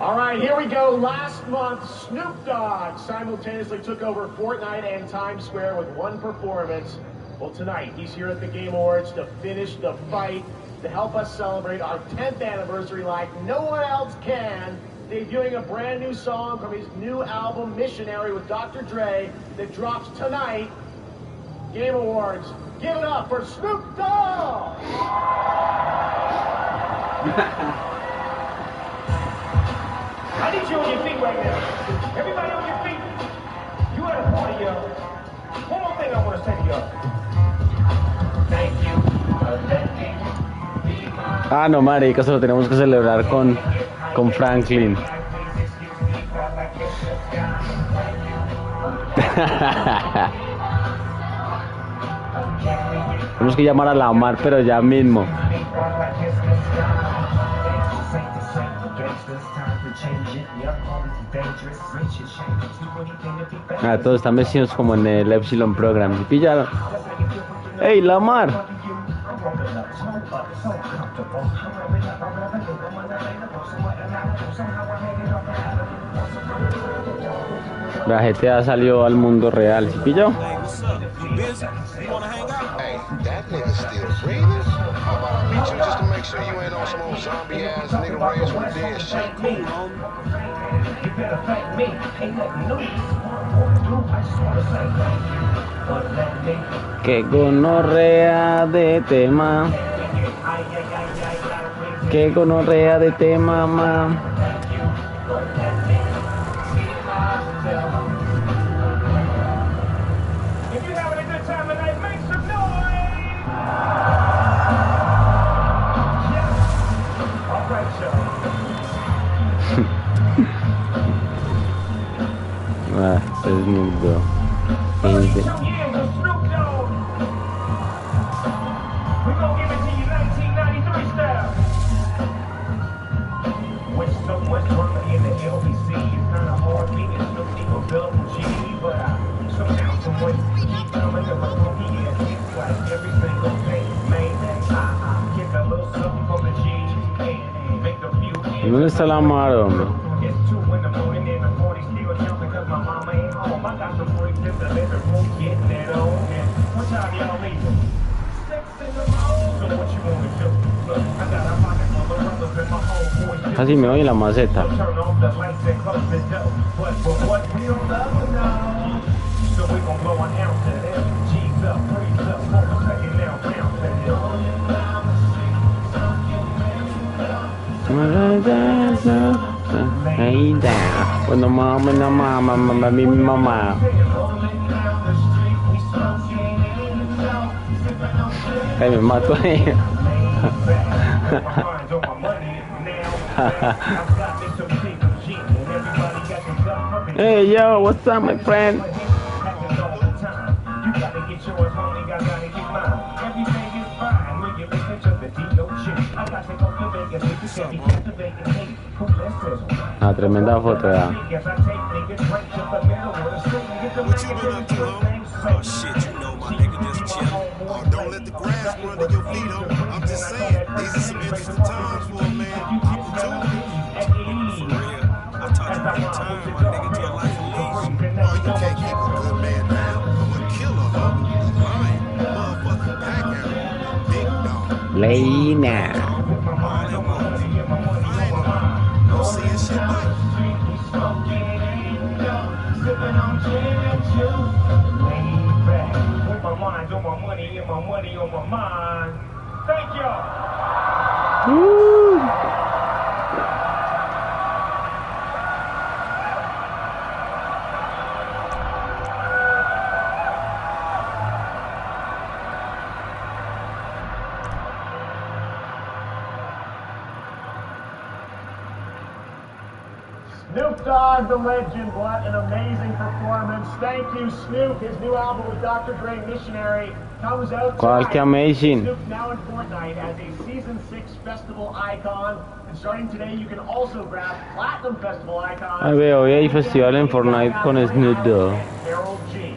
All right, here we go. Last month, Snoop Dogg simultaneously took over Fortnite and Times Square with one performance. Well, tonight, he's here at the Game Awards to finish the fight, to help us celebrate our 10th anniversary like no one else can, debuting a brand new song from his new album, Missionary, with Dr. Dre, that drops tonight. Game Awards, give it up for Snoop Dogg! I need you on your feet right now. Everybody on your feet. You at a party, y'all. One more thing I want to say to y'all. Thank you for letting me be my... Ah, no, marica, eso lo tenemos que celebrar con Franklin. Tenemos que llamar a la Omar, pero ya mismo. Ah, todos están vestidos como en el Epsilon Program. ¿Y pillaron? ¡Ey, Lamar! La GTA salió al mundo real. ¿Sí pilló? Hey, that nigga still breathing? How about I meet you just to make sure you ain't on some old zombie ass nigga raised with dead shit? Cool, homie. You better thank me. Ain't nothing new. I just wanna say thank you. Que gonorrea de tema. Que gonorrea de tema, ma. Ah, es nudo. ¿Dónde está la mar, hombre? Casi me voy en la maceta. Hey there, cuando mi mamá. Ay, me mato ahí. Hey yo, what's up, my friend? Ah, tremenda foto, ya. What you been up to, homie? Oh shit, you know my nigga just chillin'. Oh, don't let the grass run to your feet, homie. I'm just saying, these are some interesting times for a man. Keep it tuned. For real, I taught you one time, my nigga, to a life of leisure. Oh, you can't keep a good man down. I'm a killer, homie. A lion, motherfucking pack animal, big dog. Lena. Don't see it shit like. Thank y'all. Woo. Snoop Dogg, the legend, what an amazing performance. Thank you, Snoop. His new album with Dr. Dre, Missionary, comes out ¿Cuál? Qué amazing. Snoop now in Fortnite as a Season 6 festival icon. And starting today, you can also grab Platinum Festival icons. Ay, veo, hoy hay festival en Fortnite con Snoop Dogg. Harold G.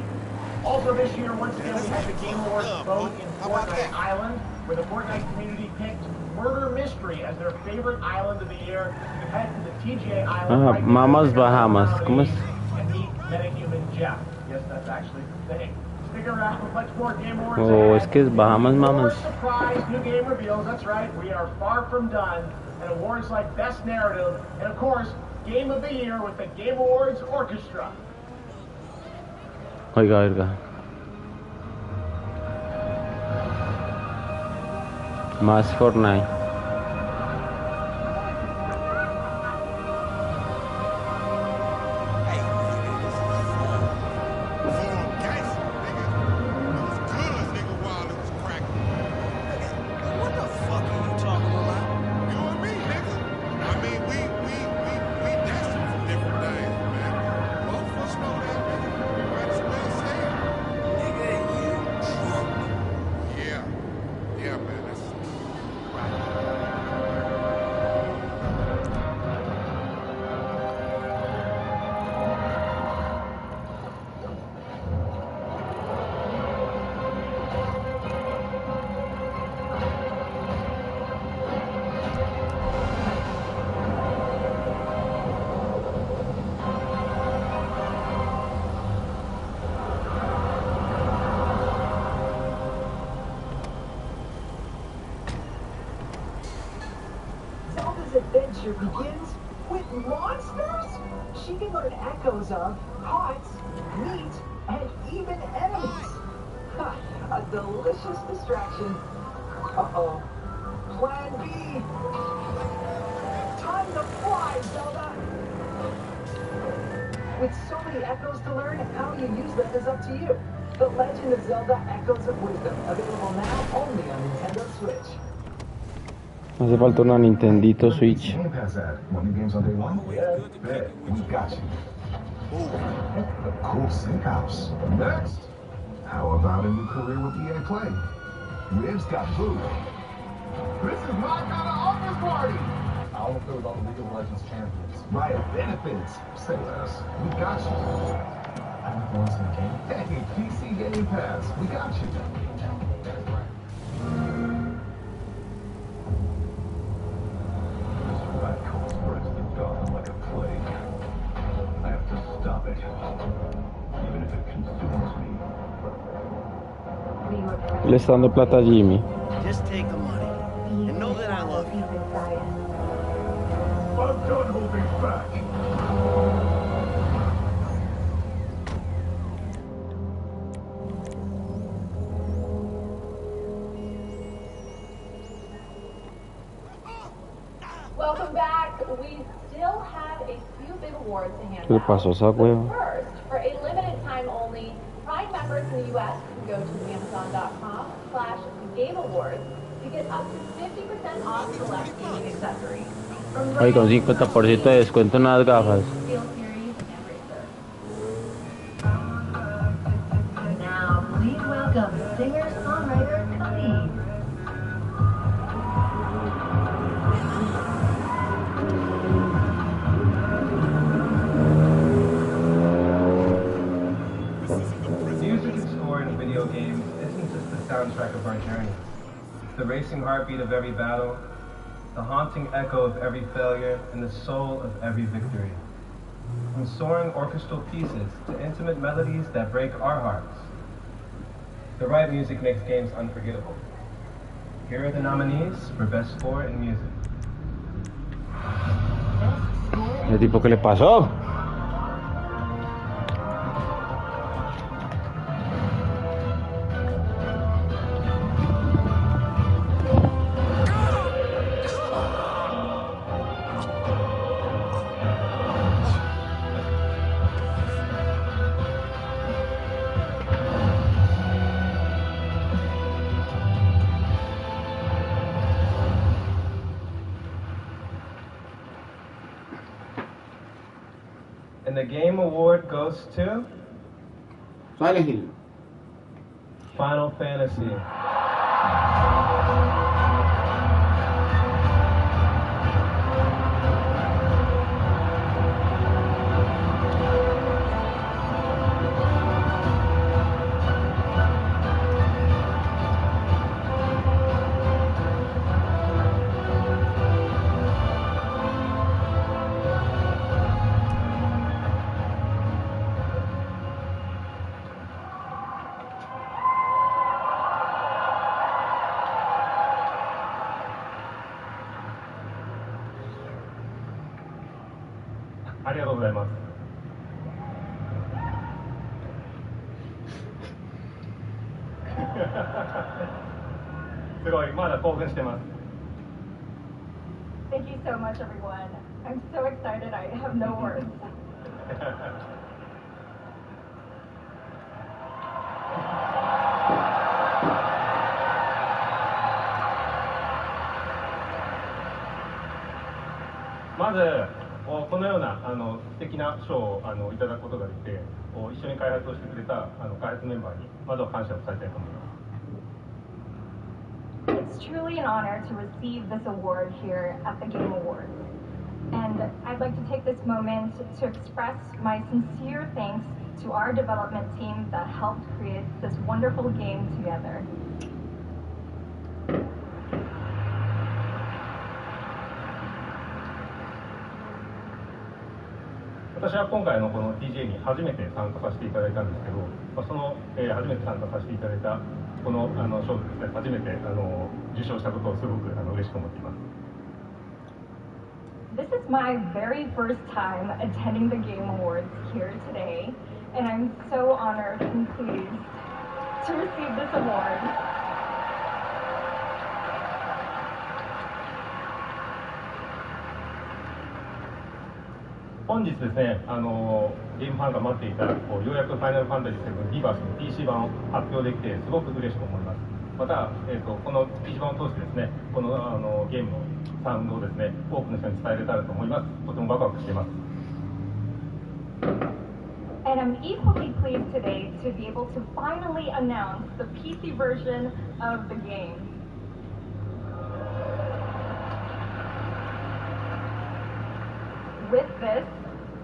Also this year, once again, we had the Game Awards vote in Fortnite Island, where the Fortnite community picked murder mystery as their favorite island of the year. You can head to the TGA Island right now Mamas Bahamas. ¿Cómo es? and meet Metahuman Jeff. Yes, that's actually the thing. Stick around for much more Game Awards Oh, ahead. es que es Bahamas More Mamas. surprise, new game reveals. That's right. We are far from done. And awards like Best Narrative and, of course, Game of the Year with the Game Awards Orchestra. Oiga, oiga. Más Fortnite. Adventure begins with monsters? She can learn echoes of hearts, meat, and even enemies. Ha, a delicious distraction. Uh-oh. Plan B. Time to fly, Zelda! With so many echoes to learn, how you use them is up to you. The Legend of Zelda Echoes of Wisdom, available now only on Nintendo Switch. Hace falta una Nintendito Switch. Game Pass ad. Want new games on day one? Yeah, bet. We got you. A cool sync house. Next. How about a new career with EA Play? Ribs got food. This is my kind of office party. I don't feel about the League of Legends champions. Riot benefits. Say less. We got you. I'm going to the game. Hey, PC Game Pass. We got you. Le está dando plata a Jimmy. Just take the money and know that I love you. I'm done holding back. Welcome back. We still have a few big awards to hand ¿Qué le out. pasó a esa hueva? First, for a limited time only, Prime members in the U.S. can go to Amazon.com/GameAwards to get up to 50% off select gaming accessories. Ay, con 50% de descuento en las gafas. Now, please welcome singer-songwriter Khalid. Music and score in video games isn't just the soundtrack of our journey. It's the racing heartbeat of every battle, the haunting echo of every failure, and the soul of every victory. From soaring orchestral pieces to intimate melodies that break our hearts, the right music makes games unforgettable. Here are the nominees for Best Score in Music. ¿El tipo qué le pasó? And the Game Award goes to Silent Hill. Final Fantasy. ありがとうございます。すごい、まだ興奮してます。Thank you so much, everyone. I'm so excited. I have no words. まずこのような素敵な賞をいただくことができて、一緒に開発をしてくれた開発メンバーにまずは感謝を伝えたいと思います。It's truly an honor to receive this award here at the Game Awards. And I'd like to take this moment to express my sincere thanks to our development team that helped create this wonderful game together. 私は今回のこの TGA に初めて参加させていただいたんですけど、その、初めて参加させていただいたこの賞でですね、初めて受賞したことをすごく嬉しく思っています。This is my very first time attending the Game Awards here today, and I'm so honored and pleased to receive this award. 本日ですね、ゲームファンが待っていたようやくファイナルファンタジー7リバースの PC 版を発表できてすごく嬉しく思います。また、この PC 版を通してですね、このゲームのサウンドをですね、多くの人に伝えれたらと思います。とてもワクワクしています。And I'm equally pleased today to be able to finally announce the PC version of the game. With this,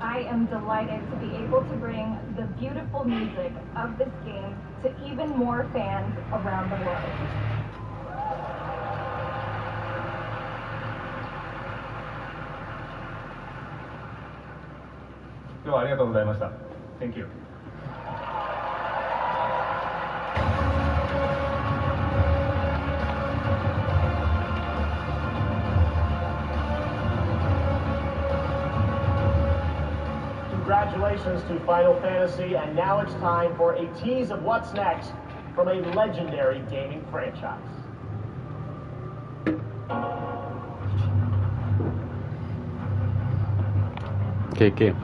I am delighted to be able to bring the beautiful music of this game to even more fans around the world. 今日はありがとうございました。Thank you. Congratulations to Final Fantasy, and now it's time for a tease of what's next from a legendary gaming franchise. ¿Qué?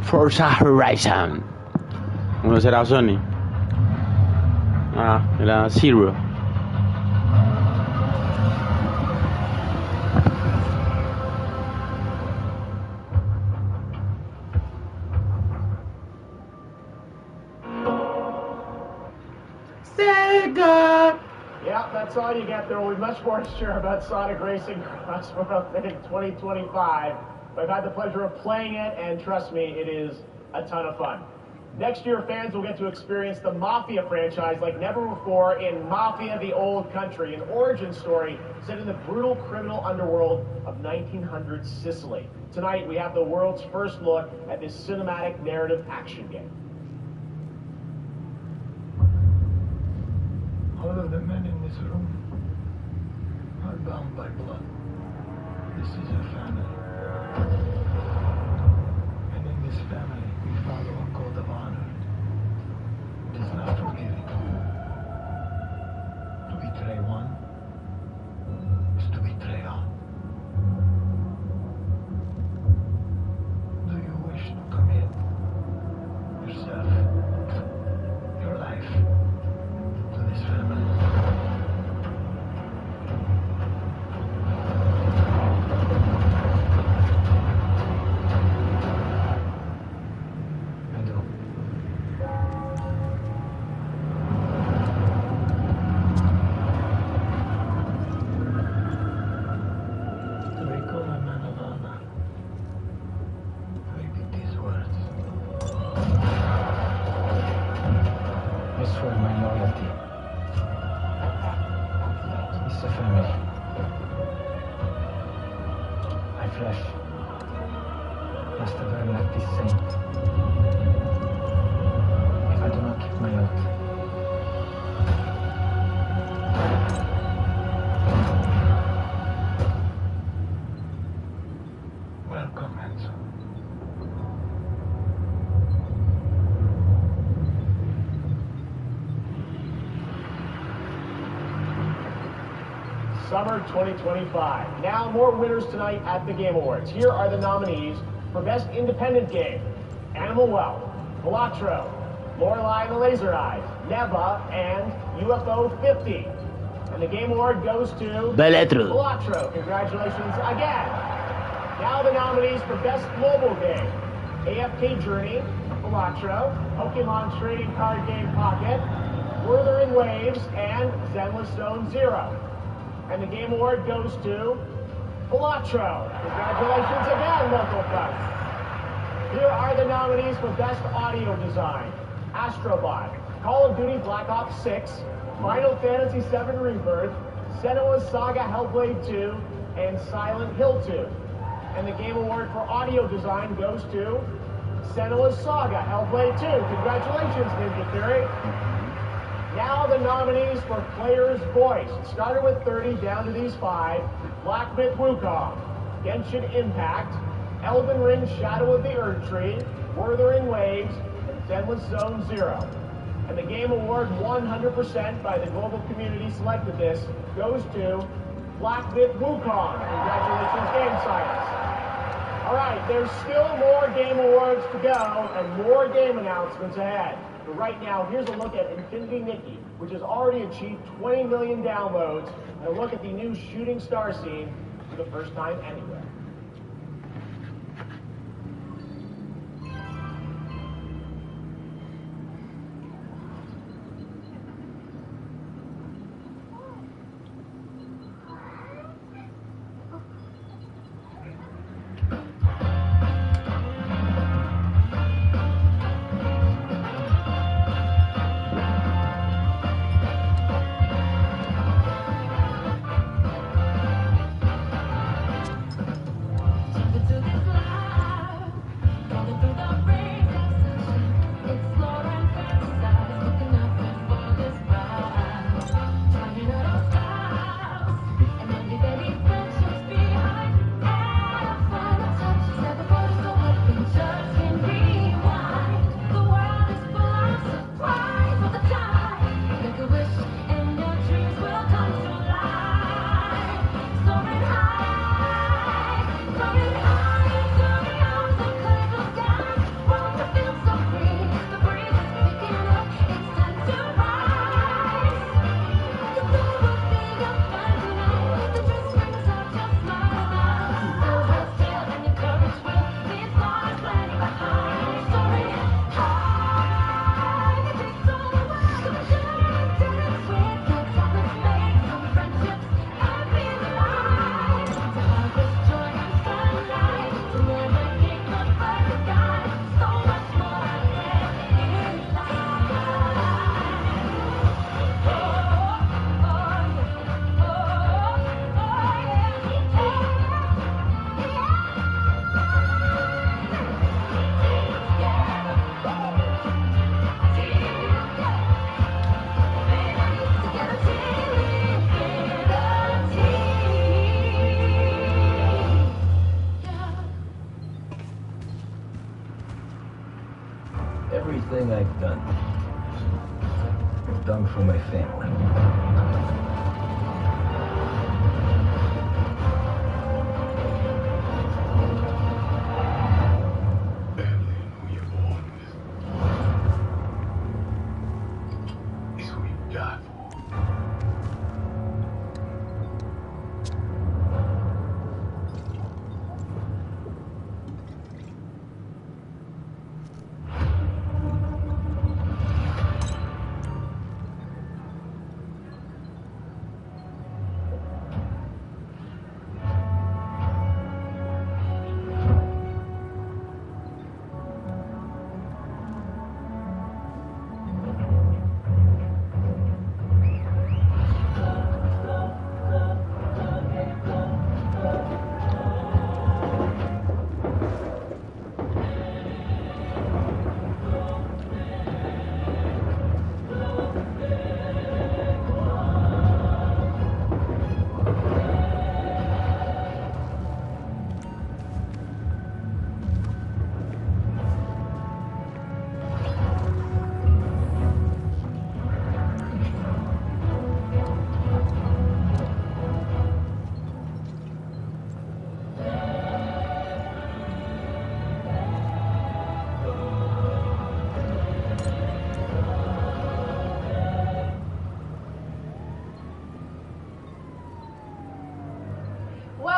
Forza Horizon. ¿Uno será Sony? Ah, era Zero. Sega! Yeah, that's all you get. There will be much more to share about Sonic Racing Crossroads in 2025. I've had the pleasure of playing it, and trust me, it is a ton of fun. Next year, fans will get to experience the Mafia franchise like never before in Mafia: The Old Country, an origin story set in the brutal criminal underworld of 1900 Sicily. Tonight, we have the world's first look at this cinematic narrative action game. All of the men in this room are bound by blood. This is a family. And in this family, we follow a code of honor. It is not forgiving. To betray one is to betray all. Do you wish to commit yourself, your life, to this family? Well, Summer 2025. Now, more winners tonight at the Game Awards. Here are the nominees for Best Independent Game: Animal Well, Balatro, Lorelei and the Laser Eyes, Neva, and UFO 50. And the Game Award goes to Balatro. Balatro. Congratulations again. Now the nominees for Best Mobile Game: AFK Journey, Balatro, Pokemon Trading Card Game Pocket, Wuthering Waves, and Zenless Zone Zero. And the Game Award goes to Balatro. Congratulations again, local folks. Here are the nominees for Best Audio Design: Astrobot, Call of Duty Black Ops 6, Final Fantasy VII Rebirth, Senua's Saga Hellblade 2, and Silent Hill 2. And the Game Award for Audio Design goes to Senua's Saga Hellblade 2. Congratulations, Ninja Theory. Now the nominees for Player's Voice. Started with 30, down to these 5. Black Myth Wukong, Genshin Impact, Elden Ring Shadow of the Erdtree, Wuthering Waves, and Zenless Zone Zero. And the Game Award, 100% by the global community selected this, goes to Black Myth Wukong. Congratulations, Game Science. All right, there's still more Game Awards to go and more game announcements ahead. But right now, here's a look at Infinity Nikki, which has already achieved 20 million downloads, and a look at the new Shooting Star scene for the first time anywhere. Everything I've done for my family.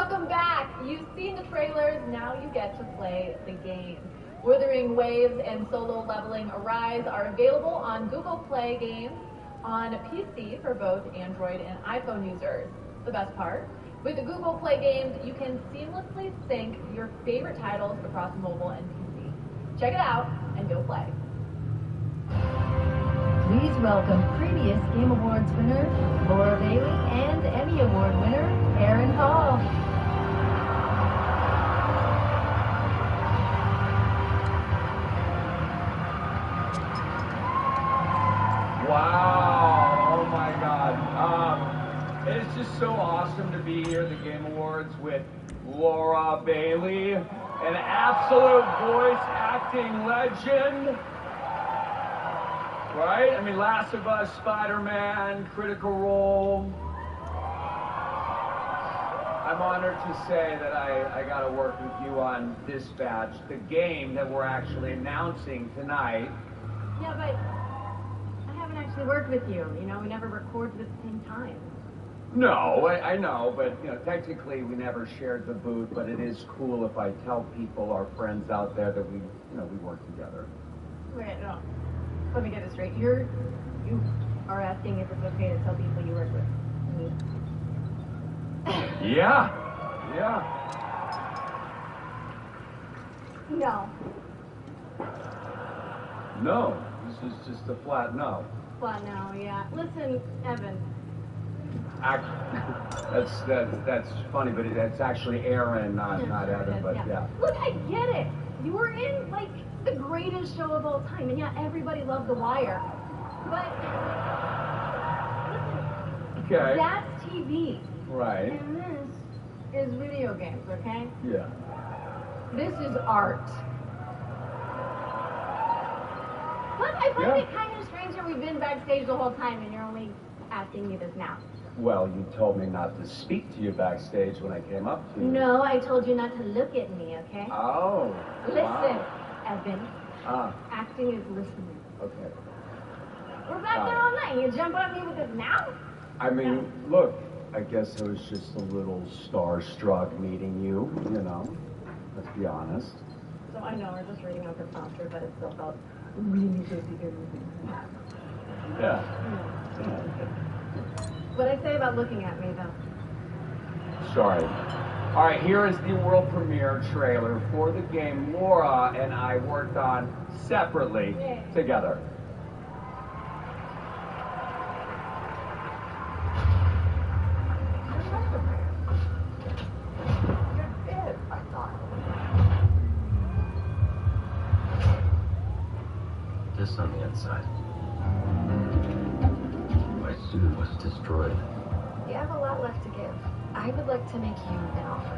Welcome back. You've seen the trailers, now you get to play the game. Withering Waves and Solo Leveling Arise are available on Google Play Games on PC for both Android and iPhone users. The best part, with the Google Play Games, you can seamlessly sync your favorite titles across mobile and PC. Check it out and go play. Please welcome previous Game Awards winner Laura Bailey and Emmy Award winner Aaron Hall. Wow! Oh my God! It's just so awesome to be here at the Game Awards with Laura Bailey, an absolute voice acting legend. Right? I mean, Last of Us, Spider-Man, Critical Role. I'm honored to say that I got to work with you on Dispatch, the game that we're actually announcing tonight. Yeah, but I haven't actually worked with you. You know, we never recorded at the same time. No, I know, but you know, technically we never shared the booth. But it is cool if I tell people, our friends out there, that we work together. Wait, no. Let me get this straight. You are asking if it's okay to tell people you work with me. Yeah. No. No, this is just a flat no. Well, no, yeah. Listen, Evan. That's funny, but it's actually Aaron, not Evan. But yeah. Look, I get it. You were in like the greatest show of all time, and yeah, everybody loved The Wire. But listen, okay, that's TV. Right. And this is video games, okay? Yeah. This is art. Look, I find it kind of strange that we've been backstage the whole time, and you're only asking me this now. Well, you told me not to speak to you backstage when I came up to you. No, I told you not to look at me, okay? Oh. Listen, Wow. Evan. Acting is listening. Okay. We're back there all night. You jump on me with this now? I mean, look, I guess I was just a little starstruck meeting you, you know. Let's be honest. So I know we're just reading off the prompter, but it still felt really good. Yeah. What'd I say about looking at me, though? Sorry. All right, here is the world premiere trailer for the game Laura and I worked on separately together. This on the inside. My suit was destroyed. You have a lot left to give. I would like to make you an offer.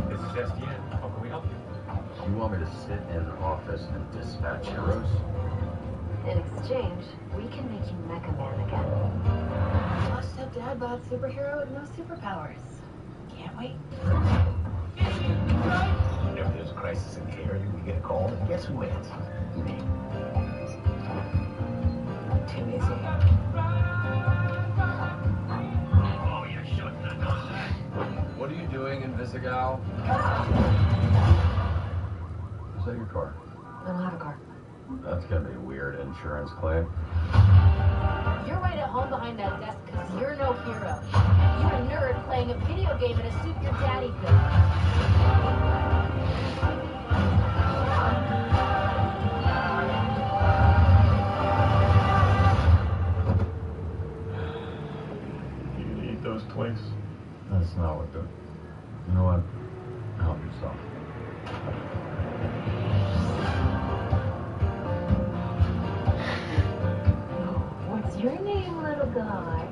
This is SDN. How can we help you? You want me to sit in an office and dispatch heroes? In exchange, we can make you Mecha Man again. Plus a dad-bod superhero with no superpowers. Can't wait. Whenever there's a crisis in care, we get a call, and guess who answers? Me. Too easy. Oh, you shouldn't have done that. What are you doing in Visigow? Is that your car? I don't have a car. That's gonna be a weird insurance claim. You're right at home behind that desk because you're no hero. You're a nerd playing a video game in a suit your daddy built. You gonna eat those Twinks? That's not what the... You know what? Help yourself. What's your name, little guy?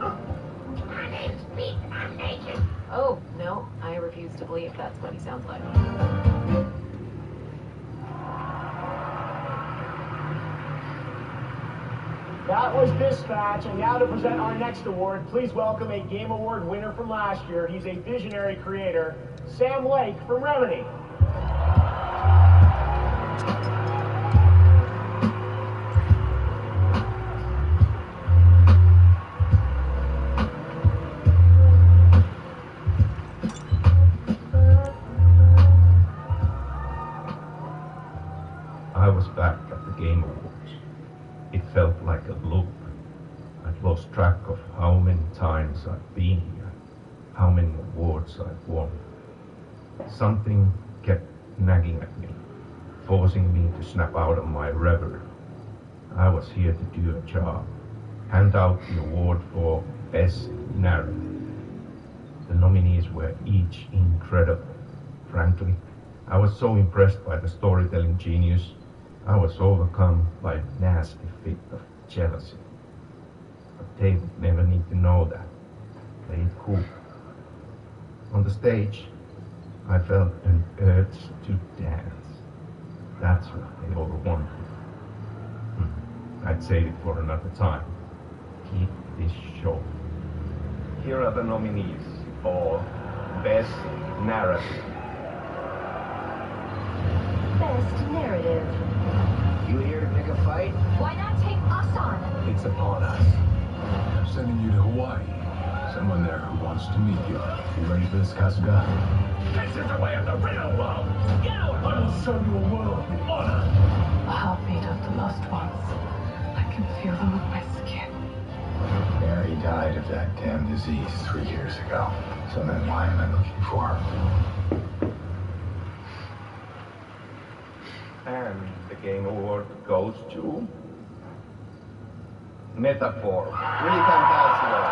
My name's Pete. I'm naked. Oh, no, I refuse to believe that's what he sounds like. That was Dispatch, and now to present our next award, please welcome a Game Award winner from last year. He's a visionary creator, Sam Lake from Remedy. lost track of how many times I've been here, how many awards I've won. Something kept nagging at me, forcing me to snap out of my reverie. I was here to do a job, hand out the award for Best Narrative. The nominees were each incredible. Frankly, I was so impressed by the storytelling genius, I was overcome by a nasty fit of jealousy. But they would never need to know that. Play it cool. On the stage, I felt an urge to dance. That's what they all wanted. I'd save it for another time. Keep this short. Here are the nominees for Best Narrative. Best narrative. You here to pick a fight? Why not take us on? It's upon us. I'm sending you to Hawaii. Someone there who wants to meet you. You ready for this, Kasuga? This is the way of the real world. I will show you a world of honor. The heartbeat of the lost ones. I can feel them on my skin. Yeah, he died of that damn disease 3 years ago. So then why am I looking for him? And the Game Award goes to Metaphor. Really fantastic.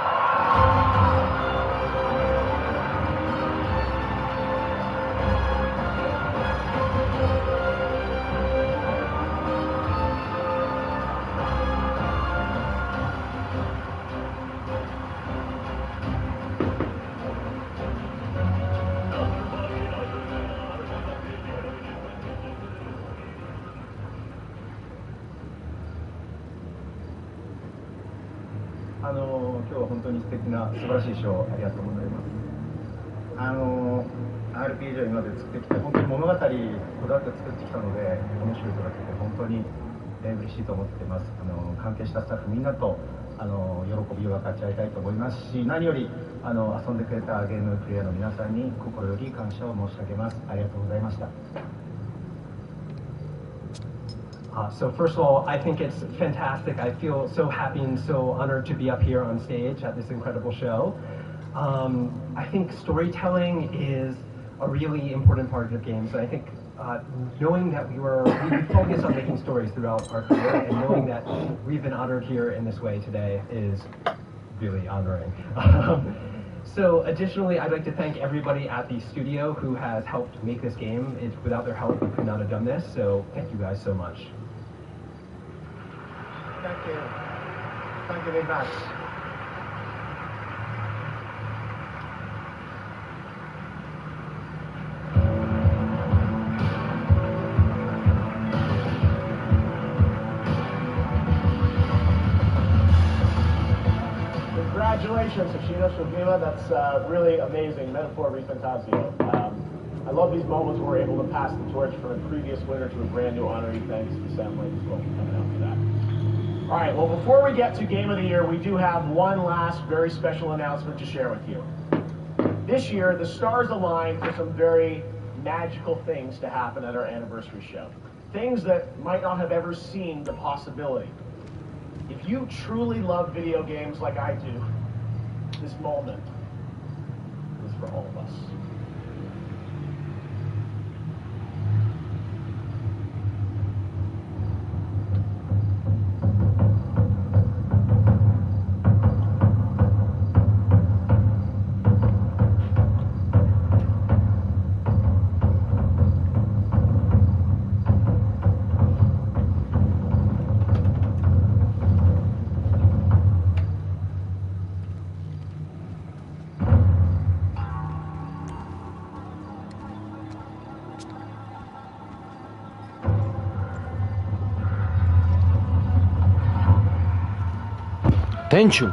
今日は本当に素敵な素晴らしい賞ありがとうございます。RPG を今まで作ってきて本当に物語こだわって作ってきたので面白いとなって本当に嬉しいと思っています。関係したスタッフみんなと喜びを分かち合いたいと思いますし、何より遊んでくれたゲームプレイヤーの皆さんに心より感謝を申し上げます。ありがとうございました。So first of all, I think it's fantastic. I feel so happy and so honored to be up here on stage at this incredible show. I think storytelling is a really important part of games. And I think knowing that we focus on making stories throughout our career and knowing that we've been honored here in this way today is really honoring. So additionally, I'd like to thank everybody at the studio who has helped make this game. Without their help, we could not have done this. So thank you guys so much. Thank you. Thank you very much. Congratulations, Hoshino Shogima. That's really amazing. Metaphor Refantasio. I love these moments where we're able to pass the torch from a previous winner to a brand new honoree. Thanks to Sam Lake as well for coming out for that. All right, well, before we get to Game of the Year, we do have one last very special announcement to share with you. This year, the stars aligned for some very magical things to happen at our anniversary show. Things that might not have ever seemed a possibility. If you truly love video games like I do, this moment is for all of us. Tenchu.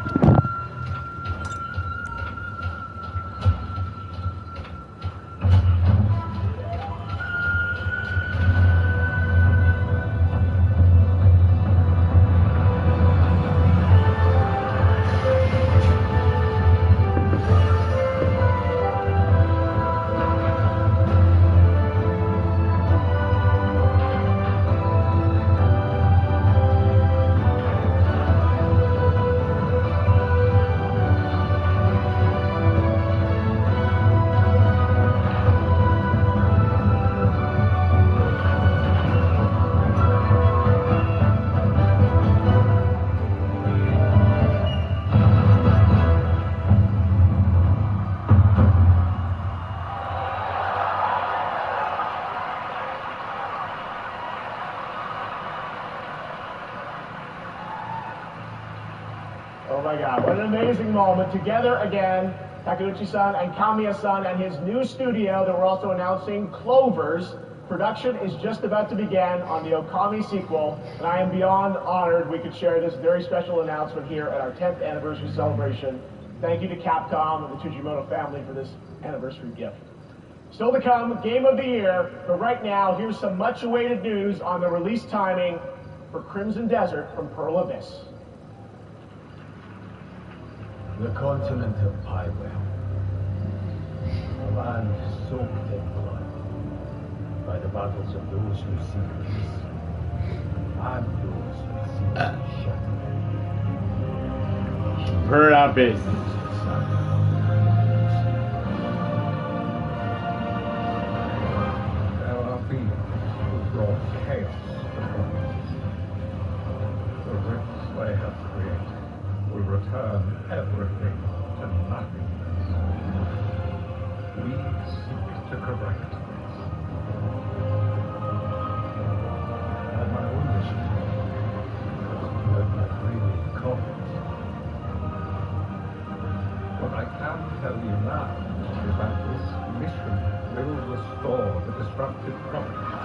What an amazing moment. Together again, Takeuchi-san and Kamiya-san and his new studio that we're also announcing, Clovers. Production is just about to begin on the Okami sequel, and I am beyond honored we could share this very special announcement here at our 10th anniversary celebration. Thank you to Capcom and the Tujimoto family for this anniversary gift. Still to come, Game of the Year, but right now, here's some much-awaited news on the release timing for Crimson Desert from Pearl Abyss. The continent of Pywell, a land soaked in blood by the battles of those who seek peace and those who seek shattered. Pearl Abyss. There are beings who brought chaos upon us. The rifts they have created will return everything to nothingness. We seek to correct this. And my own mission is to let my really confidence. What I can tell you now is that this mission will restore the disrupted properties.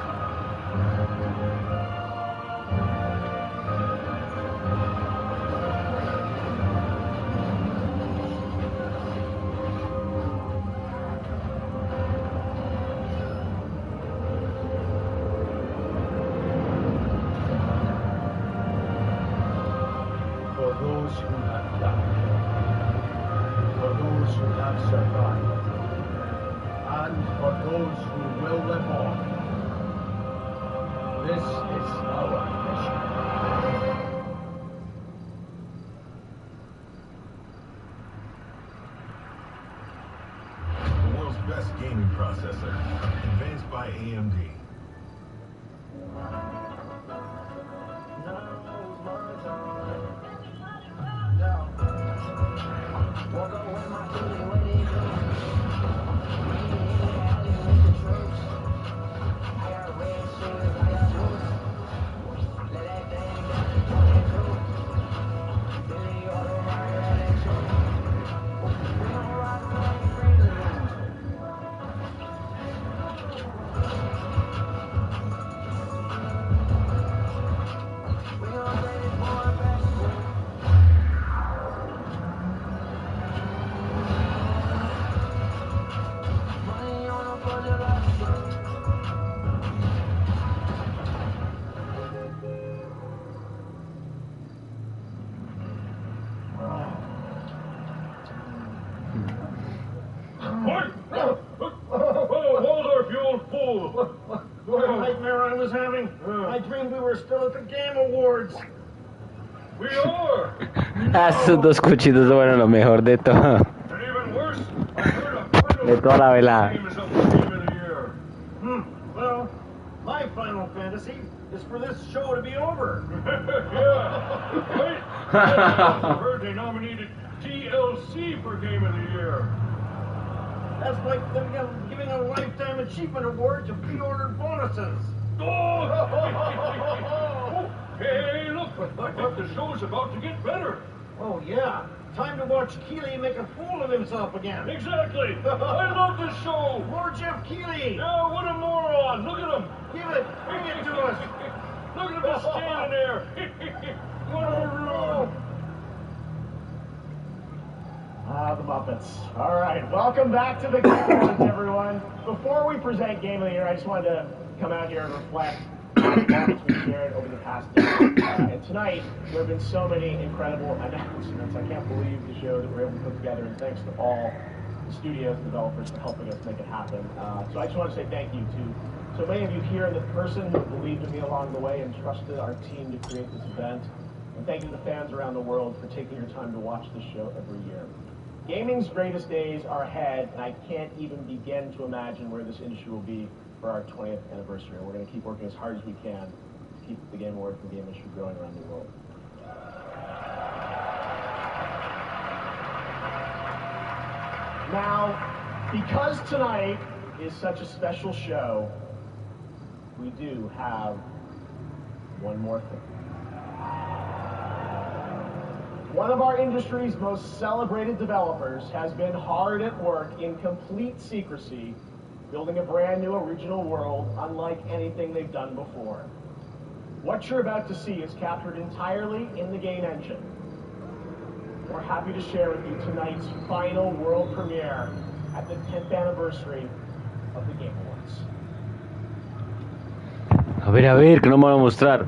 For those who have died, for those who have survived, and for those who will live on. This is our mission. The world's best gaming processor, advanced by AMD. What a nightmare I was having. I dreamed we were still at the Game Awards. We are. Esos dos cuchillos fueron lo mejor de todo. De toda la velada. Well, my Final Fantasy is for this show to be over. Yeah. Wait. I heard they nominated DLC for Game of the Year. That's like them giving a Lifetime Achievement Award to pre-ordered bonuses. Oh! Hey, look! I think the show's about to get better. Oh, yeah. Time to watch Keighley make a fool of himself again. Exactly. I love this show. More Jeff Keighley. Yeah, what a moron. Look at him. Give it. Bring it to us. Look at him just standing there. What a rude. Ah, the Muppets. All right, welcome back to the Game Awards, everyone. Before we present Game of the Year, I just wanted to come out here and reflect on the moments we shared over the past day. And tonight, there have been so many incredible announcements. I can't believe the show that we're able to put together, and thanks to all the studios and developers for helping us make it happen. So I just want to say thank you to so many of you here in person who believed in me along the way and trusted our team to create this event. And thank you to the fans around the world for taking your time to watch this show every year. Gaming's greatest days are ahead, and I can't even begin to imagine where this industry will be for our 20th anniversary. We're going to keep working as hard as we can to keep the Game Awards and the game industry growing around the world. Now, because tonight is such a special show, we do have one more thing. One of our industry's most celebrated developers has been hard at work in complete secrecy, building a brand new original world unlike anything they've done before. What you're about to see is captured entirely in the game engine. We're happy to share with you tonight's final world premiere at the 10th anniversary of the Game Awards. A ver, que no me van a mostrar.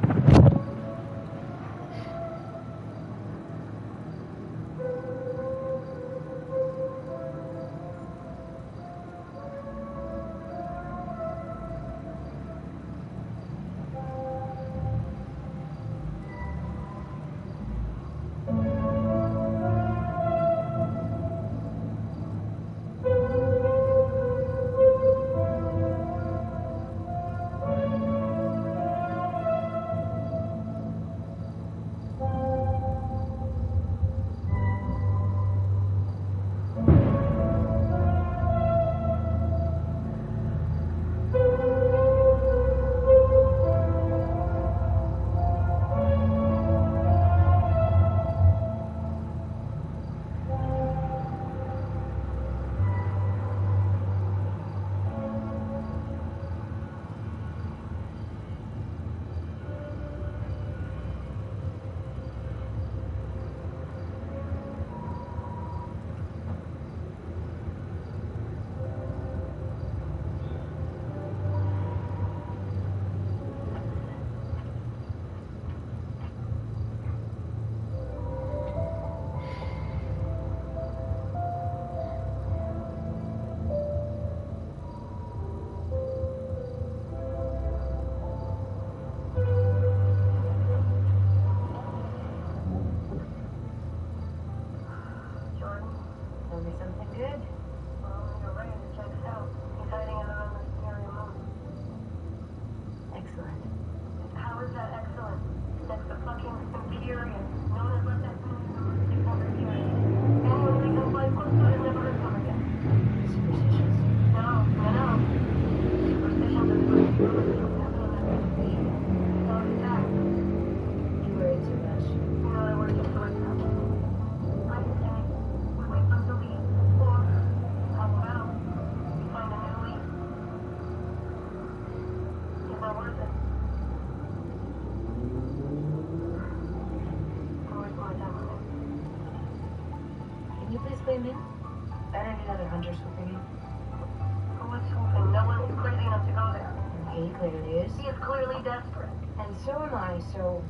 So,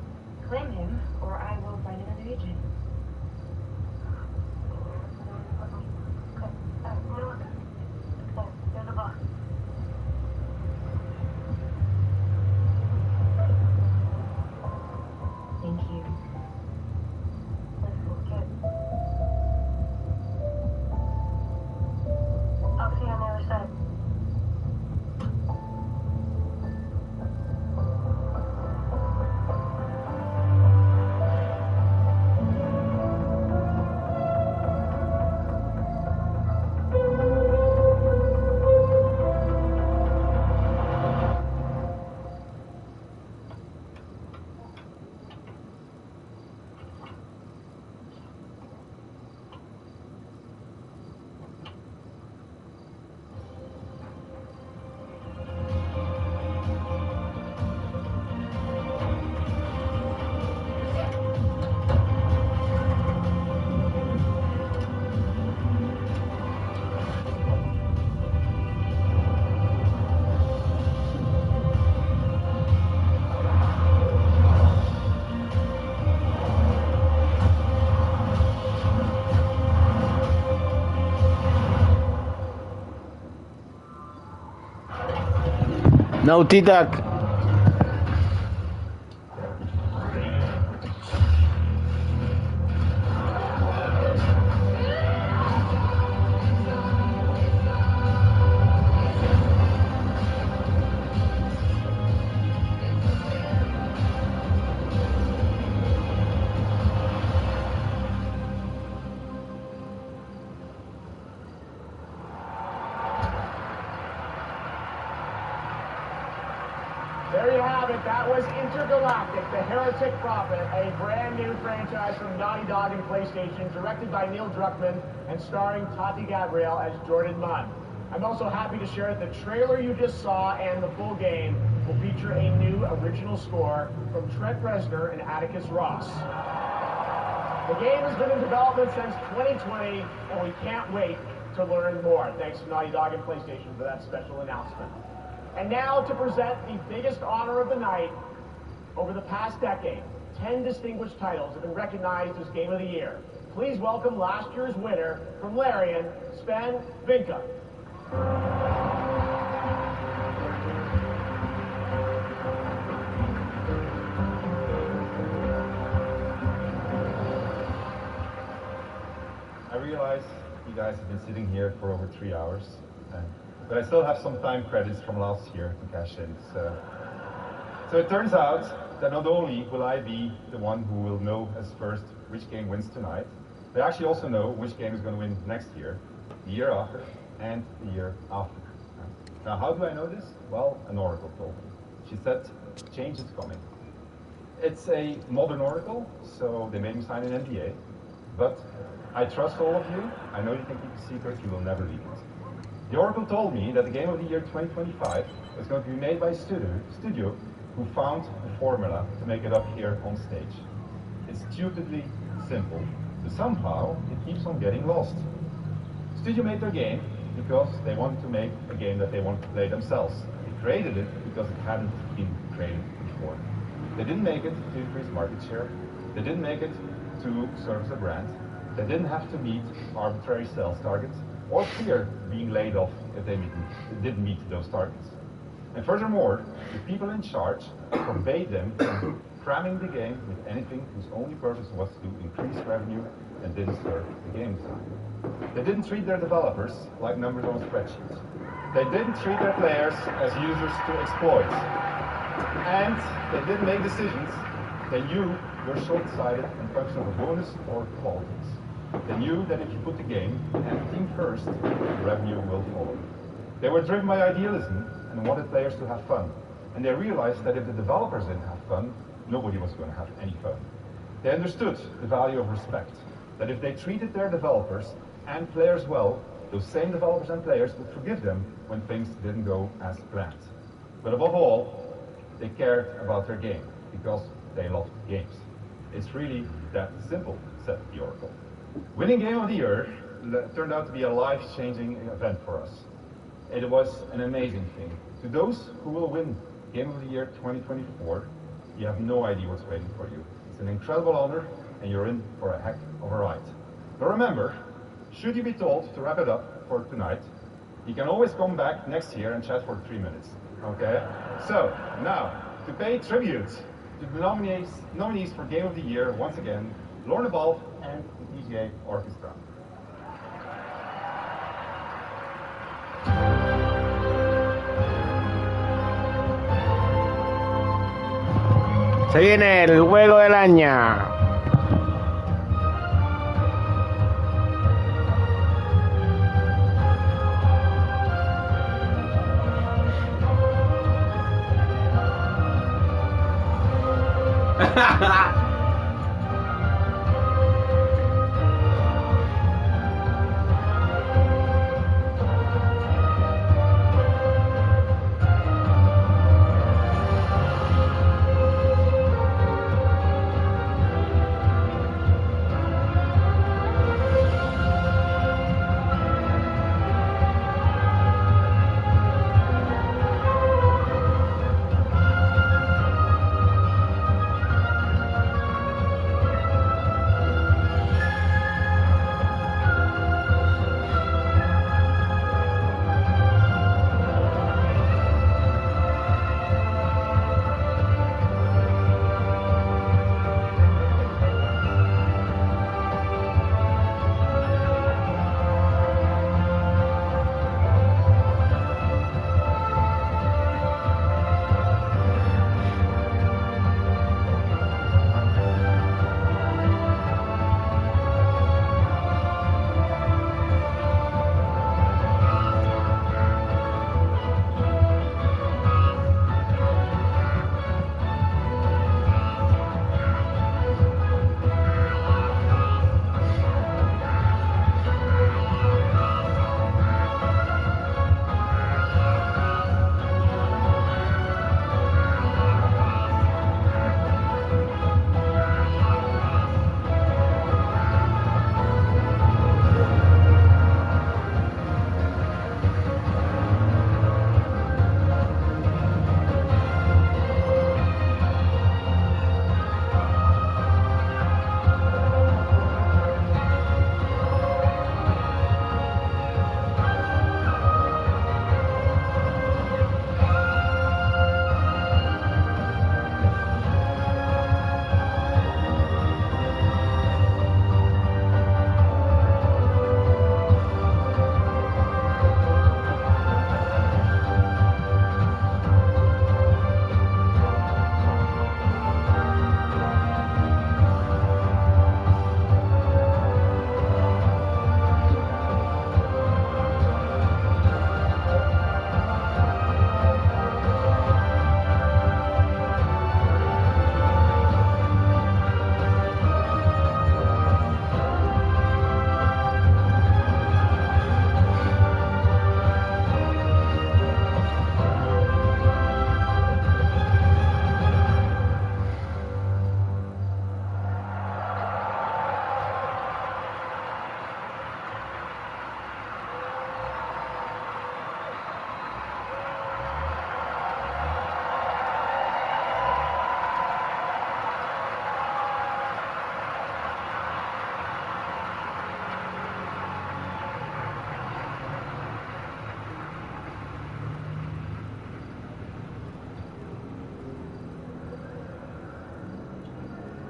claim him, or I will find another agent. There's a box. Thank you. I'll see you on the other side. Naughty Dog. have it. That was Intergalactic, the Heretic Prophet, a brand new franchise from Naughty Dog and PlayStation, directed by Neil Druckmann and starring Tati Gabrielle as Jordan Munn. I'm also happy to share that the trailer you just saw and the full game will feature a new original score from Trent Reznor and Atticus Ross. The game has been in development since 2020, and we can't wait to learn more. Thanks to Naughty Dog and PlayStation for that special announcement. And now to present the biggest honor of the night. Over the past decade, 10 distinguished titles have been recognized as Game of the Year. Please welcome last year's winner from Larian, Sven Vinka. I realize you guys have been sitting here for over 3 hours, but I still have some time credits from last year to cash in. So it turns out that not only will I be the one who will know as first which game wins tonight, but I actually also know which game is going to win next year, the year after, and the year after. Now, how do I know this? Well, an oracle told me. She said, change is coming. It's a modern oracle, so they made me sign an NDA, but I trust all of you. I know you can keep a secret, you will never leak it. The oracle told me that the Game of the Year 2025 is going to be made by a studio who found a formula to make it up here on stage. It's stupidly simple, but somehow it keeps on getting lost. The studio made their game because they wanted to make a game that they wanted to play themselves. They created it because it hadn't been created before. They didn't make it to increase market share. They didn't make it to service a brand. They didn't have to meet arbitrary sales targets or fear being laid off if they didn't meet those targets. And furthermore, the people in charge forbade them from cramming the game with anything whose only purpose was to increase revenue and didn't serve the game design. They didn't treat their developers like numbers on spreadsheets. They didn't treat their players as users to exploit. And they didn't make decisions they knew were short-sighted in function of a bonus or politics. They knew that if you put the game and the team first, revenue will follow. They were driven by idealism and wanted players to have fun. And they realized that if the developers didn't have fun, nobody was going to have any fun. They understood the value of respect, that if they treated their developers and players well, those same developers and players would forgive them when things didn't go as planned. But above all, they cared about their game because they loved games. It's really that simple, said the oracle. Winning Game of the Year turned out to be a life-changing event for us. It was an amazing thing. To those who will win Game of the Year 2024, you have no idea what's waiting for you. It's an incredible honor, and you're in for a heck of a ride. But remember, should you be told to wrap it up for tonight, you can always come back next year and chat for 3 minutes. Okay? So, now, to pay tribute to the nominees for Game of the Year, once again, Lorna Balf and the PGA Orchestra. Se viene el juego del año.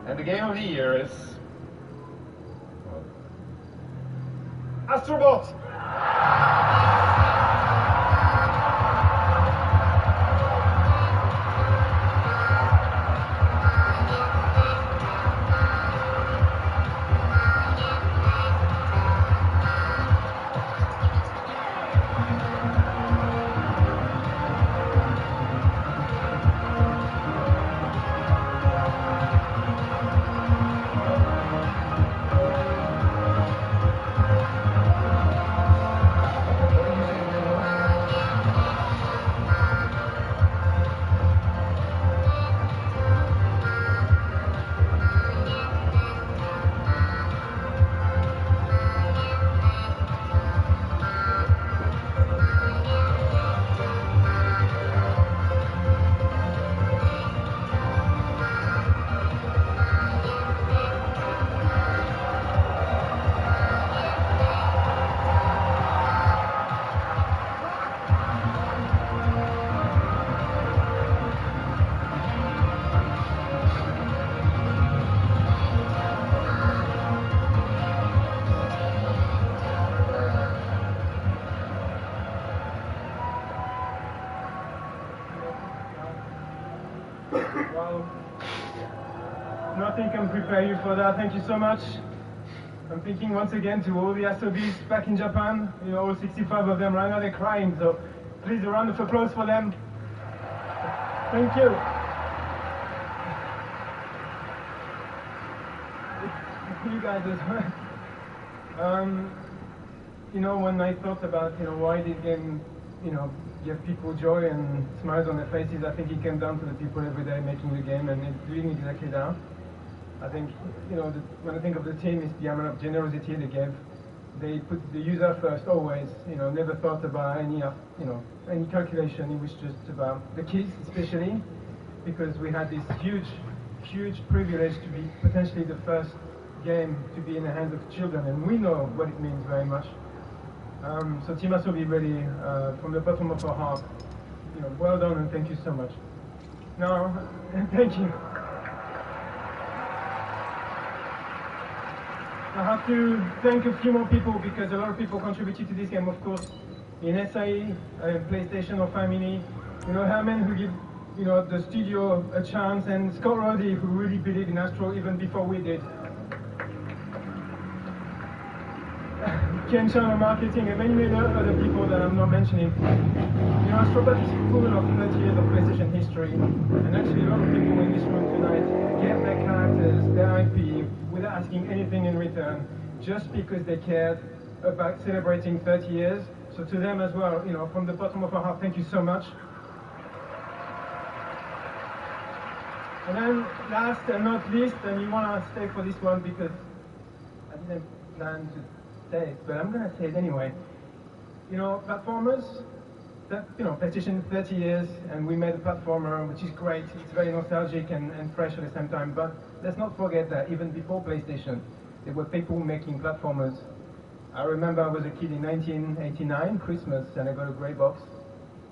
And the game of the year is... Astrobot! Well, nothing can prepare you for that. Thank you so much. I'm thinking once again to all the Asobis back in Japan. You know, all 65 of them right now, they're crying. So please, a round of applause for them. Thank you. You guys as well. You know, when I thought about, you know, why this game, you know, give people joy and smiles on their faces, I think it came down to the people every day making the game, and it's doing exactly that. I think, you know, when I think of the team, it's the amount of generosity they gave. They put the user first always, you know, never thought about any, you know, any calculation. It was just about the kids, especially, because we had this huge privilege to be potentially the first game to be in the hands of children, and we know what it means very much. So Team Asobi, really, from the bottom of our heart, you know, well done and thank you so much. Now, thank you. I have to thank a few more people because a lot of people contributed to this game, of course. In SAE, PlayStation or Family, you know, Herman who give, you know, the studio a chance, and Scott Roddy who really believed in Astro even before we did. Ken Chan on marketing, and many other people that I'm not mentioning. You know, Astrobot is full of 30 years of PlayStation history, and actually a lot of people in this room tonight gave their characters, their IP, without asking anything in return, just because they cared about celebrating 30 years. So to them as well, you know, from the bottom of our heart, thank you so much. And then last and not least, and you want to stay for this one because I didn't plan to say it, but I'm going to say it anyway. You know, platformers, you know, PlayStation 30 years, and we made a platformer, which is great. It's very nostalgic and fresh at the same time, but let's not forget that even before PlayStation, there were people making platformers. I remember I was a kid in 1989, Christmas, and I got a grey box.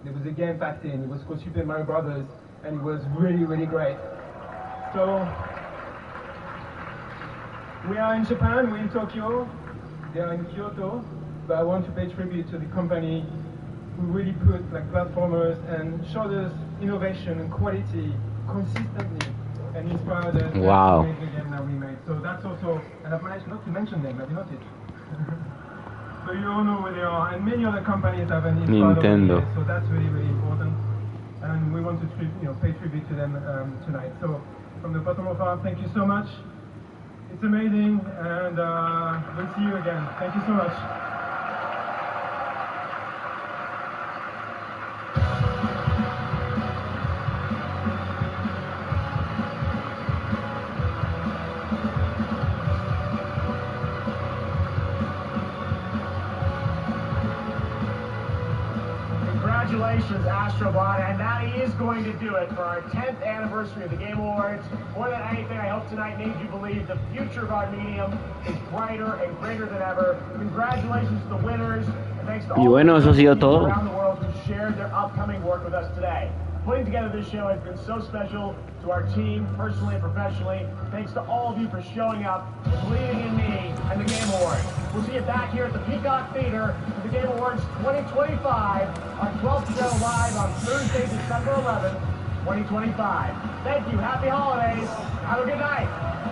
There was a game packed in, it was called Super Mario Brothers, and it was really great. So, we are in Japan, we're in Tokyo, they are in Kyoto, but I want to pay tribute to the company who really put like platformers and showed us innovation and quality consistently and inspired us to make the game that we made. So that's also, and I've managed not to mention them, have you noticed? So you all know where they are, and many other companies have an inspired Nintendo. So that's really important, and we want to pay tribute to them tonight. So from the bottom of our heart, thank you so much. It's amazing, and we'll see you again. Thank you so much. Congratulations, Astrobot, and that is going to do it for our 10th anniversary of the Game Awards. More than anything, I hope tonight made you believe the future of our medium is brighter and greater than ever. Congratulations to the winners, and thanks to all the people around the world who shared their upcoming work with us today. Putting together this show has been so special to our team, personally and professionally. Thanks to all of you for showing up, for believing in me and the Game Awards. We'll see you back here at the Peacock Theater for the Game Awards 2025, our 12th show live on Thursday, December 11th, 2025. Thank you. Happy holidays. Have a good night.